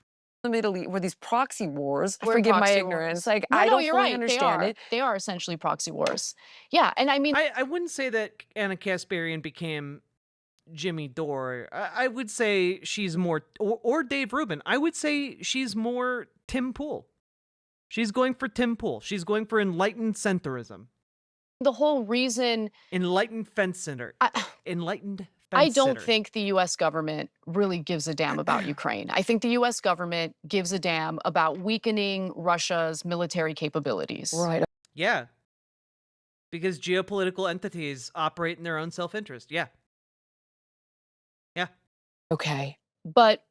Middle East, where these proxy wars, We're forgive my proxy ignorance, wars. like, No, I no, don't you're fully right. understand it. They are essentially proxy wars. Yeah, and I mean... I wouldn't say that Anna Kasparian became Jimmy Dore. I would say she's more... Or Dave Rubin. I would say she's more Tim Pool. She's going for Tim Pool. She's going for enlightened centrism. The whole reason... Enlightened fence center. Enlightened fence I don't sitter. think the U.S. government really gives a damn about Ukraine. I think the U.S. government gives a damn about weakening Russia's military capabilities. Right. Yeah. Because geopolitical entities operate in their own self-interest. Yeah. Yeah. Okay. But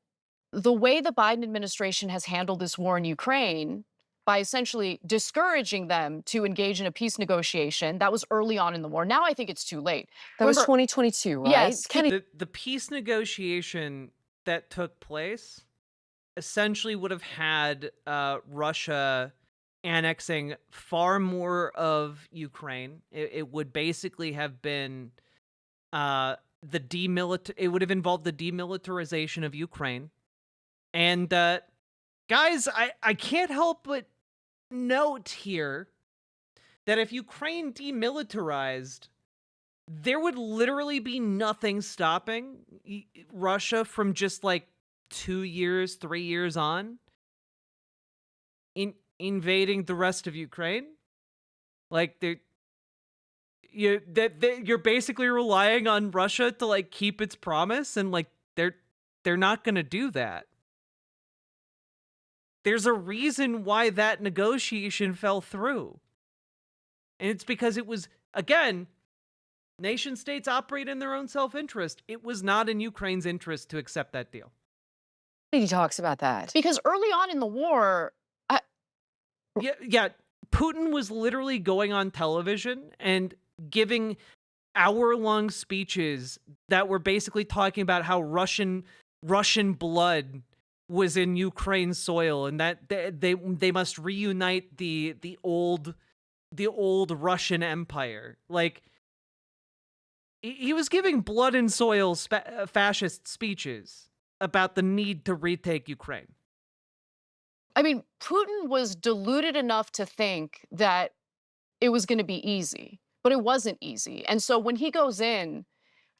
the way the Biden administration has handled this war in Ukraine, by essentially discouraging them to engage in a peace negotiation, that was early on in the war. Now I think it's too late. That was 2022, right? Yes. The peace negotiation that took place essentially would have had Russia annexing far more of Ukraine. It would basically have been it would have involved the demilitarization of Ukraine. And guys, I can't help but note here that if Ukraine demilitarized, there would literally be nothing stopping Russia from just like 2 years, 3 years on invading the rest of Ukraine. Like you're basically relying on Russia to like keep its promise, and like they're not going to do that. There's a reason why that negotiation fell through. And it's because it was, again, nation states operate in their own self-interest. It was not in Ukraine's interest to accept that deal. He talks about that. Because early on in the war... Yeah, Putin was literally going on television and giving hour-long speeches that were basically talking about how Russian blood was in Ukraine's soil, and that they must reunite the old Russian Empire. Like, he was giving blood and soil fascist speeches about the need to retake Ukraine. I mean, Putin was deluded enough to think that it was going to be easy, but it wasn't easy. And so when he goes in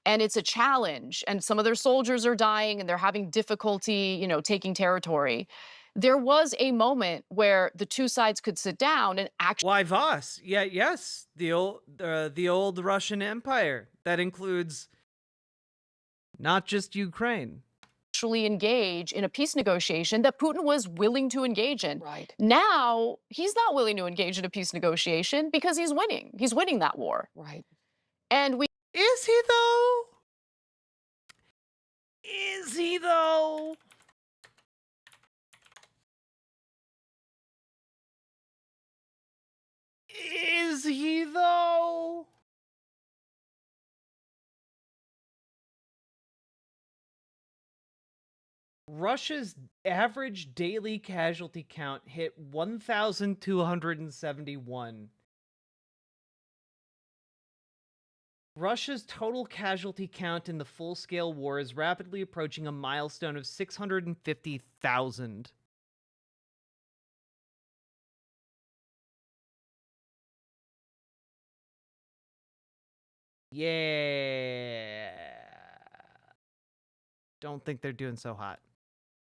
and it's a challenge and some of their soldiers are dying and they're having difficulty, you know, taking territory, there was a moment where the two sides could sit down and actually... Why, Voss? Yeah, yes, the old Russian Empire. That includes not just Ukraine. Actually engage in a peace negotiation that Putin was willing to engage in. Right. Now, he's not willing to engage in a peace negotiation because he's winning. He's winning that war. Right. And we... Is he, though? Is he, though? Is he, though? Russia's average daily casualty count hit 1,271. Russia's total casualty count in the full-scale war is rapidly approaching a milestone of 650,000. Yeah. don't think they're doing so hot.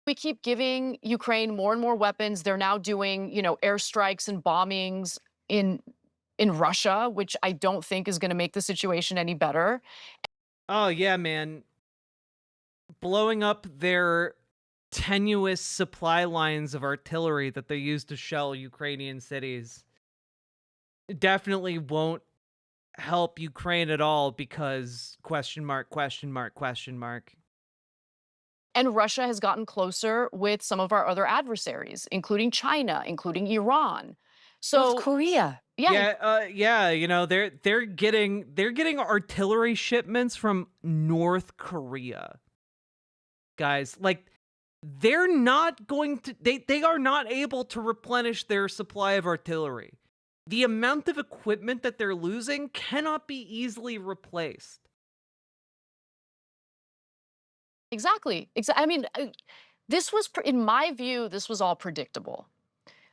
We keep giving Ukraine more and more weapons. They're now doing, airstrikes and bombings in Russia, which I don't think is going to make the situation any better. Oh yeah, man. Blowing up their tenuous supply lines of artillery that they use to shell Ukrainian cities definitely won't help Ukraine at all because question mark, question mark, question mark. And Russia has gotten closer with some of our other adversaries, including China, including Iran. So North Korea. Yeah. They're getting artillery shipments from North Korea. Guys, like they're not going to they are not able to replenish their supply of artillery. The amount of equipment that they're losing cannot be easily replaced. Exactly. I mean, this was, in my view, this was all predictable.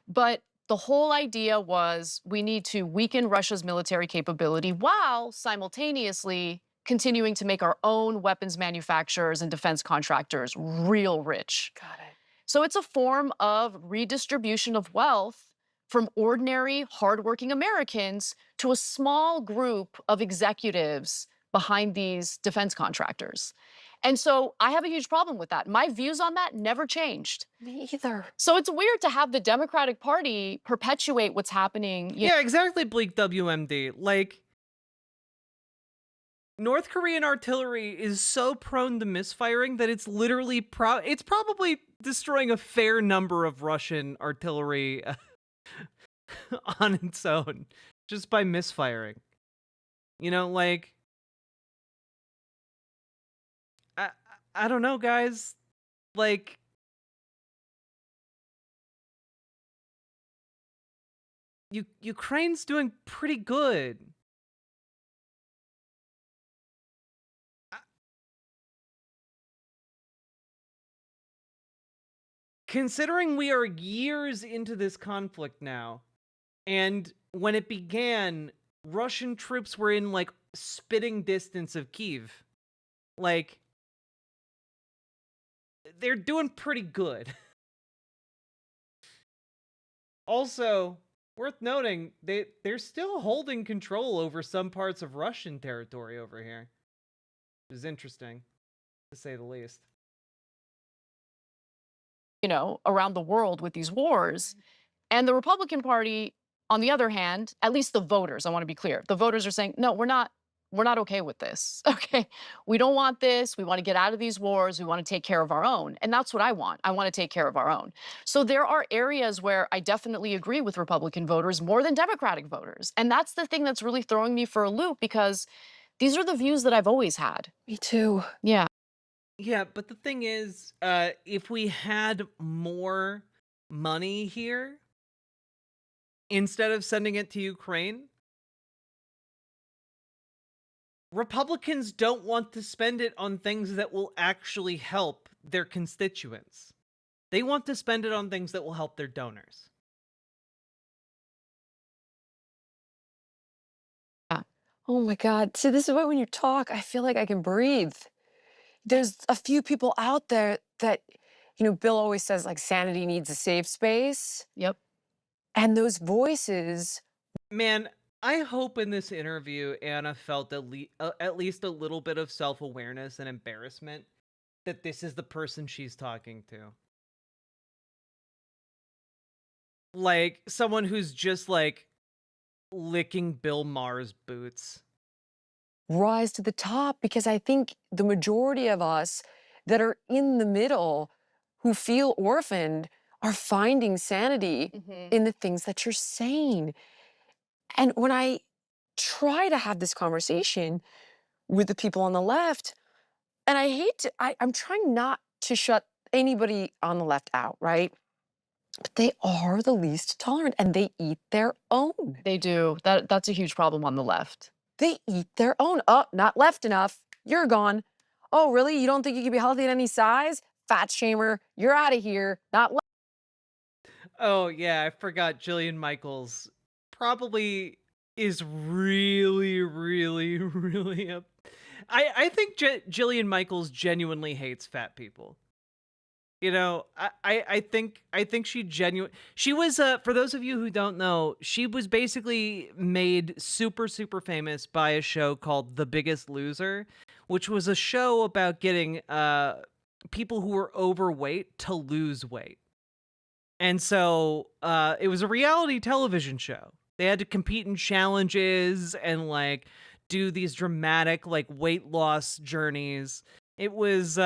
But the whole idea was we need to weaken Russia's military capability while simultaneously continuing to make our own weapons manufacturers and defense contractors real rich. Got it. So it's a form of redistribution of wealth from ordinary, hardworking Americans to a small group of executives behind these defense contractors. And so I have a huge problem with that. My views on that never changed. Me either. So it's weird to have the Democratic Party perpetuate what's happening. Yeah, exactly, Bleak WMD. Like, North Korean artillery is so prone to misfiring that it's literally it's probably destroying a fair number of Russian artillery on its own just by misfiring. Like, I don't know, guys. Like, Ukraine's doing pretty good. Considering we are years into this conflict now, and when it began, Russian troops were in, like, spitting distance of Kyiv. Like, they're doing pretty good. Also, worth noting, they're still holding control over some parts of Russian territory over here. Which is interesting, to say the least. Around the world with these wars. And the Republican Party, on the other hand, at least the voters, I want to be clear, the voters are saying, no, we're not okay with this. Okay. We don't want this. We want to get out of these wars. We want to take care of our own. And that's what I want. I want to take care of our own. So there are areas where I definitely agree with Republican voters more than Democratic voters. And that's the thing that's really throwing me for a loop because these are the views that I've always had. Me too. Yeah. Yeah, but the thing is, if we had more money here, instead of sending it to Ukraine, Republicans don't want to spend it on things that will actually help their constituents. They want to spend it on things that will help their donors. Oh my God. See, this is why when you talk, I feel like I can breathe. There's a few people out there that, Bill always says, like, sanity needs a safe space. Yep. And those voices. Man, I hope in this interview, Anna felt at least a little bit of self-awareness and embarrassment that this is the person she's talking to. Like, someone who's just, like, licking Bill Maher's boots. Rise to the top, because I think the majority of us that are in the middle who feel orphaned are finding sanity in the things that you're saying. And when I try to have this conversation with the people on the left, and I'm trying not to shut anybody on the left out, right? But they are the least tolerant and they eat their own. They do. That's a huge problem on the left. They eat their own. Oh, not left enough. You're gone. Oh, really? You don't think you can be healthy at any size? Fat shamer, you're out of here. Not left. Oh, yeah, I forgot Jillian Michaels probably is really, really, really I think Jillian Michaels genuinely hates fat people. You know, I think she was for those of you who don't know, she was basically made super famous by a show called The Biggest Loser, which was a show about getting people who were overweight to lose weight. And so it was a reality television show. They had to compete in challenges and like do these dramatic like weight loss journeys. It was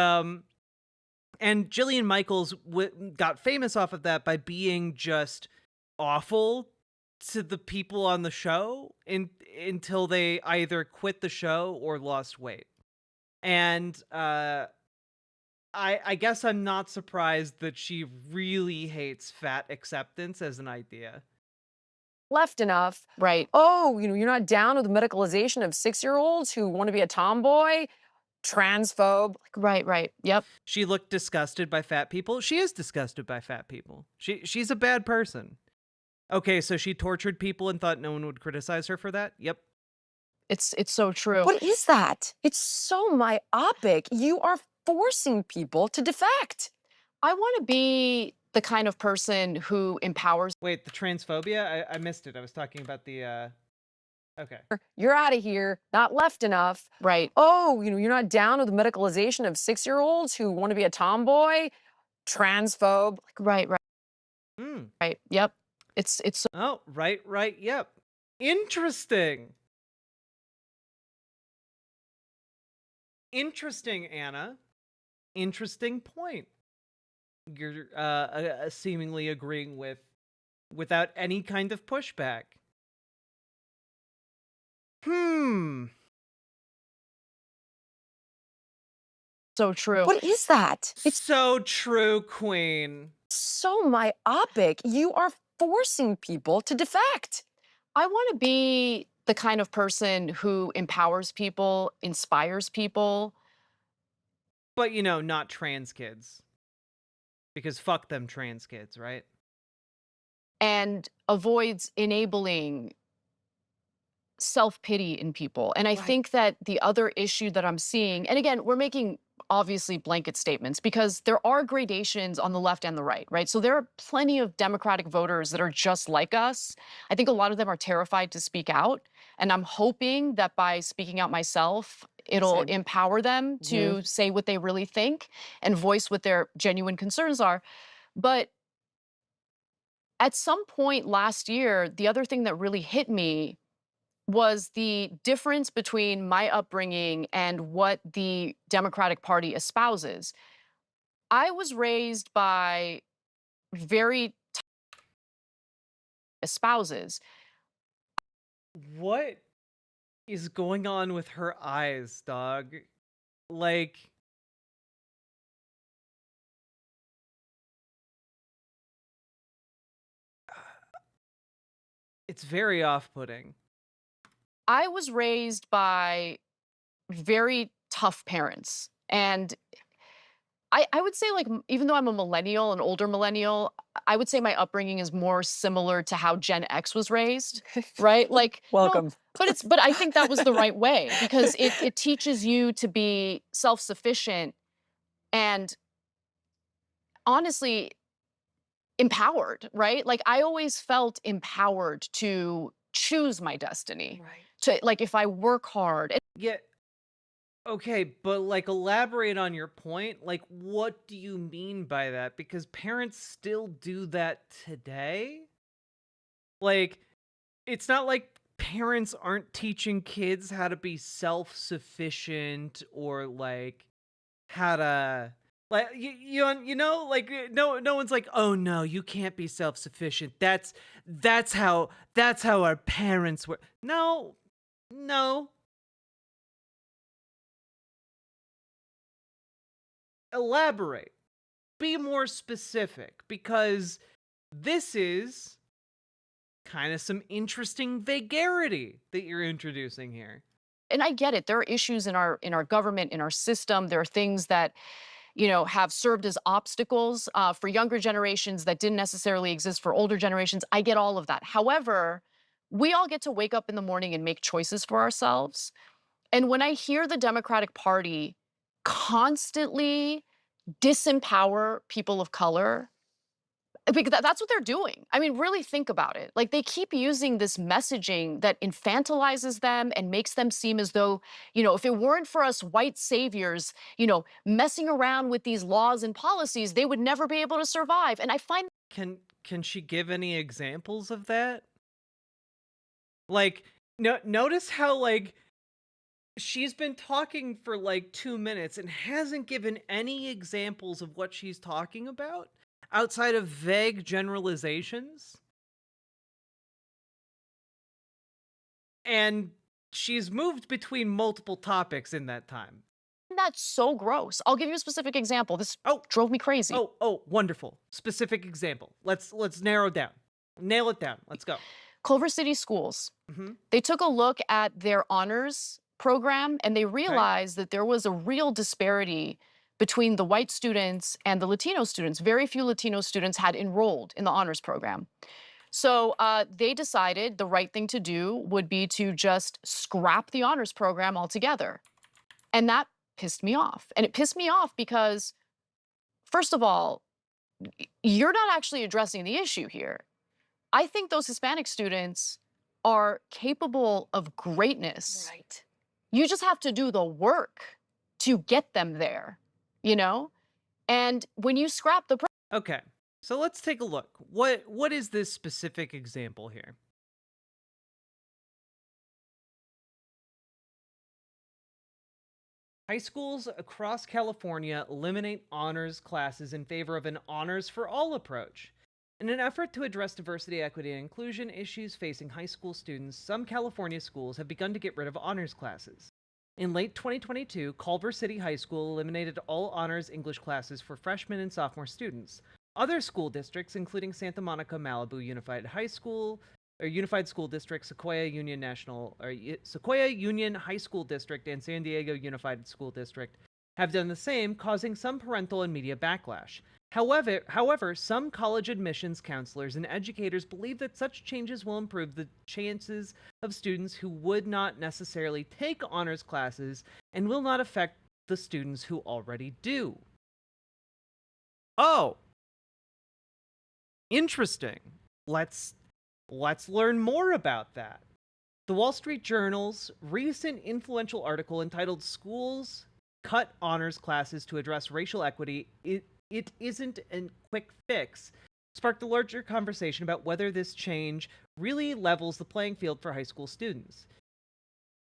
and Jillian Michaels got famous off of that by being just awful to the people on the show until they either quit the show or lost weight. And I guess I'm not surprised that she really hates fat acceptance as an idea. Left enough. Right. Oh, you're not down with the medicalization of 6-year-olds who want to be a tomboy? Transphobe. Right. Yep. She looked disgusted by fat people. She is disgusted by fat people. She's a bad person. Okay, so she tortured people and thought no one would criticize her for that? Yep. It's so true. What is that? It's so myopic. You are forcing people to defect. I want to be the kind of person who empowers. Wait, the transphobia? I missed it. I was talking about the okay. You're out of here. Not left enough. Right. Oh, you're not down with the medicalization of 6-year-olds who want to be a tomboy? Transphobe. Right. Mm. Right. Yep. It's Oh, right. Yep. Interesting. Interesting, Anna. Interesting point. You're seemingly agreeing with without any kind of pushback. So true. What is that? It's so true, Queen. So myopic. You are forcing people to defect. I want to be the kind of person who empowers people, inspires people. But, not trans kids. Because fuck them trans kids, right? And avoids enabling self-pity in people. And I think that the other issue that I'm seeing, and again, we're making obviously blanket statements because there are gradations on the left and the right? So there are plenty of Democratic voters that are just like us. I think a lot of them are terrified to speak out. And I'm hoping that by speaking out myself, it'll empower them to say what they really think and voice what their genuine concerns are. But at some point last year, the other thing that really hit me was the difference between my upbringing and what the Democratic Party espouses. I was raised by very espouses. What is going on with her eyes, dog? Like, it's very off-putting. I was raised by very tough parents. And I would say, like, even though I'm a millennial, an older millennial, I would say my upbringing is more similar to how Gen X was raised, right? Like, welcome. No, but I think that was the right way because it teaches you to be self-sufficient and honestly empowered, right? Like I always felt empowered to choose my destiny. Right. To like if I work hard. Yeah. Okay, but like elaborate on your point. Like what do you mean by that? Because parents still do that today. Like it's not like parents aren't teaching kids how to be self-sufficient or like how to like you know like no one's like, "Oh no, you can't be self-sufficient. That's how our parents were." No. Elaborate. Be more specific because this is kind of some interesting vagarity that you're introducing here. And I get it. There are issues in our government, in our system. There are things that, have served as obstacles for younger generations that didn't necessarily exist for older generations. I get all of that. However, we all get to wake up in the morning and make choices for ourselves. And when I hear the Democratic Party constantly disempower people of color, because that's what they're doing. I mean, really think about it. Like, they keep using this messaging that infantilizes them and makes them seem as though, if it weren't for us white saviors, messing around with these laws and policies, they would never be able to survive. And I find Can she give any examples of that? Like, notice how, like, she's been talking for like 2 minutes and hasn't given any examples of what she's talking about outside of vague generalizations. And she's moved between multiple topics in that time. that's so gross. I'll give you a specific example. This drove me crazy. Oh, wonderful. Specific example. Let's narrow down. Nail it down. Let's go. Culver City schools. They took a look at their honors program and they realized that there was a real disparity between the white students and the Latino students. Very few Latino students had enrolled in the honors program. So they decided the right thing to do would be to just scrap the honors program altogether. And that pissed me off. And it pissed me off because, first of all, you're not actually addressing the issue here. I think those Hispanic students are capable of greatness. Right. You just have to do the work to get them there, And when you scrap the Okay, so let's take a look. What is this specific example here? High schools across California eliminate honors classes in favor of an honors for all approach. In an effort to address diversity, equity, and inclusion issues facing high school students, some California schools have begun to get rid of honors classes. In late 2022, Culver City High School eliminated all honors English classes for freshman and sophomore students. Other school districts, including Santa Monica Malibu Unified School District, Sequoia Union High School District, and San Diego Unified School District, have done the same, causing some parental and media backlash. However, some college admissions counselors and educators believe that such changes will improve the chances of students who would not necessarily take honors classes and will not affect the students who already do. Oh, interesting. Let's learn more about that. The Wall Street Journal's recent influential article entitled "Schools Cut Honors Classes to Address Racial Equity, It Isn't a Quick Fix," sparked a larger conversation about whether this change really levels the playing field for high school students.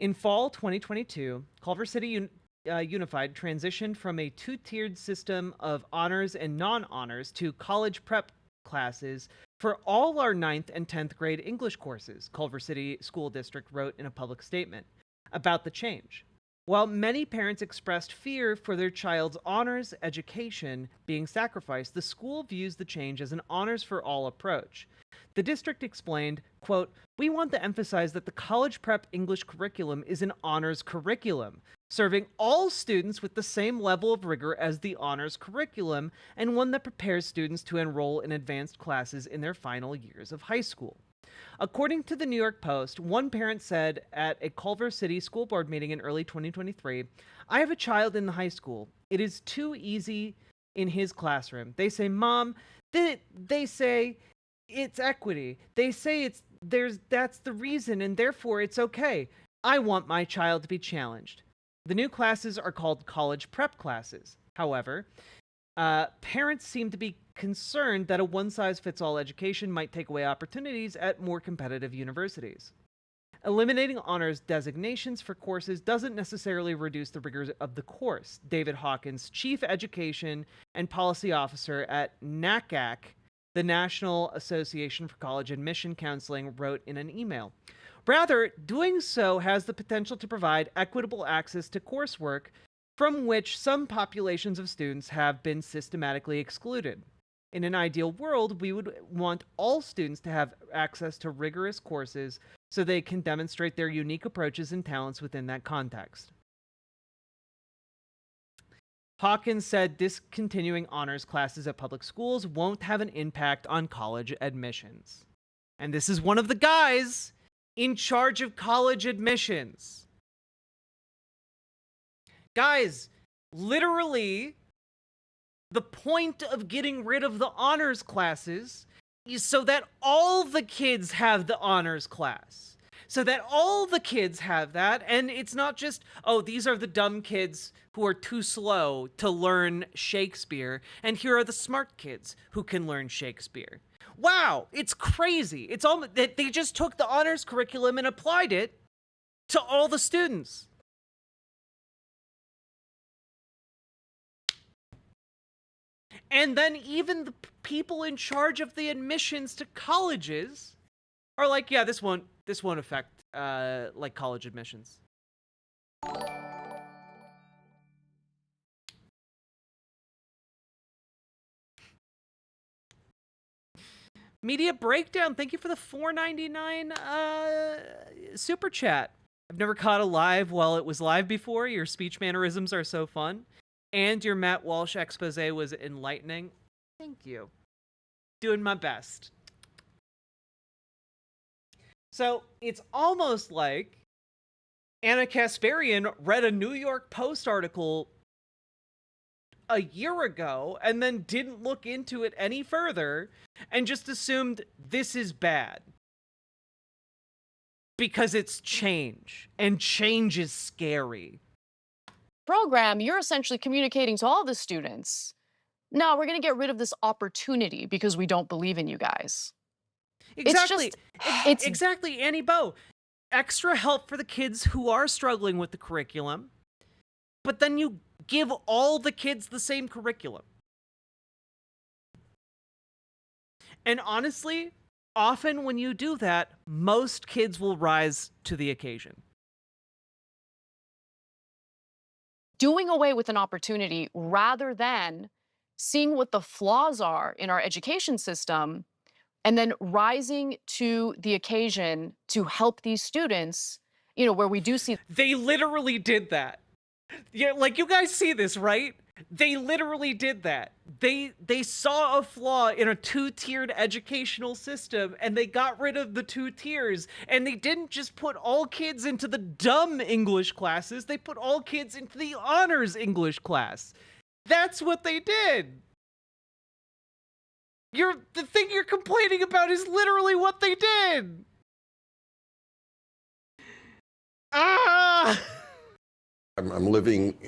In fall 2022, Culver City Unified transitioned from a two-tiered system of honors and non-honors to college prep classes for all our 9th and 10th grade English courses, Culver City School District wrote in a public statement about the change. While many parents expressed fear for their child's honors education being sacrificed, the school views the change as an honors for all approach. The district explained, quote, "We want to emphasize that the college prep English curriculum is an honors curriculum, serving all students with the same level of rigor as the honors curriculum, and one that prepares students to enroll in advanced classes in their final years of high school." According to the New York Post, one parent said at a Culver City school board meeting in early 2023, "I have a child in the high school. It is too easy in his classroom. They say, Mom, they say it's equity. They say that's the reason and therefore it's okay. I want my child to be challenged." The new classes are called college prep classes. However, parents seem to be concerned that a one-size-fits-all education might take away opportunities at more competitive universities. Eliminating honors designations for courses doesn't necessarily reduce the rigors of the course, David Hawkins, Chief Education and Policy Officer at NACAC, the National Association for College Admission Counseling, wrote in an email. Rather, doing so has the potential to provide equitable access to coursework from which some populations of students have been systematically excluded. In an ideal world, we would want all students to have access to rigorous courses so they can demonstrate their unique approaches and talents within that context. Hawkins said discontinuing honors classes at public schools won't have an impact on college admissions. And this is one of the guys in charge of college admissions. Guys, literally, the point of getting rid of the honors classes is so that all the kids have the honors class. So that all the kids have that, and it's not just, oh, these are the dumb kids who are too slow to learn Shakespeare, and here are the smart kids who can learn Shakespeare. Wow, it's crazy. It's almost that they just took the honors curriculum and applied it to all the students. And then even the people in charge of the admissions to colleges are like, yeah, this won't affect like college admissions. Media Breakdown, thank you for the $4.99 super chat. I've never caught a live while it was live before. Your speech mannerisms are so fun. And your Matt Walsh expose was enlightening. Thank you. Doing my best. So it's almost like Anna Kasparian read a New York Post article a year ago and then didn't look into it any further and just assumed this is bad. Because it's change, and change is scary. Program, you're essentially communicating to all the students, no, we're going to get rid of this opportunity because we don't believe in you guys. Exactly. It's exactly, Annie Bo. Extra help for the kids who are struggling with the curriculum, but then you give all the kids the same curriculum. And honestly, often when you do that, most kids will rise to the occasion. Doing away with an opportunity rather than seeing what the flaws are in our education system and then rising to the occasion to help these students, you know, where we do see. They literally did that. Yeah, like you guys see this, right? They literally did that. They saw a flaw in a two-tiered educational system and they got rid of the two tiers, and they didn't just put all kids into the dumb English classes, they put all kids into the honors English class. That's what they did. The thing you're complaining about is literally what they did. I'm living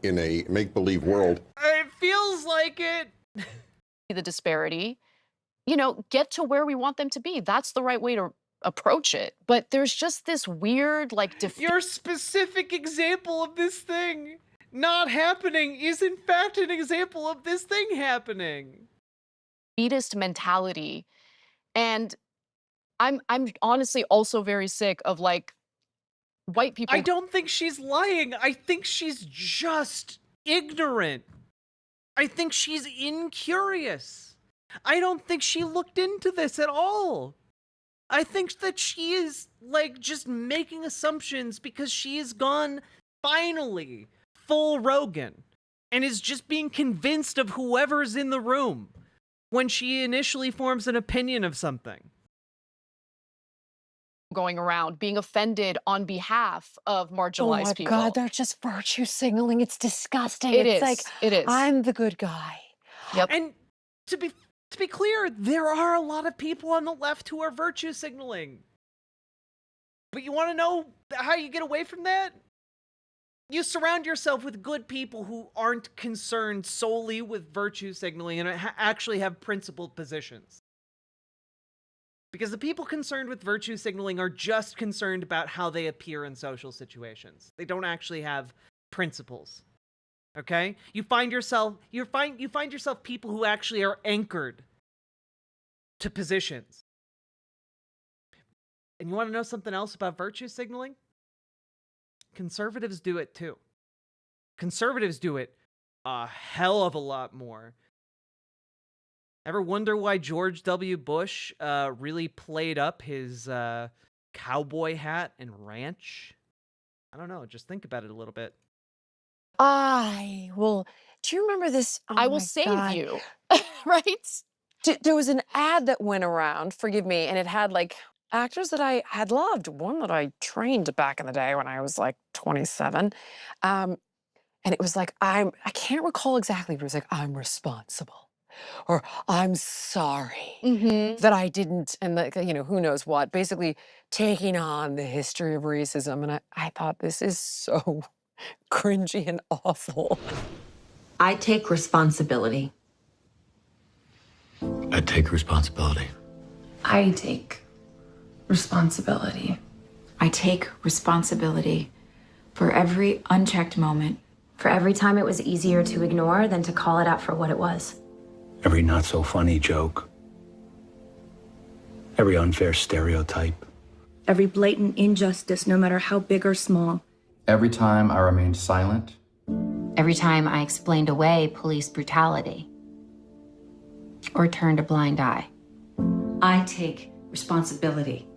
in a make-believe world. It feels like it. The disparity, you know, get to where we want them to be. That's the right way to approach it. But there's just this weird, like, your specific example of this thing not happening is in fact an example of this thing happening. Elitist mentality. And I'm honestly also very sick of, like, white people. I don't think she's lying. I think she's just ignorant. I think she's incurious. I don't think she looked into this at all. I think that she is, like, just making assumptions because she has gone, finally, full Rogan, and is just being convinced of whoever's in the room when she initially forms an opinion of something. Going around being offended on behalf of marginalized people. Oh my God, they're just virtue signaling. It's disgusting. It it's is. Like, it is. I'm the good guy. Yep. And to be clear, there are a lot of people on the left who are virtue signaling. But you want to know how you get away from that? You surround yourself with good people who aren't concerned solely with virtue signaling and actually have principled positions. Because the people concerned with virtue signaling are just concerned about how they appear in social situations. They don't actually have principles. Okay? You find yourself people who actually are anchored to positions. And you want to know something else about virtue signaling? Conservatives do it too. Conservatives do it a hell of a lot more. Ever wonder why George W. Bush really played up his cowboy hat and ranch? I don't know. Just think about it a little bit. Well, do you remember this? Oh I will my save God. you, right? There was an ad that went around, forgive me, and it had like actors that I had loved. One that I trained back in the day when I was like 27. And it was like, I can't recall exactly, but it was like, I'm responsible. Or I'm sorry that I didn't, and who knows what, basically taking on the history of racism. And I thought, this is so cringy and awful. I take responsibility. I take responsibility. I take responsibility. I take responsibility for every unchecked moment. For every time it was easier to ignore than to call it out for what it was. Every not so funny joke. Every unfair stereotype. Every blatant injustice, no matter how big or small. Every time I remained silent. Every time I explained away police brutality. Or turned a blind eye. I take responsibility.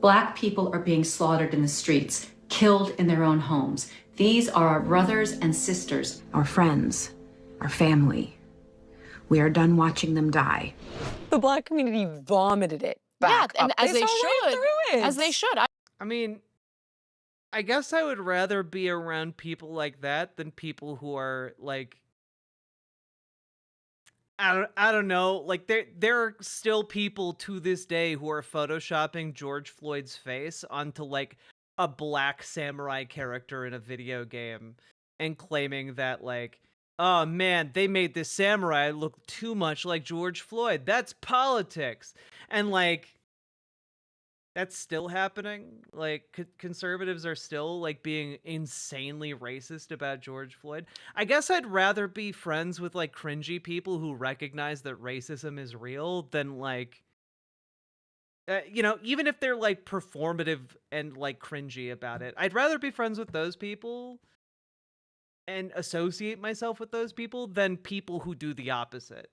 Black people are being slaughtered in the streets, killed in their own homes. These are our brothers and sisters. Our friends, our family. We are done watching them die. The Black community vomited it back and up. as they saw should. right through it. As they should. I mean, I guess I would rather be around people like that than people who are like, I don't know, like there are still people to this day who are photoshopping George Floyd's face onto like a black samurai character in a video game and claiming that like, oh man, they made this samurai look too much like George Floyd. That's politics. And like, that's still happening. Like conservatives are still like being insanely racist about George Floyd. I guess I'd rather be friends with like cringy people who recognize that racism is real than like, even if they're like performative and like cringy about it. I'd rather be friends with those people and associate myself with those people than people who do the opposite,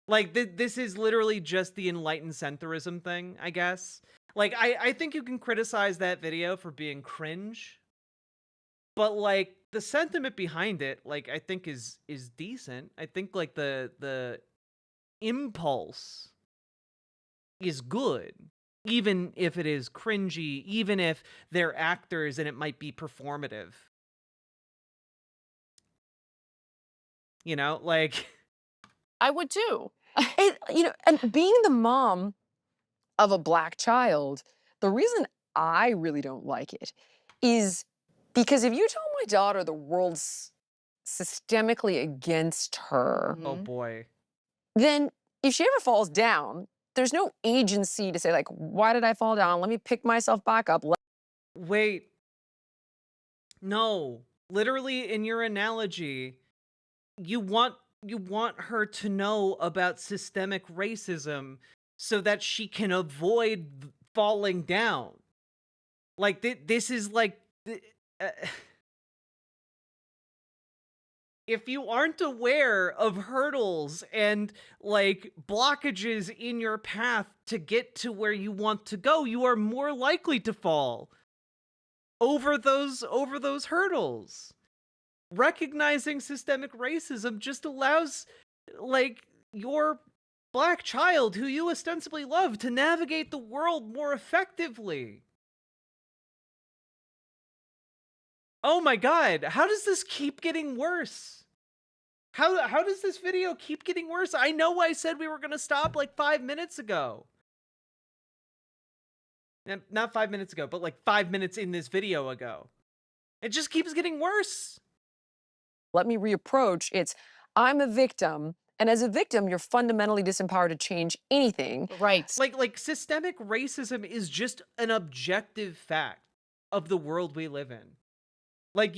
Like, this is literally just the enlightened centrism thing, I guess. Like, I think you can criticize that video for being cringe, but, like, the sentiment behind it, like, I think is decent. I think, like, the impulse is good, even if it is cringy, even if they're actors and it might be performative. Like... I would too. And being the mom of a Black child, the reason I really don't like it is because if you tell my daughter the world's systemically against her, oh boy, then if she ever falls down, there's no agency to say like, why did I fall down? Let me pick myself back up. Wait, no, literally in your analogy, you want her to know about systemic racism so that she can avoid falling down. Like, this is like... if you aren't aware of hurdles and, like, blockages in your path to get to where you want to go, you are more likely to fall over those hurdles. Recognizing systemic racism just allows, like, your Black child, who you ostensibly love, to navigate the world more effectively. Oh my god, how does this keep getting worse? How does this video keep getting worse? I know I said we were gonna stop like 5 minutes ago. Not 5 minutes ago, but like 5 minutes in this video ago. It just keeps getting worse. Let me reapproach. It's, I'm a victim, and as a victim, you're fundamentally disempowered to change anything. Right. Like systemic racism is just an objective fact of the world we live in. Like,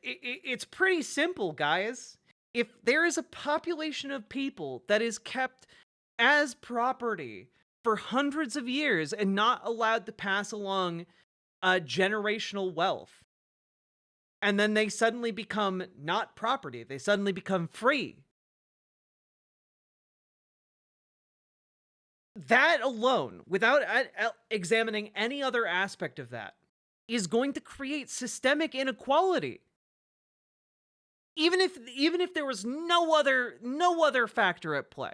it's pretty simple, guys. If there is a population of people that is kept as property for hundreds of years and not allowed to pass along generational wealth, and then they suddenly become not property, they suddenly become free, that alone, without examining any other aspect of that, is going to create systemic inequality. Even if there was no other factor at play.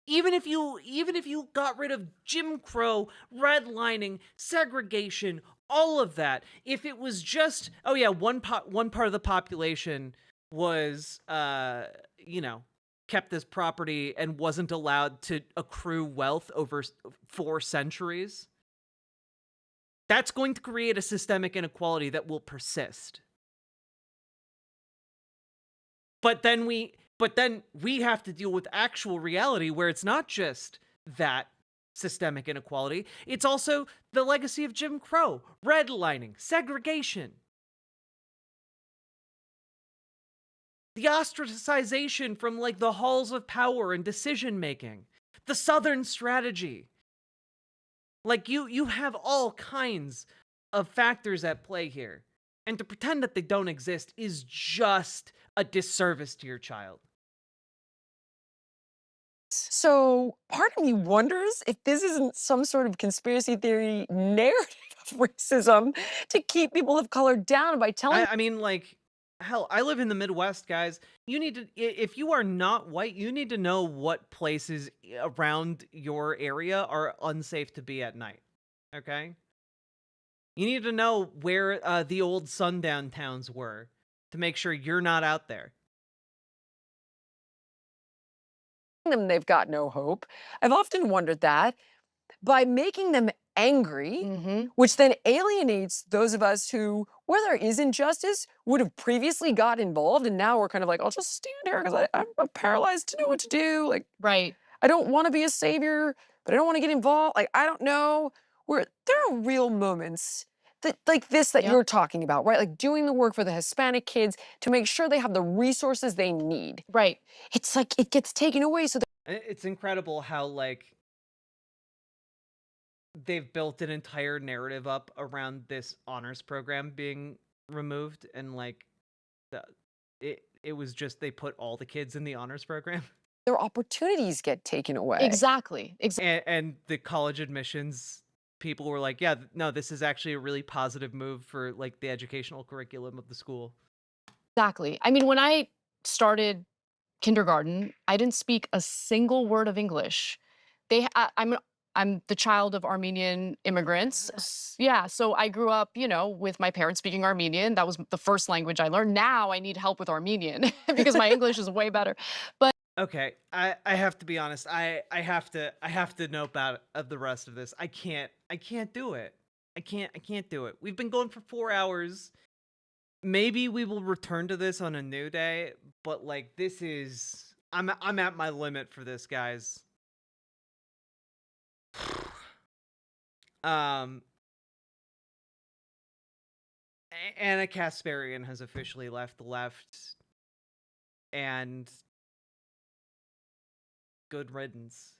Even if you got rid of Jim Crow, redlining, segregation, all of that. If it was just, oh yeah, one part of the population was, you know, kept this property and wasn't allowed to accrue wealth over 4 centuries, that's going to create a systemic inequality that will persist. But then we have to deal with actual reality where it's not just that systemic inequality, it's also the legacy of Jim Crow, redlining, segregation, the ostracization from like the halls of power and decision making, the Southern strategy. Like you have all kinds of factors at play here. And to pretend that they don't exist is just a disservice to your child. So part of me wonders if this isn't some sort of conspiracy theory narrative of racism to keep people of color down by telling. I mean, like, hell, I live in the Midwest, guys. You need to, if you are not white, you need to know what places around your area are unsafe to be at night. Okay? You need to know where the old sundown towns were to make sure you're not out there. Them they've got no hope. I've often wondered that by making them angry, which then alienates those of us who, where there is injustice, would have previously got involved, and now we're kind of like, I'll just stand here because I'm paralyzed to know what to do. Like, right. I don't want to be a savior, but I don't want to get involved. Like, I don't know. Where there are real moments that like this that you're talking about, right? Like doing the work for the Hispanic kids to make sure they have the resources they need. Right. It's like it gets taken away. So it's incredible how like they've built an entire narrative up around this honors program being removed, and like it was just they put all the kids in the honors program. their opportunities get taken away. Exactly. And the college admissions people were like, yeah, no, this is actually a really positive move for like the educational curriculum of the school. Exactly. I mean, when I started kindergarten, I didn't speak a single word of English. I'm the child of Armenian immigrants. Yeah, so I grew up, you know, with my parents speaking Armenian. That was the first language I learned. Now I need help with Armenian because my English is way better. But okay, I have to be honest. I have to know about the rest of this. I can't do it. I can't do it. We've been going for 4 hours. Maybe we will return to this on a new day, but like this is I'm at my limit for this, guys. Anna Kasparian has officially left the left, and good riddance.